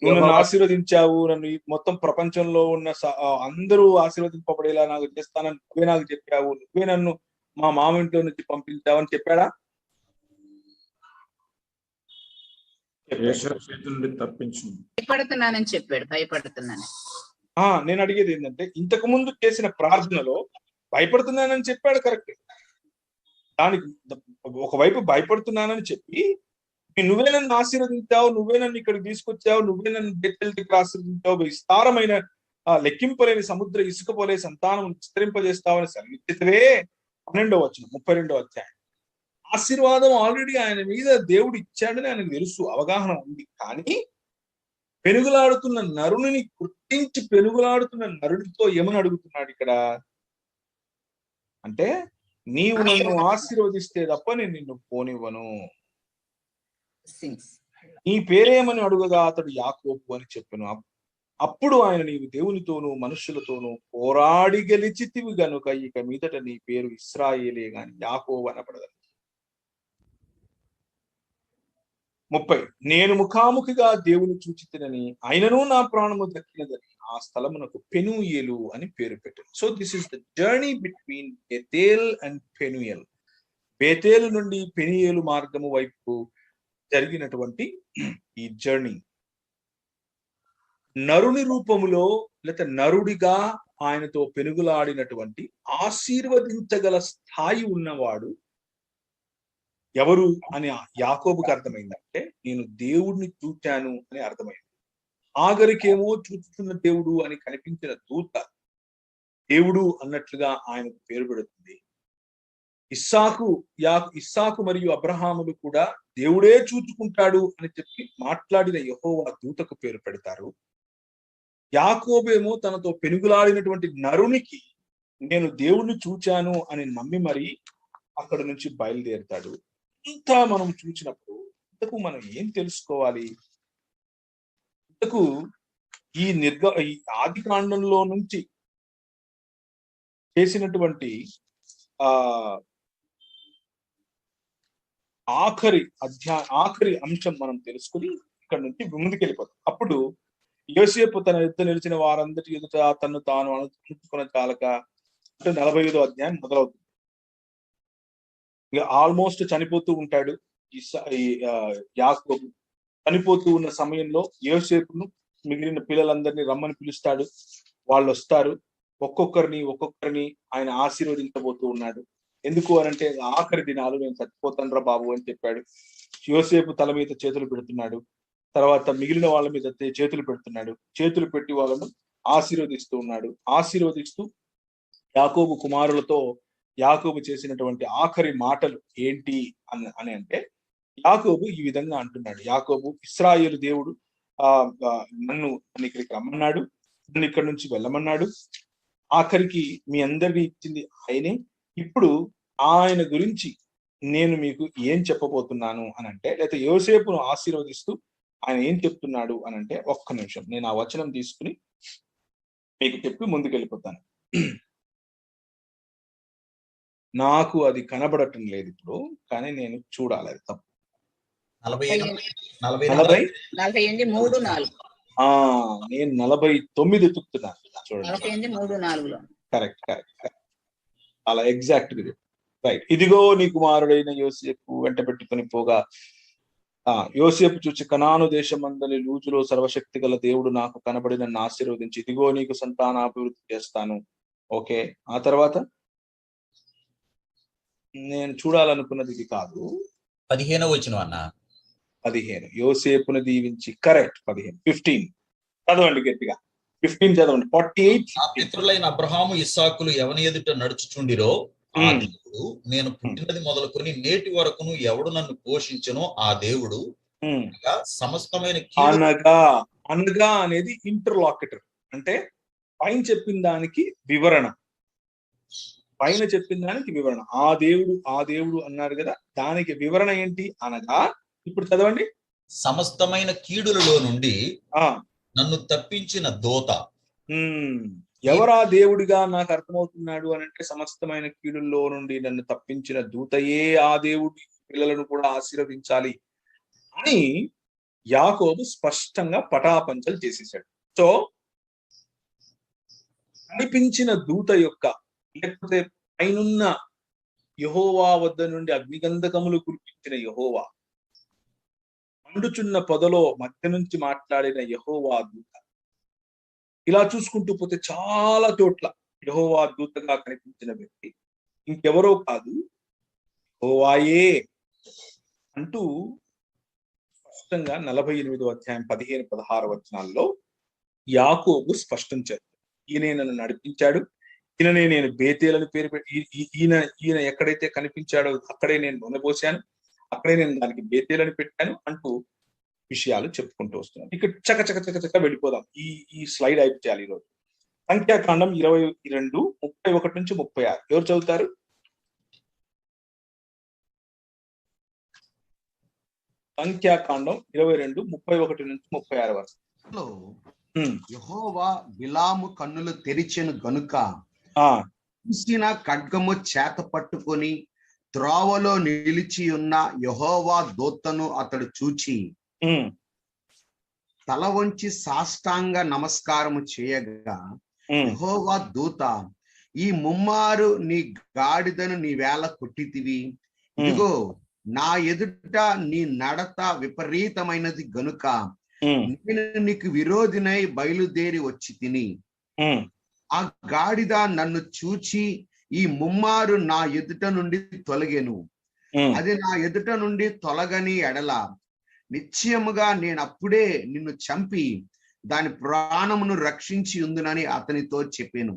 Speaker 1: నువ్వు నన్ను ఆశీర్వదించావు, నన్ను మొత్తం ప్రపంచంలో ఉన్న అందరూ ఆశీర్వదింపబడేలా నాకు చేస్తానని నువ్వే నాకు చెప్పావు, నువ్వే నన్ను మా మామింట్లో నుంచి పంపించావని చెప్పాడా?
Speaker 5: భయపడుతున్నానని చెప్పాడు. భయపడుతున్నాను.
Speaker 1: నేను అడిగేది ఏంటంటే, ఇంతకు ముందు చేసిన ప్రార్థనలో భయపడుతున్నానని చెప్పాడు, కరెక్ట్. దానికి ఒకవైపు భయపడుతున్నానని చెప్పి, నువ్వే నన్ను ఆశీర్వదించావు, నువ్వే నన్ను ఇక్కడికి తీసుకొచ్చావు, నువ్వే నన్ను బేతేలు దగ్గర ఆశీర్వదించావు, విస్తారమైన లెక్కింపలేని సముద్ర ఇసుక పోలే సంతానం విస్తరింపజేస్తావని సెలవిచ్చితే 12వ వచనం 32వ అధ్యాయం. ఆశీర్వాదం ఆల్రెడీ ఆయన మీద దేవుడు ఇచ్చాడని ఆయనకు తెలుసు, అవగాహన ఉంది. కానీ పెనుగులాడుతున్న నరుని గుర్తించి పెనుగులాడుతున్న నరుడితో ఏమని అడుగుతున్నాడు ఇక్కడ అంటే, నీవు నన్ను ఆశీర్వదిస్తే తప్ప నేను నిన్ను పోనివ్వను. నీ పేరేమని అడుగగా అతడు యాకోబు అని చెప్పాను. అప్పుడు ఆయన, నీవు దేవునితోనూ మనుషులతోనూ పోరాడి గెలిచితివి గనుక ఇక మీదట నీ పేరు ఇశ్రాయేలే గాని యాకోబు అనబడదు. 30, నేను ముఖాముఖిగా దేవుని చూచితినని ఆయనను నా ప్రాణము దక్కినదని ఆ స్థలమునకు పెనూయేలు అని పేరు పెట్టాను. So this is the journey between Bethel and Penuel. Bethel నుండి పెనూయేలు మార్గము వైపు జరిగినటువంటి ఈ జర్నీ. నరుని రూపములో లేక నరుడిగా ఆయనతో పెనుగులాడినటువంటి ఆశీర్వదించగల స్థాయి ఉన్నవాడు ఎవరు అని యాకోబుకి అర్థమైందంటే, నేను దేవుడిని చూచాను అని అర్థమైంది. ఆఖరికేమో చూచుతున్న దేవుడు అని కనిపించిన దూత దేవుడు అన్నట్లుగా ఆయనకు పేరు పెడుతుంది. ఇస్సాకు మరియు అబ్రహాములు కూడా దేవుడే చూచుకుంటాడు అని చెప్పి మాట్లాడిన యెహోవా దూతకు పేరు పెడతారు. యాకోబేమో తనతో పెనుగులాడినటువంటి నరునికి నేను దేవుణ్ణి చూచాను అని నమ్మి మరి అక్కడ నుంచి బయలుదేరుతాడు. ఇంత మనం చూసినప్పుడు ఇంతకు మనం ఏం తెలుసుకోవాలి? ఇంతకు ఈ ఆది కాండంలో నుంచి చేసినటువంటి ఆఖరి అంశం మనం తెలుసుకుని ఇక్కడ నుంచి ముందుకెళ్ళిపోతాం. అప్పుడు యోసేపు తన ఎదుట నిలిచిన వారందరి ఎదుట తను తాను అనుకున్న చాలక అంటే 45వ అధ్యాయం మొదలవుతుంది. ఇక ఆల్మోస్ట్ చనిపోతూ ఉంటాడు యాకోబు. చనిపోతూ ఉన్న సమయంలో యోసేపును మిగిలిన పిల్లలందరినీ రమ్మని పిలుస్తాడు. వాళ్ళు వస్తారు. ఒక్కొక్కరిని ఆయన ఆశీర్వదించబోతూ ఉన్నాడు. ఎందుకు అనంటే ఆఖరి దినాలు నేను చచ్చిపోతాను రా బాబు అని చెప్పాడు. యోసేపు తల మీద చేతులు పెడుతున్నాడు. తర్వాత మిగిలిన వాళ్ళ మీద చేతులు పెడుతున్నాడు. చేతులు పెట్టి వాళ్ళను ఆశీర్వదిస్తూ ఉన్నాడు. ఆశీర్వదిస్తూ యాకోబు కుమారులతో యాకోబు చేసినటువంటి ఆఖరి మాటలు ఏంటి అని అంటే యాకోబు ఈ విధంగా అంటున్నాడు. యాకోబు, ఇశ్రాయేలు దేవుడు నన్ను ఇక్కడికి రమ్మన్నాడు, నన్ను ఇక్కడ నుంచి వెళ్ళమన్నాడు. ఆఖరికి మీ అందరికీ ఇచ్చింది ఆయనే. ఇప్పుడు ఆయన గురించి నేను మీకు ఏం చెప్పబోతున్నాను అని అంటే, లేకపోతే యోసేపును ఆశీర్వదిస్తూ ఆయన ఏం చెప్తున్నాడు అని అంటే, ఒక్క నిమిషం నేను ఆ వచనం తీసుకుని మీకు చెప్పి ముందుకెళ్ళిపోతాను. నాకు అది కనబడటం లేదు ఇప్పుడు, కానీ నేను చూడాలి. అది తప్పు.
Speaker 5: 48:3-4
Speaker 1: నేను 49 ఎత్తుకుతున్నాను. చూడండి,
Speaker 5: 48:3-4
Speaker 1: కరెక్ట్. అలా ఎగ్జాక్ట్ గా రైట్. ఇదిగో నీ కుమారుడైన యోసేపు వెంట పెట్టుకుని పోగా యోసేపు చూచి కనాను దేశమందలి లూజులో సర్వశక్తి గల దేవుడు నాకు కనబడి నన్ను ఆశీర్వదించి ఇదిగో నీకు సంతానాభివృద్ధి చేస్తాను. ఓకే, ఆ తర్వాత నేను చూడాలనుకున్నది ఇది కాదు.
Speaker 2: 15వ వచనం అన్న.
Speaker 1: 15 యోసేపును దీవించి, కరెక్ట్. 15 చదవండి గట్టిగా. 15 చదవండి. 48.
Speaker 8: పితరులైన అబ్రహాము ఇస్సాకులు ఎవని ఎదుట నడుచుచుండిరో ఆ దేవుడు నేను పుట్టినది మొదలుకొని నేటి వరకును ఎవడు నన్ను పోషించనో ఆ దేవుడు సమస్తమైన
Speaker 1: అనగా అనేది ఇంటర్లాకెటర్, అంటే పైన చెప్పిన దానికి వివరణ. ఆ దేవుడు అన్నారు కదా, దానికి వివరణ ఏంటి అనగా ఇప్పుడు చదవండి.
Speaker 8: సమస్తమైన కీడులలో నుండి నన్ను తప్పించిన దూత.
Speaker 1: ఎవరా దేవుడిగా నాకు అర్థమవుతున్నాడు అని అంటే, సమస్తమైన కీడుల్లో నుండి నన్ను తప్పించిన దూతయే ఆ దేవుడి పిల్లలను కూడా ఆశీర్వదించాలి అని యాకోబు స్పష్టంగా పటాపంచలు చేసేసాడు. సో కనిపించిన దూత యొక్క, లేకపోతే పైనున్న యెహోవా వద్ద నుండి అగ్నిగంధకములు కురిపించిన యెహోవా, మండుచున్న పొదలో మధ్య నుంచి మాట్లాడిన యెహోవా దూత, ఇలా చూసుకుంటూ పోతే చాలా చోట్ల యెహోవా దూతగా కనిపించిన వ్యక్తి ఇంకెవరో కాదు, యెహోవాయే అంటూ స్పష్టంగా 48వ అధ్యాయం 15-16 వచనాల్లో యాకోబు స్పష్టం చేస్తాడు. ఈయనే నన్ను నడిపించాడు, ఈయననే నేను బేతేలని పేరు పెట్టి, ఈయన ఎక్కడైతే కనిపించాడో అక్కడే నేను నూనె పోసాను, అక్కడే నేను దానికి బేతేలని పెట్టాను అంటూ విషయాలు చెప్పుకుంటూ వస్తున్నాను. ఇక్కడ చక వెళ్ళిపోదాం. ఈ స్లైడ్ అయిపోయి చేయాలి ఈరోజు. సంఖ్యాకాండం 22:31-36 ఎవరు చదువుతారు? సంఖ్యాకాండం 22:31-36 వరకు.
Speaker 9: యెహోవా బిలాము కన్నులు తెరిచెను గనుక చూసిన ఖడ్గము చేత పట్టుకొని త్రోవలో నిలిచి ఉన్న యెహోవా దూతను అతడు చూచి తల వంచి సాష్టాంగ నమస్కారము చేయగా, యెహోవా దూత, ఈ ముమ్మారు నీ గాడిదను నీవేళ కొట్టితివి, ఇదిగో నా ఎదుట నీ నడత విపరీతమైనది గనుక నేను నీకు విరోధినై బయలుదేరి వచ్చి తిని, ఆ గాడిద నన్ను చూచి ఈ ముమ్మారు నా ఎదుట నుండి తొలగెను, అది నా ఎదుట నుండి తొలగని ఎడల నిశ్చయముగా నేను అప్పుడే నిన్ను చంపి దాని ప్రాణమును రక్షించి ఉందునని అతనితో చెప్పాను.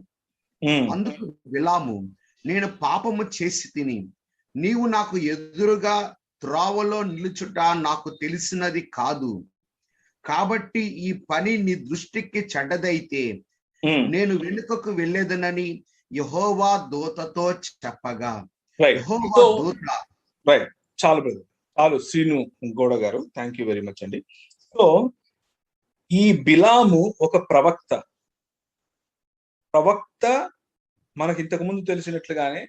Speaker 9: అందుకు బిలాము, నేను పాపము చేసి తిని నీవు నాకు ఎదురుగా త్రోవలో నిలుచుట నాకు తెలిసినది కాదు, కాబట్టి ఈ పని నీ దృష్టికి చెడ్డదైతే నేను వెనుకకు వెళ్ళేదనని యెహోవా దూతతో చెప్పగా. యెహోవా దూత
Speaker 1: చాలు శ్రీను గౌడ గారు, థ్యాంక్ యూ వెరీ మచ్ అండి. సో ఈ బిలాము ఒక ప్రవక్త మనకి ఇంతకు ముందు తెలిసినట్లుగానే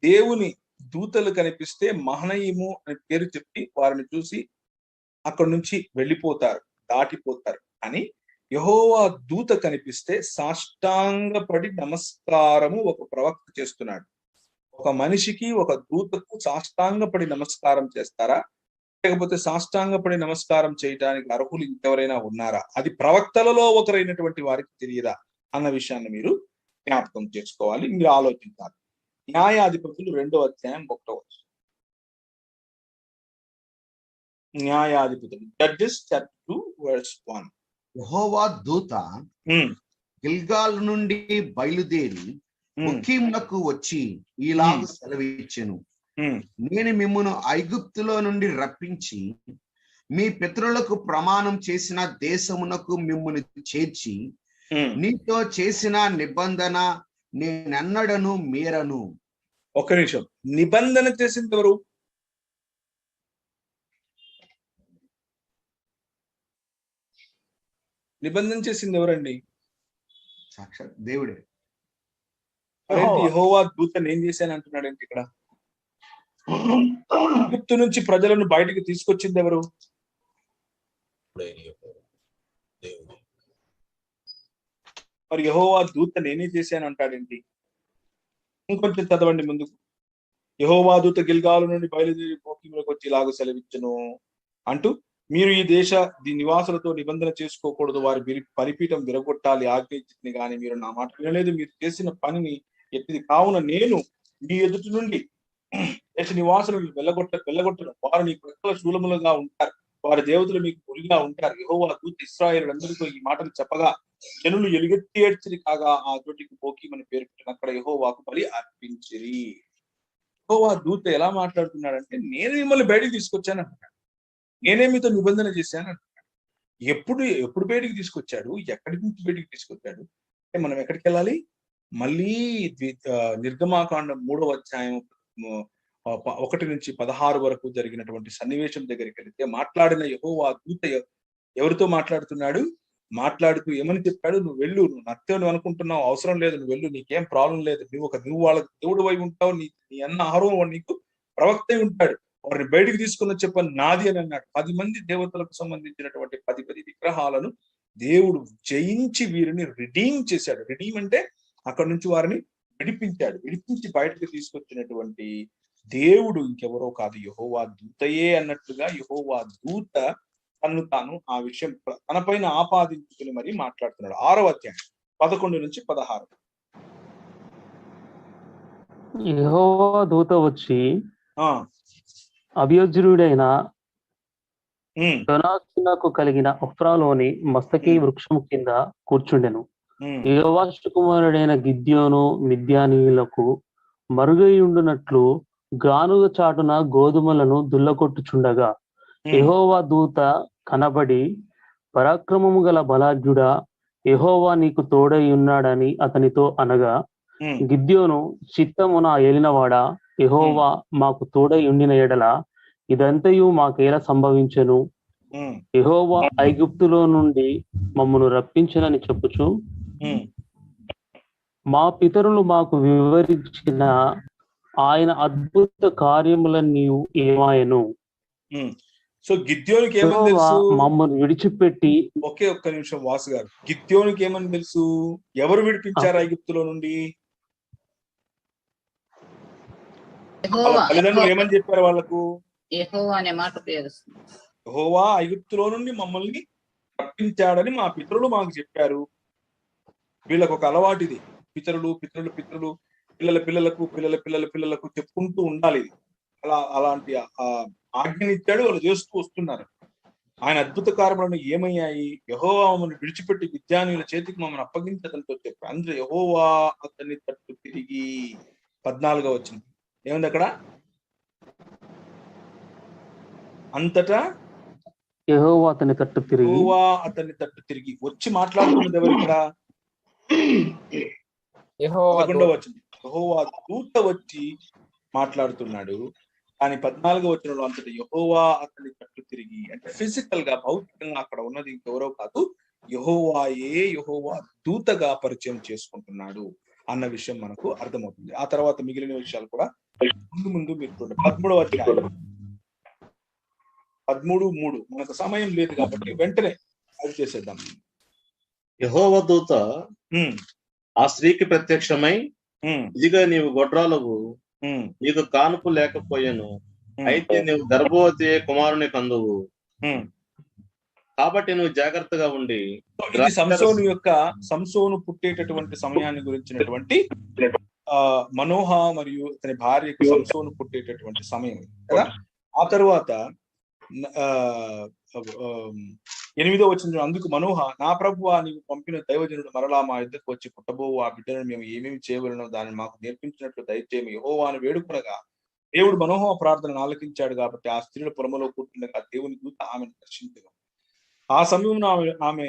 Speaker 1: దేవుని దూతలు కనిపిస్తే మహనయిము అనే పేరు చెప్పి వారిని చూసి అక్కడి నుంచి వెళ్ళిపోతారు, దాటిపోతారు. అని యెహోవా దూత కనిపిస్తే సాష్టాంగపడి నమస్కారము ఒక ప్రవక్త చేస్తున్నాడు. ఒక మనిషికి ఒక దూతకు సాష్టాంగపడి నమస్కారం చేస్తారా, లేకపోతే సాష్టాంగపడి నమస్కారం చేయడానికి అర్హులు ఇంకెవరైనా ఉన్నారా? అది ప్రవక్తలలో ఒకరైనటువంటి వారికి తెలియదా అన్న విషయాన్ని మీరు జ్ఞాపకం చేసుకోవాలి, మీరు ఆలోచించాలి. న్యాయాధిపతులు 2వ అధ్యాయం 1వ వచనం. న్యాయాధిపతులు, జడ్జెస్ చాప్టర్ 2 వర్స్ 1.
Speaker 9: యెహోవా దూత గిల్గాల్ నుండి బయలుదేరి బొకీమునకు వచ్చి ఈలాగు సెలవిచ్చెను, నేను మిమ్మును ఐగుప్తులో నుండి రప్పించి మీ పితరులకు ప్రమాణం చేసిన దేశమునకు మిమ్మును చేర్చి నీతో చేసిన నిబంధన నేనెన్నడను మీరను.
Speaker 1: ఒక్క నిమిషం, నిబంధన చేసింది ఎవరు? నిబంధన చేసింది ఎవరండి?
Speaker 9: సాక్షాత్ దేవుడే.
Speaker 1: యెహోవా దూతను ఏం చేశాను అంటున్నాడంటే ఇక్కడ ఐగుప్తు నుంచి ప్రజలను బయటికి తీసుకొచ్చింది ఎవరు? మరి యెహోవా దూత నేనే చేశాను అంటాడేంటి? ఇంకొంచెం చదవండి ముందుకు. యెహోవా దూత గిల్గాలు నుండి బయలుదేరి బొకీమునకు వచ్చి ఇలాగ సెలవిచ్చును అంటూ, మీరు ఈ నివాసులతో నిబంధన చేసుకోకూడదు, వారి బలిపీఠం విరగొట్టాలి ఆజ్ఞించింది కానీ మీరు నా మాట వినలేదు, మీరు చేసిన పనిని ఎత్తిది కావున నేను మీ ఎదుటి నుండి దేశ నివాసులను వెళ్ళగొట్టను, వారు నీకు రెక్కల శూలములుగా ఉంటారు, వారి దేవతలు మీకు గురిగా ఉంటారు. యెహోవా దూత ఇశ్రాయేలులందరితో ఈ మాటలు చెప్పగా జనులు ఎలుగెత్తి ఏడ్చిరి, కాగా ఆ చోటికి బోకీమని పేరు పెట్టిన అక్కడ యెహోవాకు బలి అర్పించిరి. యెహోవా దూత ఎలా మాట్లాడుతున్నాడంటే, నేను మిమ్మల్ని బయటికి తీసుకొచ్చాను అంటున్నాడు, నేనే మీతో నిబంధన చేశాను అంటున్నాడు. ఎప్పుడు బయటికి తీసుకొచ్చాడు? ఎక్కడి నుంచి బయటికి తీసుకొచ్చాడు? అంటే మనం ఎక్కడికి వెళ్ళాలి? మళ్ళీ నిర్గమాకాండం 3వ అధ్యాయం 1 నుంచి 16 వరకు జరిగినటువంటి సన్నివేశం దగ్గరికి వెళితే మాట్లాడిన యెహోవా దూత ఎవరితో మాట్లాడుతున్నాడు? మాట్లాడుతూ ఏమని చెప్పాడు? నువ్వు వెళ్ళు, నువ్వు నత్తేవు అనుకుంటున్నావు, అవసరం లేదు, నువ్వు వెళ్ళు, నీకేం ప్రాబ్లం లేదు, నువ్వు వాళ్ళకి దేవుడు అయి ఉంటావు, నీ అన్న అహరోను నీకు ప్రవక్త అయి ఉంటాడు, వారిని బయటికి తీసుకున్న చెప్పని నాది అని అన్నాడు. 10 మంది దేవతలకు సంబంధించినటువంటి 10 విగ్రహాలను దేవుడు జయించి వీరిని రిడీమ్ చేశాడు. రిడీమ్ అంటే అక్కడి నుంచి వారిని విడిపించాడు. విడిపించి బయటకు తీసుకొచ్చినటువంటి దేవుడు ఇంకెవరో కాదు, యెహోవా దూతయే అన్నట్లుగా యెహోవా దూత తను తాను ఆ విషయం తన పైన ఆపాదించుకుని మరి మాట్లాడుతున్నాడు. 6వ అధ్యాయం 11 నుంచి 16.
Speaker 10: యెహోవా దూత వచ్చి అభియోజ్యుడైన యోనాసునకు కలిగిన ఒఫ్రాలోని మస్తకి వృక్షం కింద కూర్చుండెను. యోవాషు కుమారుడైన గిద్యోను మిద్యానీయులకు మరుగైయుండునట్లు గానుగ చాటున గోధుమలను దుల్లగొట్టుచుండగా యెహోవా దూత కనబడి, పరాక్రమము గల బలాఢ్యుడా, యెహోవా నీకు తోడై ఉన్నాడని అతనితో అనగా, గిద్యోను చిత్తమున ఏలినవాడా, యెహోవా మాకు తోడై ఉండిన ఎడల ఇదంతయు మాకేలా సంభవించెను? యెహోవా ఐగుప్తులో నుండి మమ్మను రప్పించనని చెప్పుచు మా పితరులు మాకు వివరించిన ఆయన అద్భుత కార్యములన్నీ ఏమాయను.
Speaker 1: సో గిద్యోనికి ఏమని తెలుసు?
Speaker 10: మమ్మల్ని విడిచిపెట్టి.
Speaker 1: ఒక్క నిమిషం వాసు గారు, గిద్యోనికి ఏమని తెలుసు? ఎవరు విడిపించారు ఐగుప్తులో నుండి? తల్లిదండ్రులు ఏమని చెప్పారు వాళ్ళకు?
Speaker 5: యెహోవా అనే మాట ఉపయోగిస్తుంది.
Speaker 1: యెహోవా ఐగుప్తులో నుండి మమ్మల్ని రప్పించాడని మా పితరులు మాకు చెప్పారు. వీళ్ళకు ఒక అలవాటు ఇది, పితరులు పిల్లల పిల్లలకు చెప్పుకుంటూ ఉండాలి. ఇది అలాంటి ఆజ్ఞనిచ్చాడు, వాళ్ళు చేస్తూ వస్తున్నారు. ఆయన అద్భుత కార్యములను ఏమయ్యాయి? యెహోవా మమ్మల్ని విడిచిపెట్టి మిద్యానీయుల చేతికి మమ్మల్ని అప్పగించి అతనితో చెప్పారు. అందులో యెహోవా అతని తట్టు తిరిగి 14వ వచనం, ఏముంది అక్కడ? అంతటా
Speaker 10: యెహోవా అతని తట్టు తిరిగి
Speaker 1: యెహోవా అతని తట్టు తిరిగి వచ్చి మాట్లాడుతున్నది ఎవరు ఇక్కడ? 11వ వచనం, యెహోవా దూత వచ్చి మాట్లాడుతున్నాడు. కానీ 14వ వచనంలో అంతటి యెహోవా అతని తట్టు తిరిగి, అంటే ఫిజికల్ గా భౌతికంగా అక్కడ ఉన్నది ఇంకెవరో కాదు, యెహోవా దూతగా పరిచయం చేసుకుంటున్నాడు అన్న విషయం మనకు అర్థమవుతుంది. ఆ తర్వాత మిగిలిన విషయాలు కూడా ముందు మీరు చూడండి. 13వ అధ్యాయం 13:3. మనకు సమయం లేదు కాబట్టి వెంటనే అది చేసేద్దాం.
Speaker 3: యెహోవా దూత ఆ స్త్రీకి ప్రత్యక్షమై, ఇదిగా నీవు గొడ్రాలవు, నీకు కానుపు లేకపోయాను, అయితే నీవు గర్భవతి కుమారుని కందువు, కాబట్టి నువ్వు జాగ్రత్తగా ఉండి.
Speaker 1: ఇది సంసోను పుట్టేటటువంటి సమయాన్ని గురించినటువంటి మనోహ మరియు అతని భార్యకు సంసోను పుట్టేటటువంటి సమయం కదా. ఆ తరువాత 8వ వచనం, అందుకు మనోహ, నా ప్రభువా, నీవు పంపిన దైవజనుడు మరలా మా యుద్ధకు వచ్చి పుట్టబోవు ఆ బిడ్డను మేము ఏమేమి చేయవలనో దానిని మాకు నేర్పించినట్లు దయచేయము యెహోవాను వేడుకొనగా, దేవుడు మనోహ ప్రార్థనను ఆలకించాడు కాబట్టి ఆ స్త్రీల పొలములో కూర్చుండగా దేవుని దూత ఆమెను దర్శించగా, ఆ సమయంలో ఆమె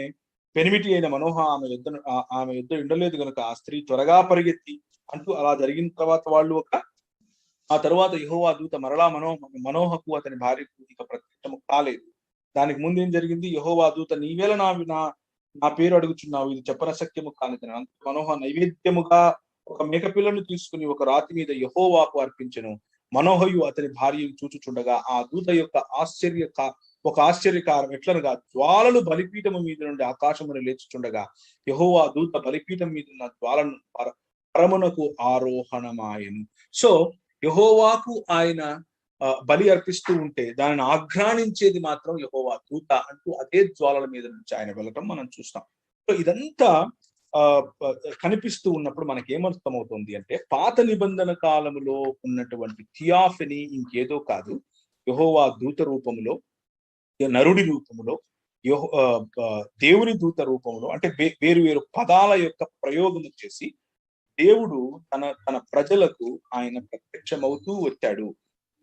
Speaker 1: పెనిమిటి అయిన మనోహ ఆమె యుద్ధ ఉండలేదు కనుక ఆ స్త్రీ త్వరగా పరిగెత్తి అంటూ అలా జరిగిన తర్వాత వాళ్ళు ఆ తర్వాత యెహోవా దూత మరలా మనోహకు అతని భార్యకు ఇక ప్రత్యక్షము కాలేదు. దానికి ముందు ఏం జరిగింది? యెహోవా దూత, నీవేళ నా పేరు అడుగుచున్నావు, ఇది చెప్పనశక్యము కానిదని. మనోహ నైవేద్యముగా ఒక మేకపిల్లను తీసుకుని ఒక రాతి మీద యెహోవాకు అర్పించెను. మనోహయు అతని భార్యను చూచుచుండగా ఆ దూత యొక్క ఆశ్చర్యకారం ఎట్లనగా, జ్వాలలు బలిపీఠము మీద నుండి ఆకాశమును లేచుచుండగా యెహోవా దూత బలిపీఠం మీద ఉన్న జ్వాలను పరమునకు ఆరోహణమాయెను. సో యెహోవాకు ఆయన బలి అర్పిస్తూ ఉంటే దానిని ఆఘ్రానించేది మాత్రం యెహోవా దూత అంటూ అదే జ్వాలల మీద నుంచి ఆయన వెళ్ళటం మనం చూస్తాం. సో ఇదంతా కనిపిస్తూ ఉన్నప్పుడు మనకి ఏమర్థమవుతుంది అంటే, పాత నిబంధన కాలములో ఉన్నటువంటి థియాఫనీ ఇంకేదో కాదు, యెహోవా దూత రూపములో, నరుడి రూపములో, దేవుని దూత రూపంలో, అంటే వేరు వేరు పదాల యొక్క ప్రయోగము చేసి దేవుడు తన ప్రజలకు ఆయన ప్రత్యక్షమవుతూ వచ్చాడు.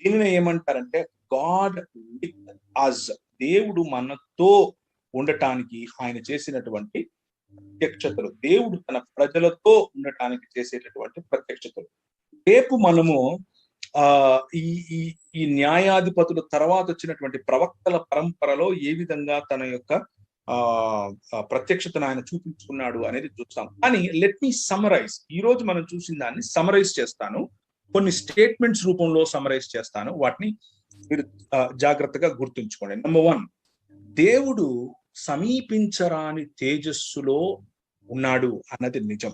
Speaker 1: దీనిని ఏమంటారంటే గాడ్ విత్ అస్, దేవుడు మనతో ఉండటానికి ఆయన చేసినటువంటి ప్రత్యక్షతలు, దేవుడు తన ప్రజలతో ఉండటానికి చేసేటటువంటి ప్రత్యక్షతలు. రేపు మనము ఈ న్యాయాధిపతుల తర్వాత వచ్చినటువంటి ప్రవక్తల పరంపరలో ఏ విధంగా తన యొక్క ప్రత్యక్షతను ఆయన చూపించుకున్నాడు అనేది చూస్తాం. కానీ లెట్ మీ సమరైజ్, ఈ రోజు మనం చూసిన దాన్ని సమరైజ్ చేస్తాను, కొన్ని స్టేట్మెంట్స్ రూపంలో సమరైజ్ చేస్తాను, వాటిని మీరు జాగ్రత్తగా గుర్తుంచుకోండి. నెంబర్ 1, దేవుడు సమీపించరాని తేజస్సులో ఉన్నాడు అన్నది నిజం.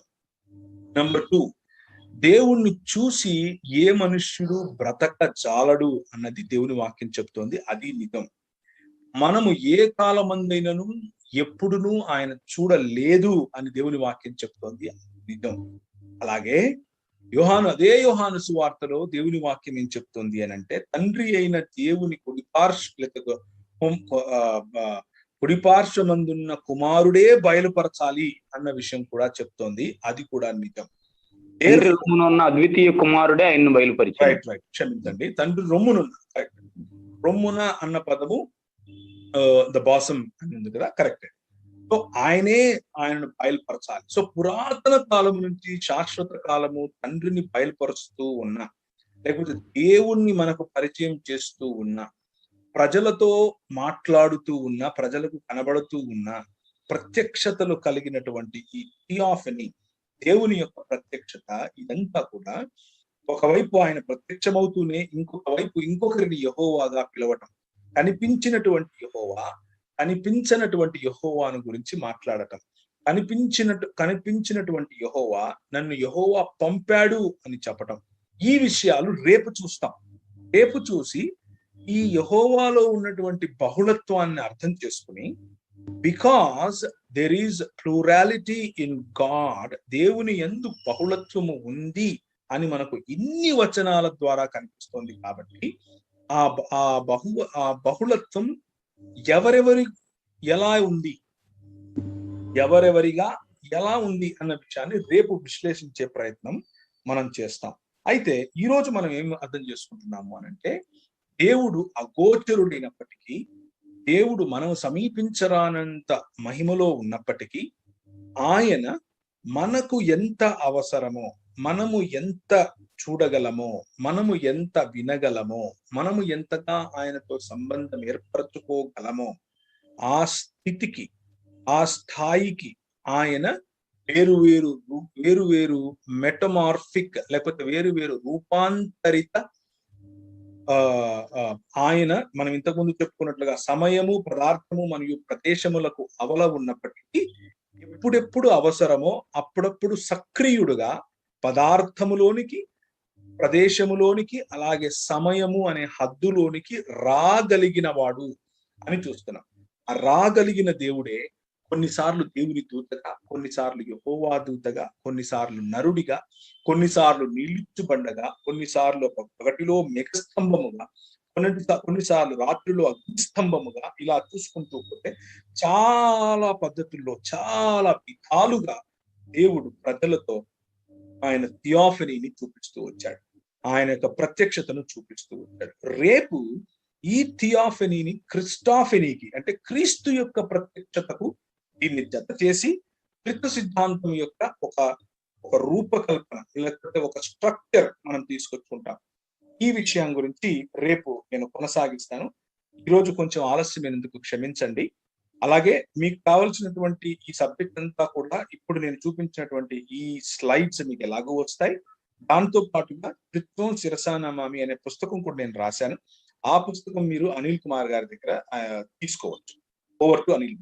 Speaker 1: నెంబర్ 2, దేవుణ్ణి చూసి ఏ మనుష్యుడు బ్రతక జాలడు అన్నది దేవుని వాక్యం చెప్తోంది, అది నిజం. మనము ఏ కాలమందైనను ఎప్పుడునూ ఆయన చూడలేదు అని దేవుని వాక్యం చెప్తోంది, నిజం. అలాగే అదే యోహాను సువార్తలో దేవుని వాక్యం ఏం చెప్తోంది అని అంటే, తండ్రి అయిన దేవుని కుడిపార్శ్వమందున్న కుమారుడే బయలుపరచాలి అన్న విషయం కూడా చెప్తోంది, అది కూడా నిజం.
Speaker 11: అద్వితీయ కుమారుడే ఆయన్ను బయలుపరిచాడు.
Speaker 1: రైట్, క్షమించండి, తండ్రి రొమ్మునున్న, రొమ్మున అన్న పదము ద బాసం అని ఉంది కదా, కరెక్ట్. సో ఆయనను బయలుపరచాలి. సో పురాతన కాలం నుంచి శాశ్వత కాలము తండ్రిని బయలుపరుస్తూ ఉన్నా, లేకపోతే దేవుణ్ణి మనకు పరిచయం చేస్తూ ఉన్నా, ప్రజలతో మాట్లాడుతూ ఉన్నా, ప్రజలకు కనబడుతూ ఉన్నా, ప్రత్యక్షతలు కలిగినటువంటి ఈ థియాఫనీ, దేవుని యొక్క ప్రత్యక్షత, ఇదంతా కూడా ఒకవైపు ఆయన ప్రత్యక్షమవుతూనే ఇంకొక వైపు ఇంకొకరిని యెహోవాగా పిలవటం, కనిపించినటువంటి యెహోవా కనిపించినటువంటి యెహోవాను గురించి మాట్లాడటం, కనిపించినటువంటి యెహోవా నన్ను యెహోవా పంపాడు అని చెప్పటం, ఈ విషయాలు రేపు చూస్తాం. రేపు చూసి ఈ యెహోవాలో ఉన్నటువంటి బహుళత్వాన్ని అర్థం చేసుకుని, because there is plurality in God, దేవుని యందు బహుళత్వము ఉంది అని మనకు ఇన్ని వచనాల ద్వారా కనిపిస్తోంది. కాబట్టి ఆ బహుళత్వం ఎవరెవరిగా ఎలా ఉంది అన్న విషయాన్ని రేపు విశ్లేషించే ప్రయత్నం మనం చేస్తాం. అయితే ఈ రోజు మనం ఏం అర్థం చేసుకుంటున్నాము అనంటే, దేవుడు అగోచరుడైనప్పటికీ, దేవుడు మనం సమీపించరానంత మహిమలో ఉన్నప్పటికీ, ఆయన మనకు ఎంత అవసరమో, మనము ఎంత చూడగలమో, మనము ఎంత వినగలమో, మనము ఎంతగా ఆయనతో సంబంధం ఏర్పరచుకోగలమో, ఆ స్థితికి, ఆ స్థాయికి ఆయన వేరు మెటమార్ఫిక్ లేకపోతే వేరు రూపాంతరిత ఆయన మనం ఇంతకుముందు చెప్పుకున్నట్లుగా సమయము, పదార్థము మరియు ప్రదేశములకు అవల ఉన్నప్పటికీ, ఎప్పుడెప్పుడు అవసరమో అప్పుడప్పుడు సక్రియుడుగా పదార్థములోనికి, ప్రదేశములోనికి, అలాగే సమయము అనే హద్దులోనికి రాగలిగిన వాడు అని చూస్తున్నాం. ఆ రాగలిగిన దేవుడే కొన్నిసార్లు దేవుని దూతగా, కొన్నిసార్లు యెహోవా దూతగా, కొన్నిసార్లు నరుడిగా, కొన్నిసార్లు నిలుచుబండగా, కొన్నిసార్లు ఒక పగటిలో మేఘస్తంభముగా, కొన్నిసార్లు రాత్రిలో అగ్నిస్తంభముగా, ఇలా చూసుకుంటూ పోతే చాలా పద్ధతుల్లో, చాలా విధాలుగా దేవుడు ప్రజలతో ఆయన థియాఫనీని చూపిస్తూ వచ్చాడు. ఆయన యొక్క ప్రత్యక్షతను చూపిస్తూ వచ్చాడు. రేపు ఈ థియాఫనీని క్రిస్టాఫనీకి, అంటే క్రీస్తు యొక్క ప్రత్యక్షతకు దీన్ని జత చేసి క్రిస్తు సిద్ధాంతం యొక్క ఒక రూపకల్పన, లేకపోతే ఒక స్ట్రక్చర్ మనం తీసుకొచ్చుకుంటాం. ఈ విషయం గురించి రేపు నేను కొనసాగిస్తాను. ఈరోజు కొంచెం ఆలస్యమైనందుకు క్షమించండి. అలాగే మీకు కావాల్సినటువంటి ఈ సబ్జెక్ట్ అంతా కూడా ఇప్పుడు నేను చూపించినటువంటి ఈ స్లైడ్స్ మీకు ఎలాగో వస్తాయి. దాంతో పాటుగా త్రిత్వం శిరసానమామి అనే పుస్తకం కూడా నేను రాశాను. ఆ పుస్తకం మీరు అనిల్ కుమార్ గారి దగ్గర తీసుకోవచ్చు. Over to Anil.